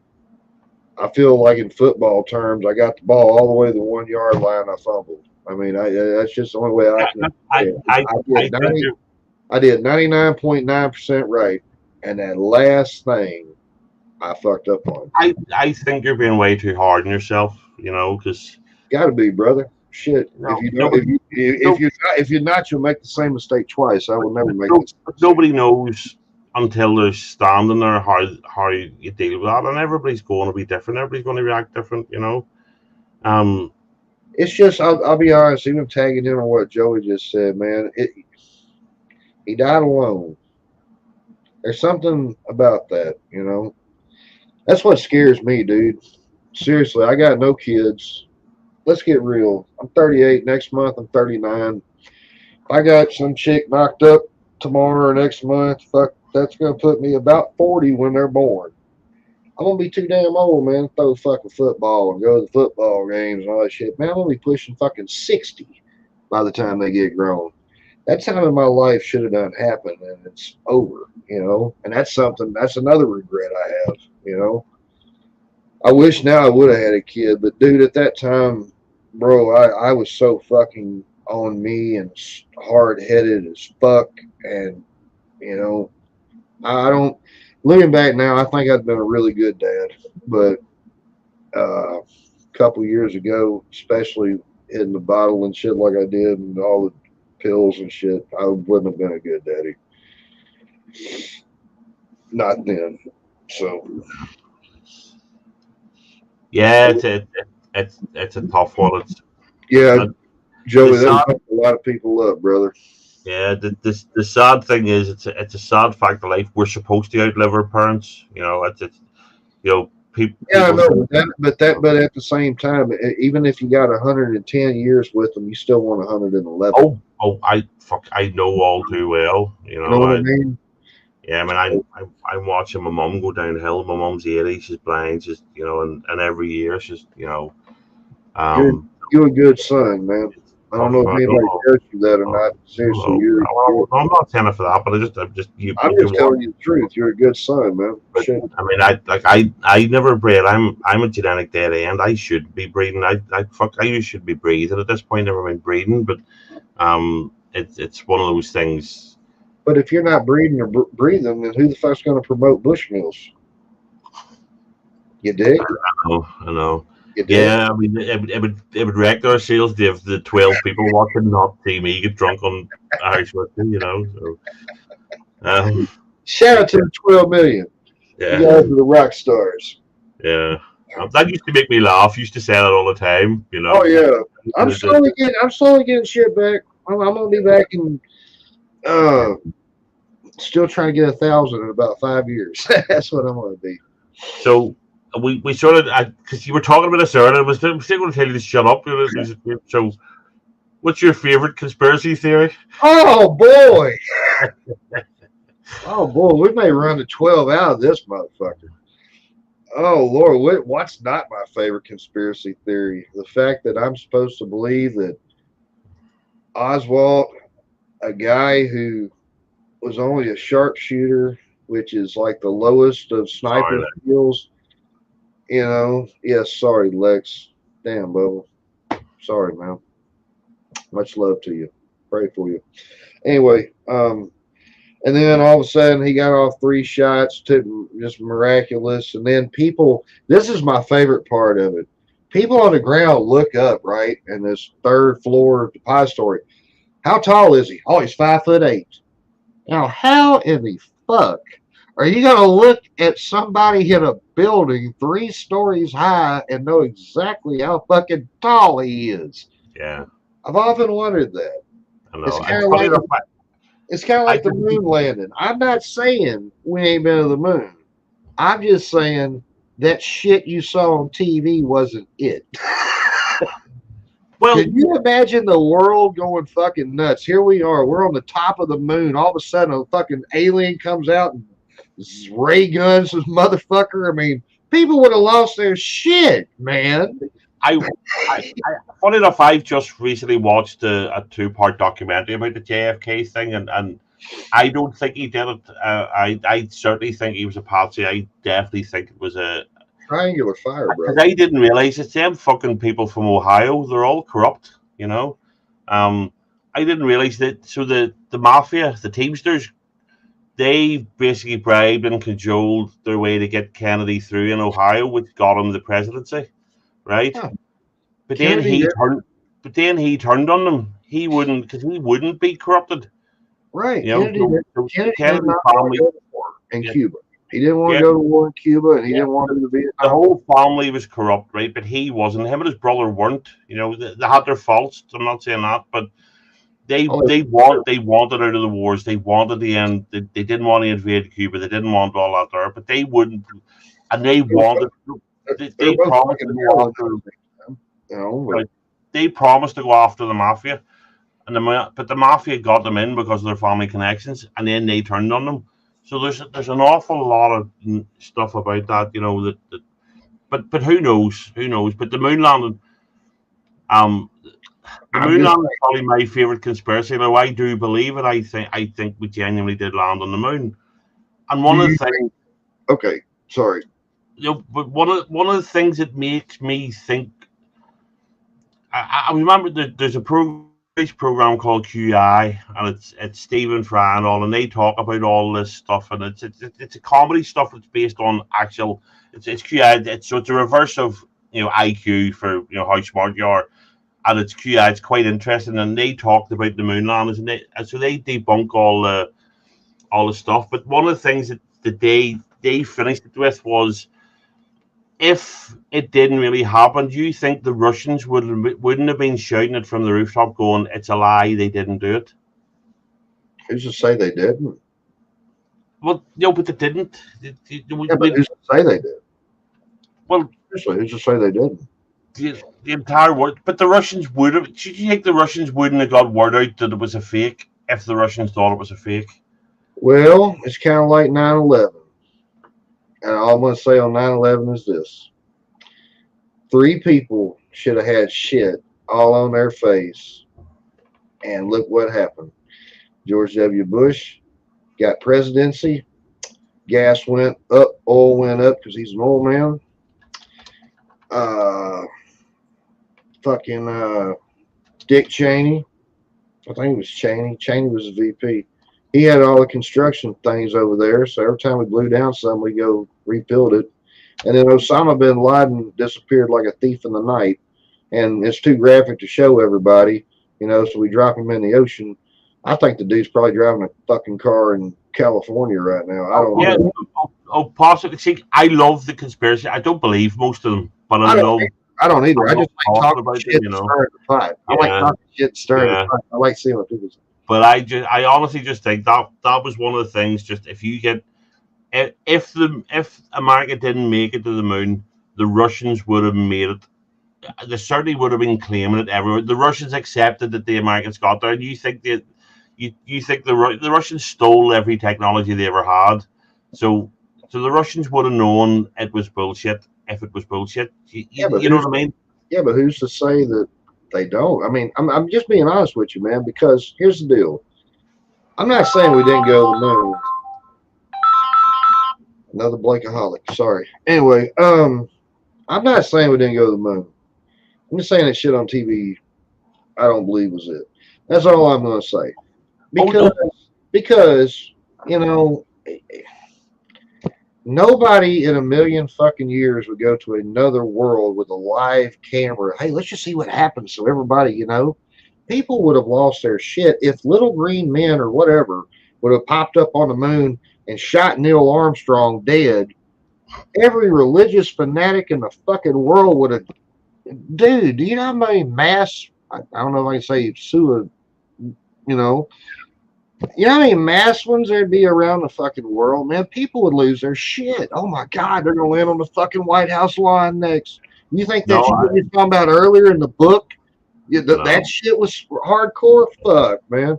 I feel like in football terms, I got the ball all the way to the 1 yard line. I fumbled. I mean, that's just the only way I can say it. I think you're I did 99.9% right, and that last thing I fucked up on. I think you're being way too hard on yourself. Because Got to be, brother. Shit. If you don't, nobody, if you're not, you'll make the same mistake twice. I will never make this. nobody knows until they're standing there how you deal with that, and everybody's going to be different. Everybody's going to react different. Um, It's just, I'll be honest, even tagging in on what Joey just said, man. He died alone. There's something about that. That's what scares me, dude. Seriously, I got no kids. Let's get real. I'm 38. Next month, I'm 39. If I got some chick knocked up tomorrow or next month, fuck, that's going to put me about 40 when they're born. I'm going to be too damn old, man, to throw fucking football and go to the football games and all that shit. Man, I'm going to be pushing fucking 60 by the time they get grown. That time in my life should have done happened, and it's over. And that's another regret I have. I wish now I would have had a kid, but dude, at that time, bro, I was so fucking on me and hard headed as fuck, and you know, I don't. Looking back now, I think I'd been a really good dad, but a couple years ago, especially hitting the bottle and shit like I did, and all the pills and shit, I wouldn't have been a good daddy. Not then. So yeah, it's a tough one. yeah, Joey, The that sad, fucked a lot of people up, brother. yeah, the sad thing is it's a sad fact of life. We're supposed to outlive our parents. People Yeah, I people know, say, but at the same time, even if you got 110 years with them, you still want 111. I know all too well. You know what I mean? Yeah, I mean, I'm watching my mum go downhill. My mum's 80, she's blind, and every year You're um, you're a good son, man. I don't tough. know if anybody tells you that or not. Seriously, I'm not saying it for that, but I'm you can just watch. telling you the truth. You're a good son, man. But Shit. I mean, I never bred. I'm a genetic dead end. I should be breeding. I should be breathing at this point. Never mind breeding, but it's one of those things. But if you're not breathing or breathing, then who the fuck's going to promote Bushmills? You dig? I know. You dig? Yeah, I mean, it would wreck our sales to have the 12 people watching, not see me get drunk on Irish whiskey. So, Shout out to the 12 million. You Yeah, guys are the rock stars. yeah. That used to make me laugh. Used to say that all the time. You Oh know. yeah, I'm The- the- slowly getting. I'm slowly getting shit back. I'm gonna be back in. Uh, Still trying to get 1,000 in about 5 years. That's what I'm gonna be. So we sort of because you were talking about this earlier. I was still going to tell you to shut up. So, what's your favorite conspiracy theory? Oh boy. Oh boy, we may run to 12 out of this motherfucker. Oh Lord, what's not my favorite conspiracy theory? The fact that I'm supposed to believe that Oswald, a guy who was only a sharpshooter, which is like the lowest of Sorry, sniper skills. Yes, sorry, Lex. Damn, Bubba. Sorry, man. Much love to you. Pray for you. Anyway, and then all of a sudden he got off 3 shots, to just miraculous. And then people, this is my favorite part of it. People on the ground look up, right? And this third floor depository. How tall is he? Oh, he's 5'8". Now, how in the fuck are you going to look at somebody in a building 3 stories high and know exactly how fucking tall he is? yeah, I've often wondered that. I It's know. kind of Funny like enough, it's kind of I like the didn't. moon landing. I'm not saying we ain't been to the moon. I'm just saying that shit you saw on TV wasn't it. Well, Could you imagine the world going fucking nuts? Here we are. We're on the top of the moon. All of a sudden, a fucking alien comes out and ray guns this motherfucker. I mean, people would have lost their shit, man. I, funny enough, I've just recently watched a two-part documentary about the JFK thing, and I don't think he did it. I certainly think he was a patsy. I definitely think it was a Triangular fire, because brother. I didn't realize it's them fucking people from Ohio. They're all corrupt, you know. Um, I didn't realize that. So the mafia, the Teamsters, they basically bribed and cajoled their way to get Kennedy through in Ohio, which got him the presidency, right? Huh. But then Kennedy he did. turned. But then he turned on them. He wouldn't, because he wouldn't be corrupted. Right. You know, so Kennedy did Kennedy not want family, to go to war in yeah, Cuba. He didn't want yeah, to go to war in Cuba, and he yeah. didn't want to do the The Vietnam War. whole family was corrupt, right? But he wasn't. Him and his brother weren't. You know, they had their faults. I'm not saying that, but Oh, they wanted out of the wars. They wanted the end. They didn't want to invade Cuba. They didn't want all that there, but they wouldn't. And they wanted. they're They both promised fucking to go after. but Right, they promised to go after the mafia, and but the mafia got them in because of their family connections, and then they turned on them. So there's an awful lot of stuff about that, you know. But who knows? Who knows? But the moon landing, um, the I'm moon just landing is probably my favorite conspiracy. Though I do believe it. I think we genuinely did land on the moon. And do one of you the things, okay, sorry. but one of the things that makes me think, I remember that there's a program called QI, and it's Stephen Fry and all, and they talk about all this stuff, and it's a comedy stuff that's based on actual. It's QI. So it's a reverse of IQ for how smart you are, and it's QI. It's quite interesting, and they talked about the moon landings, and so they debunk all the stuff. But one of the things that they finished it with was, if it didn't really happen, do you think the Russians wouldn't have been shouting it from the rooftop, going, "It's a lie, they didn't do it"? Who's to say they didn't? Well, no, but they didn't. Yeah, but who's to say they did? Well, Seriously, who's to say they didn't? the entire world, but the Russians would have. Do you think the Russians wouldn't have got word out that it was a fake if the Russians thought it was a fake? Well, it's kind of like 9/11. And all I'm going to say on 9/11 is this: 3 people should have had shit all on their face, and look what happened. George W. Bush got presidency. Gas went up, oil went up because he's an oil man. Uh, fucking Dick Cheney. I think it was Cheney. Cheney was the VP. He had all the construction things over there. So every time we blew down something, we go rebuild it. And then Osama bin Laden disappeared like a thief in the night. And it's too graphic to show everybody, so we drop him in the ocean. I think the dude's probably driving a fucking car in California right now. I don't Yeah. know. Possibly. See, I love the conspiracy. I don't believe most of them, but I don't. love I don't either. I just like talking talking about them. shit and stirring the pot. I like Yeah, talking shit and stirring the yeah. pot. I like seeing what people say. But I honestly just think that was one of the things. Just if you get if America didn't make it to the moon, the Russians would have made it. They certainly would have been claiming it everywhere. The Russians accepted that the Americans got there. And you think that you think the Russians stole every technology they ever had, so the Russians would have known it was bullshit if it was bullshit. Yeah, but You know what I mean? yeah, but who's to say that they don't? I mean, I'm just being honest with you, man. Because here's the deal. I'm not saying we didn't go to the moon. Another Blakeaholic. Sorry. Anyway, I'm not saying we didn't go to the moon. I'm just saying that shit on TV. I don't believe was it. That's all I'm going to say. Because you know, nobody in a million fucking years would go to another world with a live camera. Hey, let's just see what happens. So everybody, people would have lost their shit if little green men or whatever would have popped up on the moon and shot Neil Armstrong dead. Every religious fanatic in the fucking world would have. Dude, do you know how many mass? I don't know if I can say suicide. You know, you know how many mass ones there'd be around the fucking world, man? People would lose their shit. Oh my God, they're gonna land on the fucking White House lawn next. You think that No, shit we were talking about earlier in the book? No. That shit was hardcore. Fuck, man.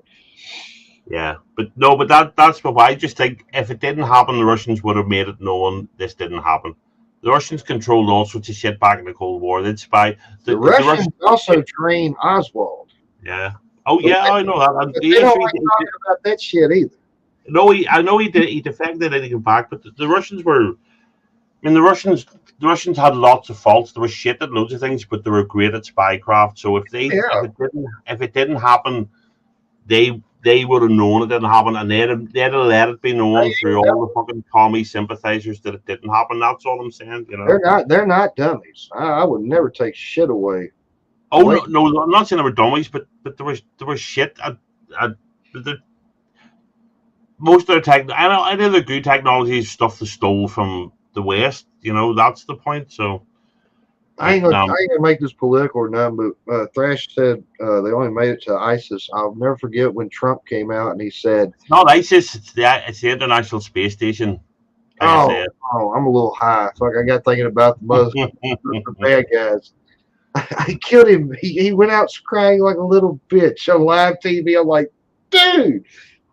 Yeah, but no, but that's what I just think. If it didn't happen, the Russians would have made it known this didn't happen. The Russians controlled all sorts of shit back in the Cold War. They'd spy. The Russians also trained Oswald. Yeah. Oh yeah, I know that. But they don't like talking about that shit either. No, I know he did. He defected and he came back, but the Russians were. I mean, the Russians had lots of faults. There was shit at loads of things, but they were great at spycraft. So if it didn't happen, they would have known it didn't happen, and they'd have let it be known through all the fucking commie sympathizers that it didn't happen. That's all I'm saying. They're not dummies. I would never take shit away. Oh no, I'm not saying they were dummies, but there was shit. Most of their tech, I know the good technology is stuff they stole from the West. That's the point. So I ain't gonna make this political or nothing, but Thrash said they only made it to ISIS. I'll never forget when Trump came out and he said, "It's not ISIS. It's the International Space Station." I'm a little high. Fuck, I got thinking about the bad guys. I killed him. He went out crying like a little bitch on live TV. I'm like, dude,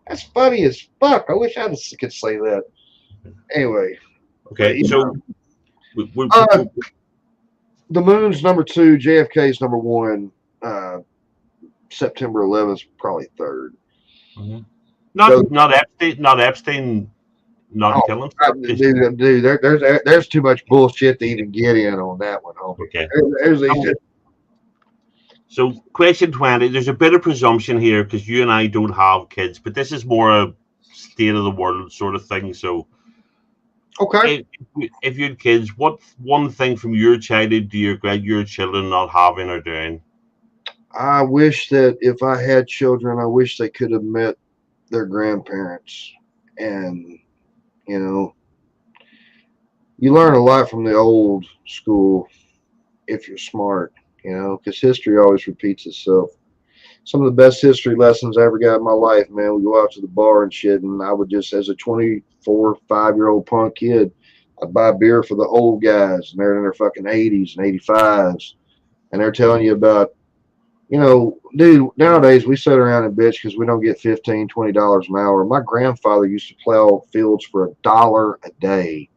that's funny as fuck. I wish I could say that. Anyway. Okay, so the moon's number 2, JFK's number 1. September 11th, probably 3rd. Mm-hmm. Not Epstein, not killing. Dude, there's too much bullshit to even get in on that one, homie. Okay. So, question 20. There's a bit of presumption here because you and I don't have kids, but this is more a state of the world sort of thing. So, okay. If you had kids, what one thing from your childhood do you regret your children not having or doing? I wish that if I had children, I wish they could have met their grandparents. And, you learn a lot from the old school if you're smart, because history always repeats itself. Some of the best history lessons I ever got in my life, man, we go out to the bar and shit, and I would just, as a 24, 5-year-old punk kid, I'd buy beer for the old guys, and they're in their fucking 80s and 85s, and they're telling you about, dude, nowadays we sit around and bitch because we don't get $15, $20 an hour. My grandfather used to plow fields for $1 a day.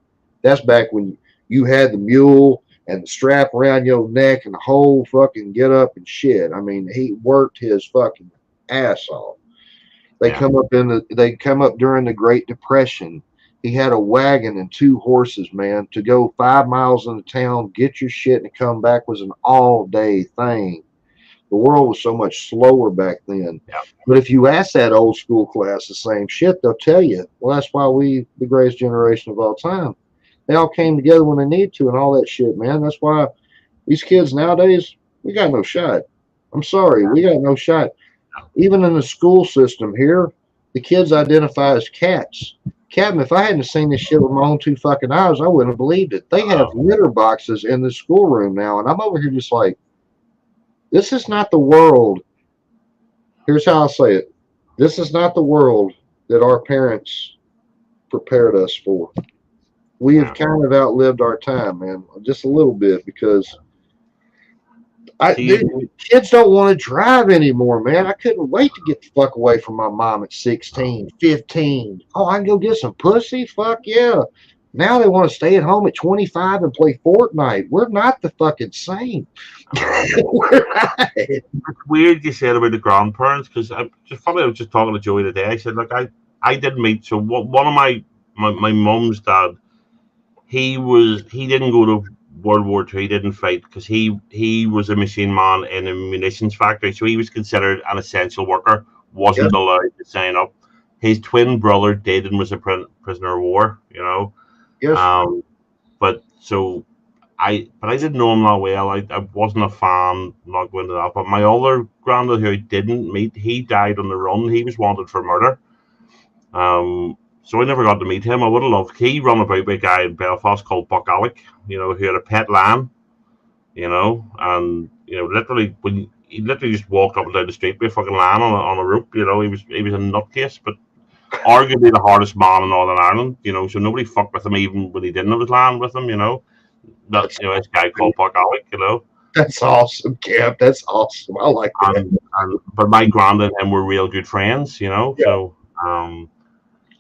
That's back when you had the mule and the strap around your neck and the whole fucking get up and shit. I mean, he worked his fucking ass off. They come up during the Great Depression. He had a wagon and 2 horses, man, to go 5 miles into town, get your shit, and come back was an all-day thing. The world was so much slower back then. Yeah. But if you ask that old school class the same shit, they'll tell you, well, that's why we the greatest generation of all time. They all came together when they need to and all that shit, man. That's why these kids nowadays, we got no shot. I'm sorry, we got no shot. Even in the school system here, the kids identify as cats. Captain, if I hadn't seen this shit with my own two fucking eyes, I wouldn't have believed it. They have litter boxes in the schoolroom now, and I'm over here just like, this is not the world. Here's how I'll say it. This is not the world that our parents prepared us for. We have kind of outlived our time, man, just a little bit, because kids don't want to drive anymore, man. I couldn't wait to get the fuck away from my mom at 16, 15. Oh, I can go get some pussy? Fuck yeah. Now they want to stay at home at 25 and play Fortnite. We're not the fucking same. We're not. It's weird you said about the grandparents, because I was just talking to Joey today. I said, look, I did meet, so one of my mum's dad, he didn't go to World War II. He didn't fight because he was a machine man in a munitions factory, so he was considered an essential worker, wasn't allowed to sign up. His twin brother did and was a prisoner of war, you know. Yes. But I didn't know him that well. I wasn't a fan, not going to that. But my other granddad who I didn't meet, he died on the run. He was wanted for murder. So I never got to meet him. I would have loved. He run about by a guy in Belfast called Buck Alec, you know, who had a pet lamb, you know, and you know, literally when he literally just walked up and down the street with a fucking lamb on a rope, you know, he was a nutcase, but arguably the hardest man in Northern Ireland, you know, so nobody fucked with him even when he didn't have his lamb with him, you know. That's, you know, this guy called Buck Alec, you know. That's awesome, Cap. That's awesome. I like that. But my granddad and him were real good friends, you know. Yeah. So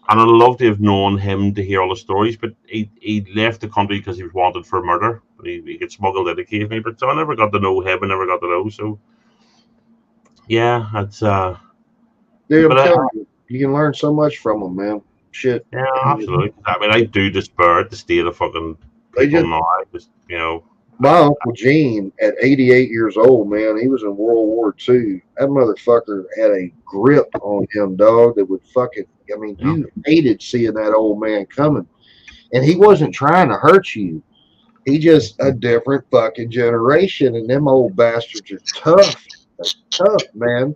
and I'd love to have known him to hear all the stories, but he left the country because he was wanted for murder. He got smuggled in occasionally, but so I never got to know him. I never got to know. So yeah, that's dude, I'm telling you, you can learn so much from them, man. Shit. Yeah, absolutely. I mean, I do despair at the state of fucking people now. Just, you know. My Uncle Gene, at 88 years old, man, he was in World War II. That motherfucker had a grip on him, dog, that would fucking, I mean, you hated seeing that old man coming. And he wasn't trying to hurt you. He just a different fucking generation, and them old bastards are tough. They're tough, man.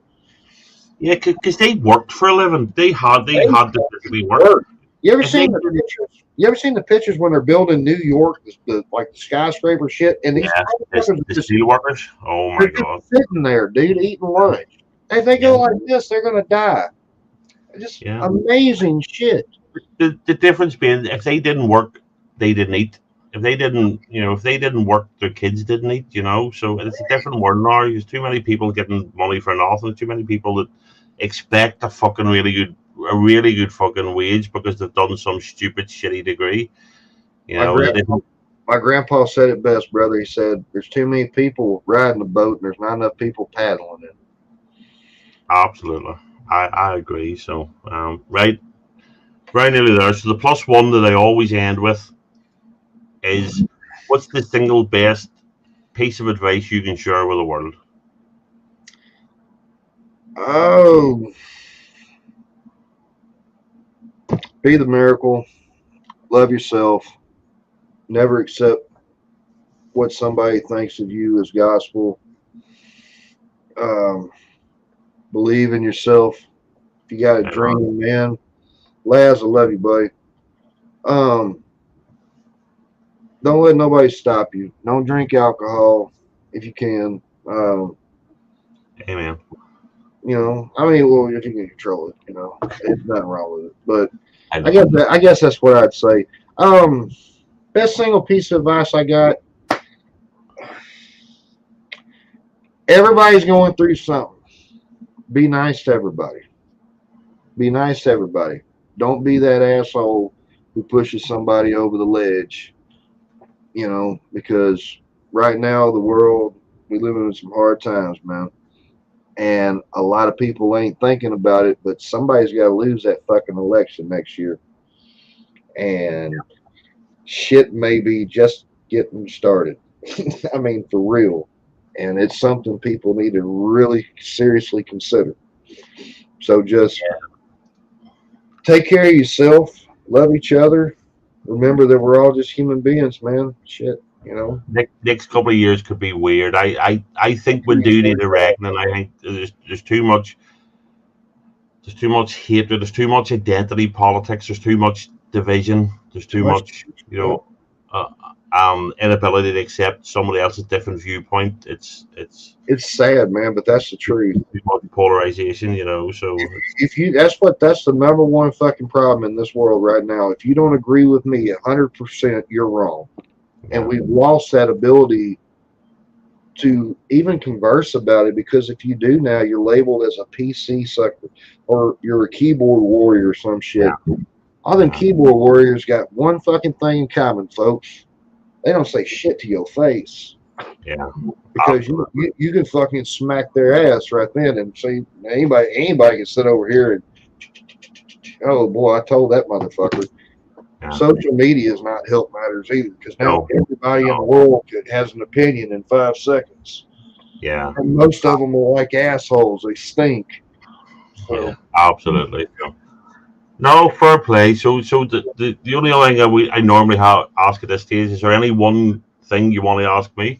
Yeah, because they worked for a living. They had to physically work. You ever seen the pictures? You ever seen the pictures when they're building New York, the skyscraper shit? And these the steel workers. Oh my god, sitting there, dude, eating lunch. If they go like this, they're gonna die. Just amazing shit. The difference being, if they didn't work, they didn't eat. If they didn't work, their kids didn't eat. You know, so it's a different world now. There's too many people getting money for nothing. Too many people that expect a really good fucking wage because they've done some stupid shitty degree. You know, my grandpa said it best, brother. He said, "There's too many people riding the boat, and there's not enough people paddling it." Absolutely, I agree. So, right nearly there. So the plus one that I always end with is, what's the single best piece of advice you can share with the world? Oh. Be the miracle. Love yourself. Never accept what somebody thinks of you as gospel. Believe in yourself. If you got a dream, man. Laz, I love you, buddy. Don't let nobody stop you. Don't drink alcohol if you can. Amen. You know, I mean, well, if you can control it, you know, there's nothing wrong with it. But I guess that's what I'd say. Best single piece of advice I got. Everybody's going through something. Be nice to everybody. Be nice to everybody. Don't be that asshole who pushes somebody over the ledge. You know, because right now the world, we live in some hard times, man. And a lot of people ain't thinking about it, but somebody's got to lose that fucking election next year. And shit may be just getting started. I mean, for real. And it's something people need to really seriously consider. So just take care of yourself. Love each other. Remember that we're all just human beings, man. Shit. You know, next couple of years could be weird. I think we do need a reckoning. I think there's too much there's too much hatred. There's too much identity politics. There's too much division. There's too much, uh, inability to accept somebody else's different viewpoint. It's sad, man, but that's the truth. Too much polarization, So If you, that's the number one fucking problem in this world right now. If you don't agree with me 100%, you're wrong. And we've lost that ability to even converse about it, because if you do now, you're labeled as a PC sucker or you're a keyboard warrior or some shit. Yeah. All them keyboard warriors got one fucking thing in common, folks. They don't say shit to your face. Yeah. Because you can fucking smack their ass right then and see anybody can sit over here and, oh boy, I told that motherfucker. Yeah. Social media has not helped matters either, because now everybody in the world has an opinion in 5 seconds. Yeah. And most of them are like assholes. They stink. So. Yeah, absolutely. No, fair play. So the only other thing I normally ask at this stage, is there any one thing you want to ask me?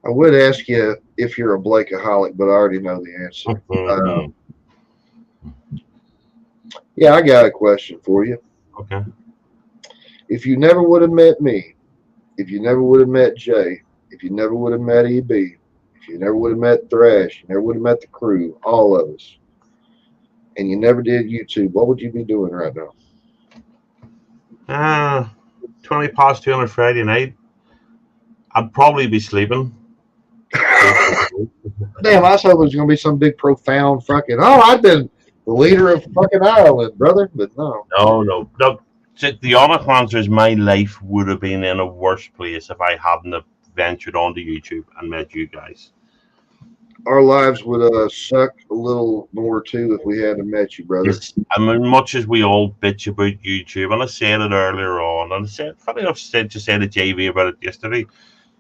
I would ask you if you're a Blakeaholic, but I already know the answer. Yeah, I got a question for you. Okay. If you never would have met me, if you never would have met Jay, if you never would have met EB, if you never would have met Thrash, you never would have met the crew, all of us, and you never did YouTube, what would you be doing right now? 20 past 2 on a Friday night. I'd probably be sleeping. Damn, I thought it was going to be some big profound fucking, I've been the leader of fucking Ireland, brother, but no. No. The honest answer is my life would have been in a worse place if I hadn't have ventured onto YouTube and met you guys. Our lives would suck a little more too if we hadn't met you, brother. Yes, I mean, much as we all bitch about YouTube, and I said it earlier on, and I said, funny enough, just said to JV about it yesterday.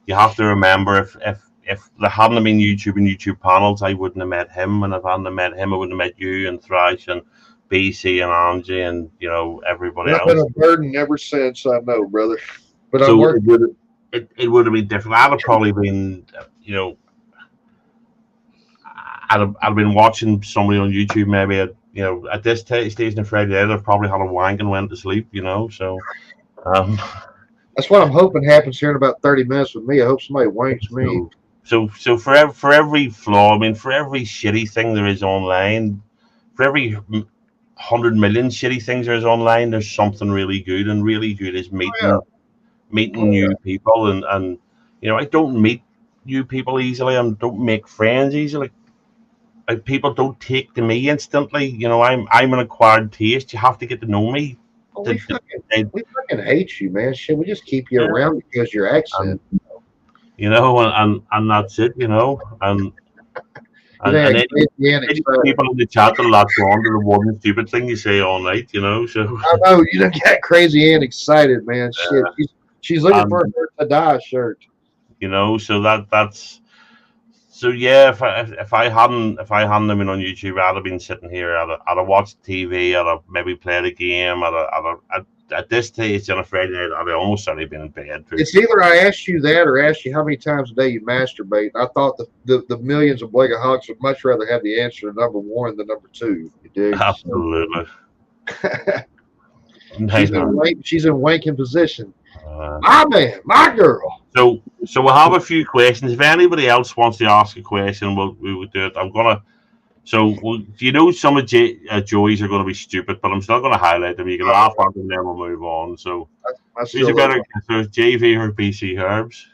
You have to remember, if there hadn't been YouTube and YouTube panels, I wouldn't have met him, and if I hadn't have met him, I wouldn't have met you and Thrash and BC and Angie and everybody else. I've been a burden ever since, I know, brother. But so it would have been different. I'd have probably been, I'd have been watching somebody on YouTube maybe at this stage on Friday night. I've probably had a wank and went to sleep. So. That's what I'm hoping happens here in about 30 minutes with me. I hope somebody wanks me. So for every flaw, I mean, for every shitty thing there is online, for every 100 million shitty things there is online, there's something really good, and really good is meeting new people, and I don't meet new people easily. I don't make friends easily. People don't take to me instantly. I'm an acquired taste. You have to get to know me. We fucking hate you, man. Shit, we just keep you around because your accent. And that's it, and then people in the chat will latch on to the one stupid thing you say all night, so. I know, you done got crazy and excited, man. Shit, she's looking for her to-die shirt. So that's. So yeah, if I hadn't been on YouTube, I'd have been sitting here. I'd have watched TV. I'd have maybe played a game. At this stage on a Friday night, I'd almost certainly been in bed. It's either I asked you that or asked you how many times a day you masturbate. I thought the millions of Blakeaholics would much rather have the answer to number 1 than number 2. You dig? Absolutely. She's in wanking position. My man, my girl. So we'll have a few questions. If anybody else wants to ask a question, we will do it. I'm gonna. So some of Joey's are going to be stupid, but I'm still going to highlight them. You can laugh at them, then we'll move on. So these are better. So JV or BC Herbs?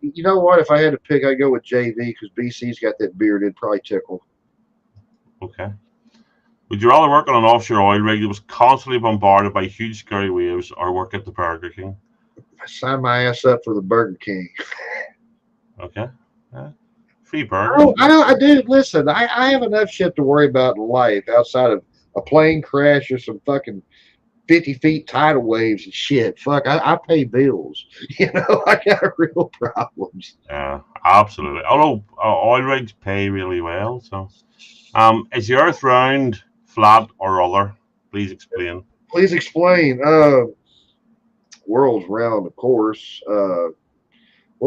You know what? If I had to pick, I'd go with JV because BC's got that beard. It'd probably tickle. Okay. Would you rather work on an offshore oil rig that was constantly bombarded by huge scary waves, or work at the Burger King? I signed my ass up for the Burger King. Okay. Free burger. I do. Listen, I have enough shit to worry about in life outside of a plane crash or some fucking 50 feet tidal waves and shit. Fuck, I pay bills. I got real problems. Yeah, absolutely. Although oil rigs pay really well. So, is the Earth round, flat, or other? Please explain. Please explain. World's round, of course. Well,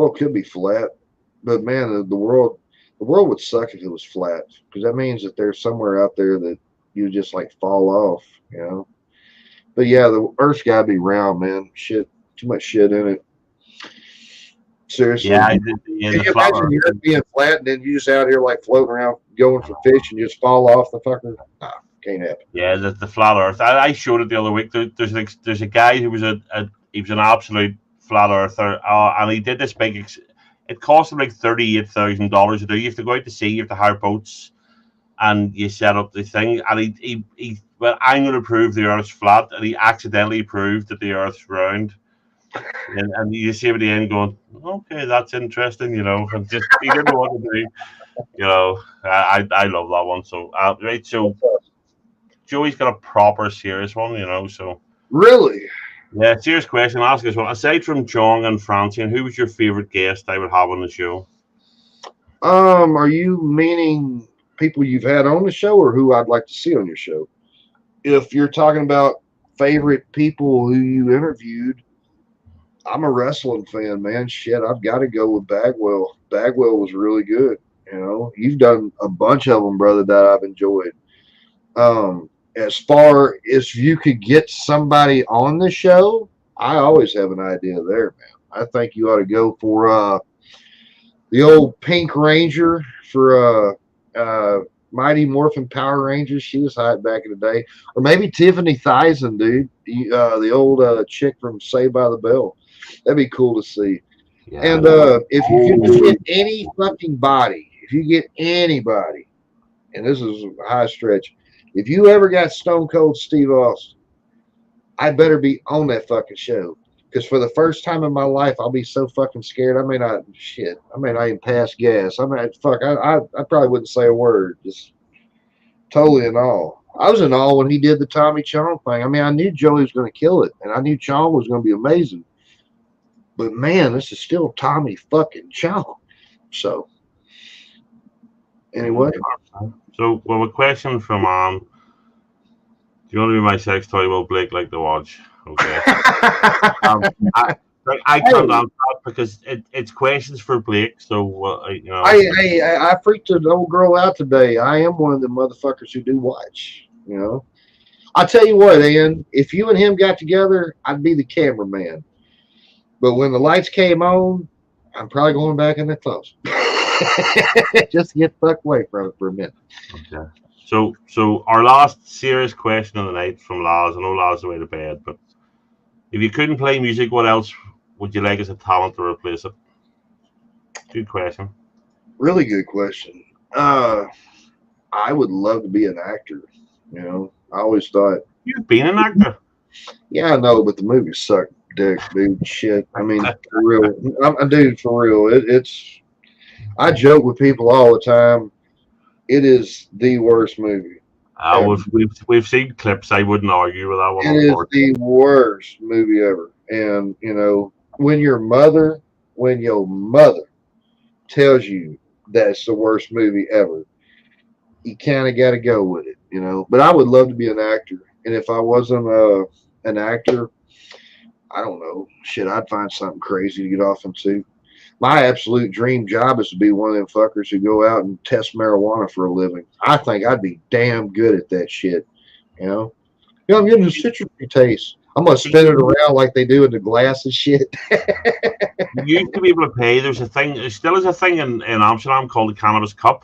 it could be flat. But man, the world would suck if it was flat, because that means that there's somewhere out there that you just like fall off, you know. But yeah, the Earth's gotta be round, man. Shit, too much shit in it. Seriously. Yeah, Can the you flat imagine the Earth. Earth being flat and then you just out here like floating around going for fish and you just fall off the fucker? Nah, can't happen. Yeah, the flat Earth. I showed it the other week. There's a guy who was he was an absolute flat earther, and he did this big. It cost him like $38,000 a day. You have to go out to sea. You have to hire boats, and you set up the thing. And he well, I'm going to prove the Earth's flat, and he accidentally proved that the Earth's round. And you see him at the end going, okay, that's interesting, and just he didn't know what to do. I love that one. So right, so Joey's got a proper serious one, so Really? yeah, serious question. I'll ask this one. Aside from Chong and Francine, who was your favorite guest I would have on the show? Are you meaning people you've had on the show or who I'd like to see on your show? If you're talking about favorite people who you interviewed, I'm a wrestling fan, man. Shit, I've got to go with Bagwell. Bagwell was really good. You've done a bunch of them, brother, that I've enjoyed. As far as you could get somebody on the show, I always have an idea there, man. I think you ought to go for the old Pink Ranger for Mighty Morphin Power Rangers. She was hot back in the day. Or maybe Tiffany Thyssen, dude. The old chick from Saved by the Bell. That'd be cool to see. Yeah. And if you could just get any fucking body, if you get anybody, and this is a high stretch, if you ever got Stone Cold Steve Austin, I better be on that fucking show. Because for the first time in my life, I'll be so fucking scared. I may not even pass gas. I probably wouldn't say a word. Just totally in awe. I was in awe when he did the Tommy Chong thing. I mean, I knew Joey was going to kill it, and I knew Chong was going to be amazing. But man, this is still Tommy fucking Chong. So, anyway. So, well, a question from do you want to be my sex toy? Well, Blake like to watch. Okay. I can't answer that because it's questions for Blake. So, I freaked an old girl out today. I am one of the motherfuckers who do watch. I tell you what, Ian, if you and him got together, I'd be the cameraman. But when the lights came on, I'm probably going back in the closet. Just get fucked away from it for a minute. Okay. So our last serious question of the night from Laz. I know Laz is away to bed, but if you couldn't play music, what else would you like as a talent to replace it? Good question. Really good question. I would love to be an actor. I always thought. You've been an actor. Yeah, I know, but the movie sucked dick, dude. Shit. I mean, for real. Dude, for real. I joke with people all the time. It is the worst movie. We've seen clips. I wouldn't argue with that one. It is the worst movie ever. And when your mother tells you that's the worst movie ever, you kind of got to go with it. But I would love to be an actor. And if I wasn't an actor, I don't know. Shit, I'd find something crazy to get off into. My absolute dream job is to be one of them fuckers who go out and test marijuana for a living. I think I'd be damn good at that shit. I'm getting a citrus taste. I'm gonna spin it around like they do in the glass and shit. You used to be able to pay. There's a thing. There still is a thing in Amsterdam called the Cannabis Cup.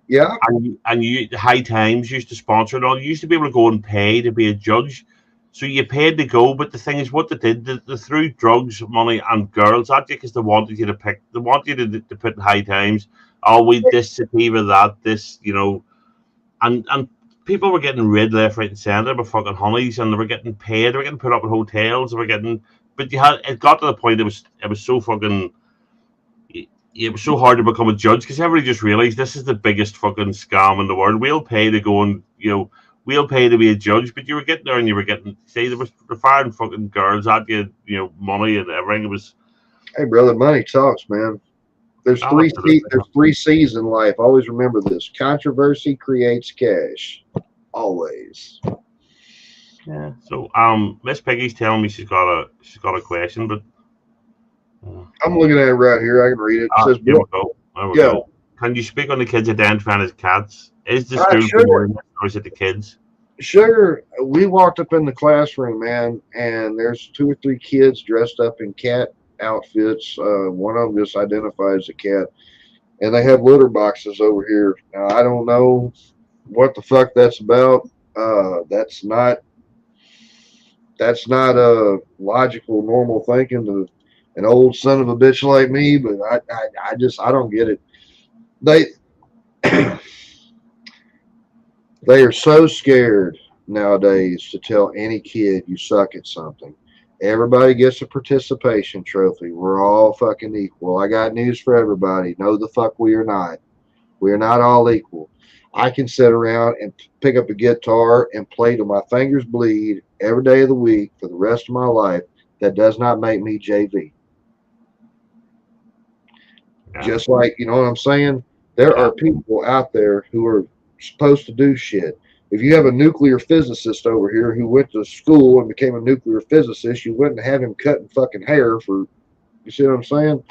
Yeah. And High Times used to sponsor it all. You used to be able to go and pay to be a judge. So you paid to go, but the thing is, what they did, they threw drugs, money, and girls at you because they wanted you to pick. They want you to put in High Times. Oh, we this sativa, that this, and people were getting rid left, right, and centre by fucking honeys, and they were getting paid. They were getting put up in hotels. They were getting, but it got to the point. It was so fucking. It was so hard to become a judge because everybody just realised this is the biggest fucking scam in the world. We'll pay to go and we'll pay to be a judge, but you were getting there and you were getting, say, they were firing fucking girls at you, money and everything. It was. Hey, brother, money talks, man. There's three C's in life. Always remember this: controversy creates cash. Always. Yeah. So, Miss Piggy's telling me she's got a question, but I'm looking at it right here. I can read it. It says, Here we go. There we yeah, go. Can you speak on the kids identifying as cats? Is the school sugar, promoting this, or is it the kids? sugar. We walked up in the classroom, man, and there's 2 or 3 kids dressed up in cat outfits. One of them just identifies as a cat, and they have litter boxes over here. Now, I don't know what the fuck that's about. That's not logical, normal thinking to an old son of a bitch like me. But I don't get it. They they are so scared nowadays to tell any kid you suck at something. Everybody gets a participation trophy. We're all fucking equal. I got news for everybody. No, the fuck we are not. We are not all equal. I can sit around and pick up a guitar and play till my fingers bleed every day of the week for the rest of my life. That does not make me JV. Yeah. Just like, you know what I'm saying? There Yeah. are people out there who are supposed to do shit. If you have a nuclear physicist over here who went to school and became a nuclear physicist, you wouldn't have him cutting fucking hair for, you see what I'm saying?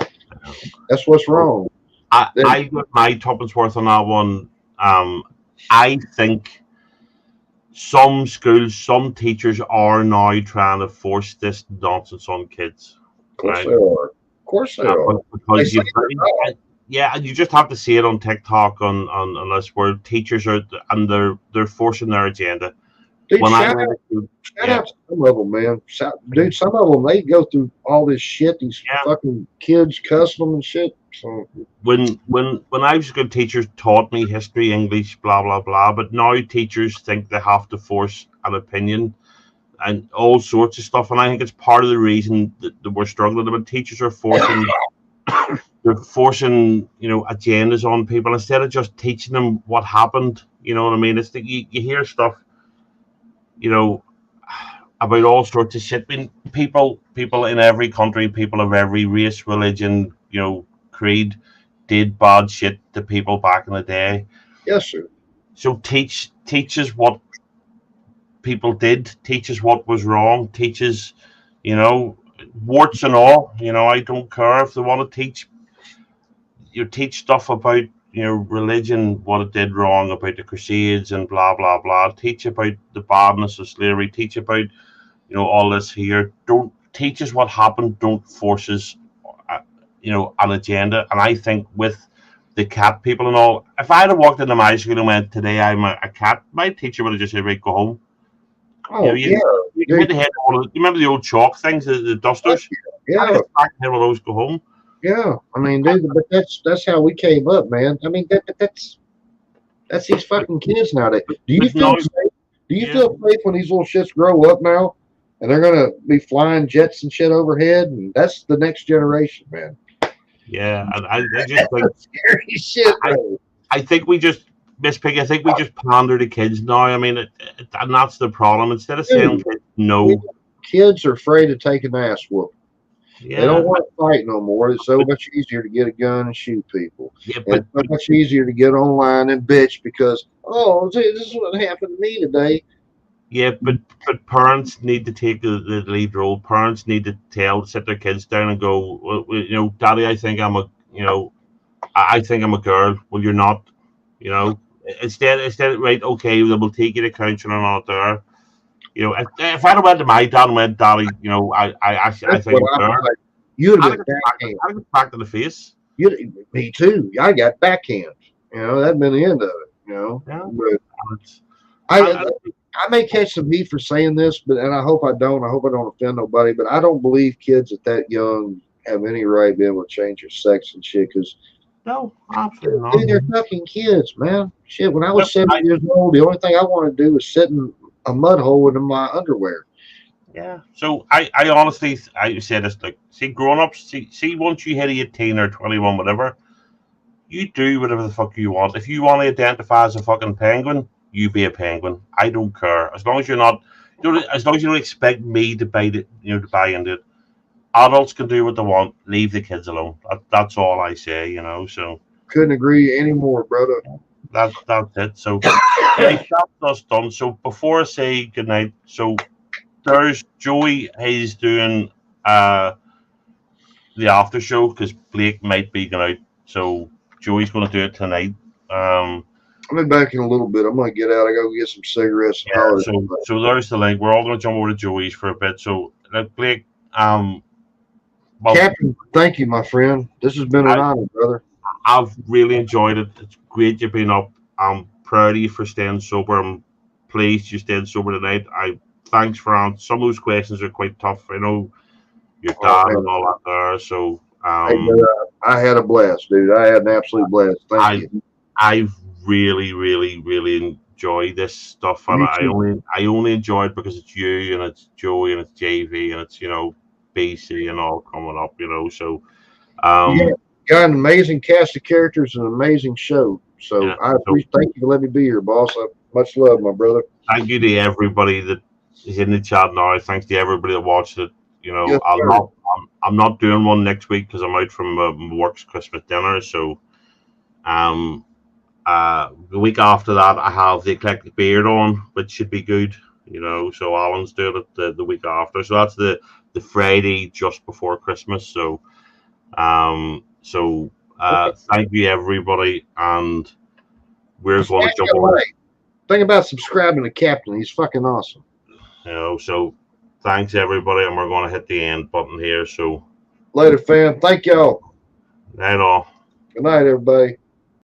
That's what's wrong. I got my tuppence worth on that one. I think some schools, some teachers are now trying to force this nonsense on kids, Of course right? they are. Of course they are. They Because say they're not. yeah, you just have to see it on TikTok on this where teachers are and they're forcing their agenda. Dude, When I shout went to yeah, out to some of them, man. Dude, some of them, they go through all this shit. These yeah. fucking kids cussing them and shit. So, When I was a good teachers taught me history, English, blah blah blah. But now teachers think they have to force an opinion and all sorts of stuff. And I think it's part of the reason that we're struggling. But teachers are forcing they're forcing agendas on people instead of just teaching them what happened. You know what I mean? It's you hear stuff you know about all sorts of shit. I mean, people in every country, people of every race, religion, creed, did bad shit to people back in the day. yes, sir. So teach us what people did, teach us what was wrong, teach us, you know, warts and all. I don't care if they want to teach stuff about religion, what it did wrong, about the Crusades and blah blah blah. Teach about the badness of slavery. Teach about all this here. Don't teach us what happened. Don't force us, an agenda. And I think with the cat people and all, if I had walked into my school and went, "Today I'm a cat," my teacher would have just said, "Right, go home." Oh, yeah. You hit the head. You remember the old chalk things, the dusters? Yeah. Back here, one of those, go home. Yeah. I mean, dude, but that's how we came up, man. I mean, that's these fucking kids nowadays. Do you But feel no, safe? Do you yeah. feel safe when these little shits grow up now and they're gonna be flying jets and shit overhead? And that's the next generation, man. Yeah, and I just think Scary shit, bro. I think we just Miss Piggy. I think we just pander to kids now. I mean, and that's the problem. Instead of saying Dude, kids no, kids are afraid to take an ass whoop. They yeah, don't want to fight no more. It's so much easier to get a gun and shoot people. yeah, And it's so much easier to get online and bitch because, oh, this is what happened to me today. but parents need to take the lead role. Parents need to sit their kids down and go, well, Daddy, I think I'm a, I think I'm a girl. Well, you're not, you know. Instead, right? Okay, they will take you to counselling and all there. If I'd have went to my dad and went, Daddy, I That's think what I'm a I'm girl. like. You'd I'd have have been backhand. got back to the face. Me too. I got backhand. That'd been the end of it. Yeah. But It's- I I may catch some heat for saying this, and I hope I don't. I hope I don't offend nobody. But I don't believe kids that young have any right to be able to change their sex and shit. Because No, absolutely not. dude, they're fucking kids, man. Shit. When I was Yep, 7 years old, the only thing I wanted to do was sit in a mud hole in my underwear. Yeah. So I honestly, I say this, like, see, grown ups, see, once you hit 18 or 21, whatever, you do whatever the fuck you want. If you want to identify as a fucking penguin, you be a penguin. I don't care. As long as you're not, as long as you don't expect me to buy it, to buy into it. Adults can do what they want. Leave the kids alone. That's all I say. So Couldn't agree anymore, brother. that's it. So right, that's us done. So before I say goodnight, so there's Joey. He's doing the after show because Blake might be going out, so Joey's going to do it tonight. I'll be back in a little bit. I'm gonna get out. I gotta get some cigarettes and Yeah, holiday. so there's the link. We're all going to jump over to Joey's for a bit. So, Blake, well, Captain, thank you, my friend. This has been an honor, brother. I've really enjoyed it. It's great you've been up. I'm proud of you for staying sober. I'm pleased you stayed sober tonight. Thanks for answering. Some of those questions are quite tough. I know your Oh, dad man. and all that there. So Hey, brother, I had a blast, dude. I had an absolute blast. Thank I you. I've really, really, really enjoyed this stuff, and Me I too. only enjoy it because it's you and it's Joey and it's JV and it's BC and all coming up. So You um got an amazing cast of characters and an amazing show. So yeah. I So appreciate. Thank you for letting me be here, boss. Much love, my brother. thank you to everybody that is in the chat now. Thanks to everybody that watched it. Yes, I'll sir. not. I'm not doing one next week because I'm out from work's Christmas dinner. So um the week after that, I have the Eclectic Beard on, which should be good. So Alan's doing it the week after. So that's the Friday just before Christmas. So Okay. thank you everybody, and we're This going guy to jump got over. right. Think about subscribing to Captain. He's fucking awesome. So thanks everybody, and we're going to hit the end button here. So Later, fam. Thank y'all. night all. Good night, everybody.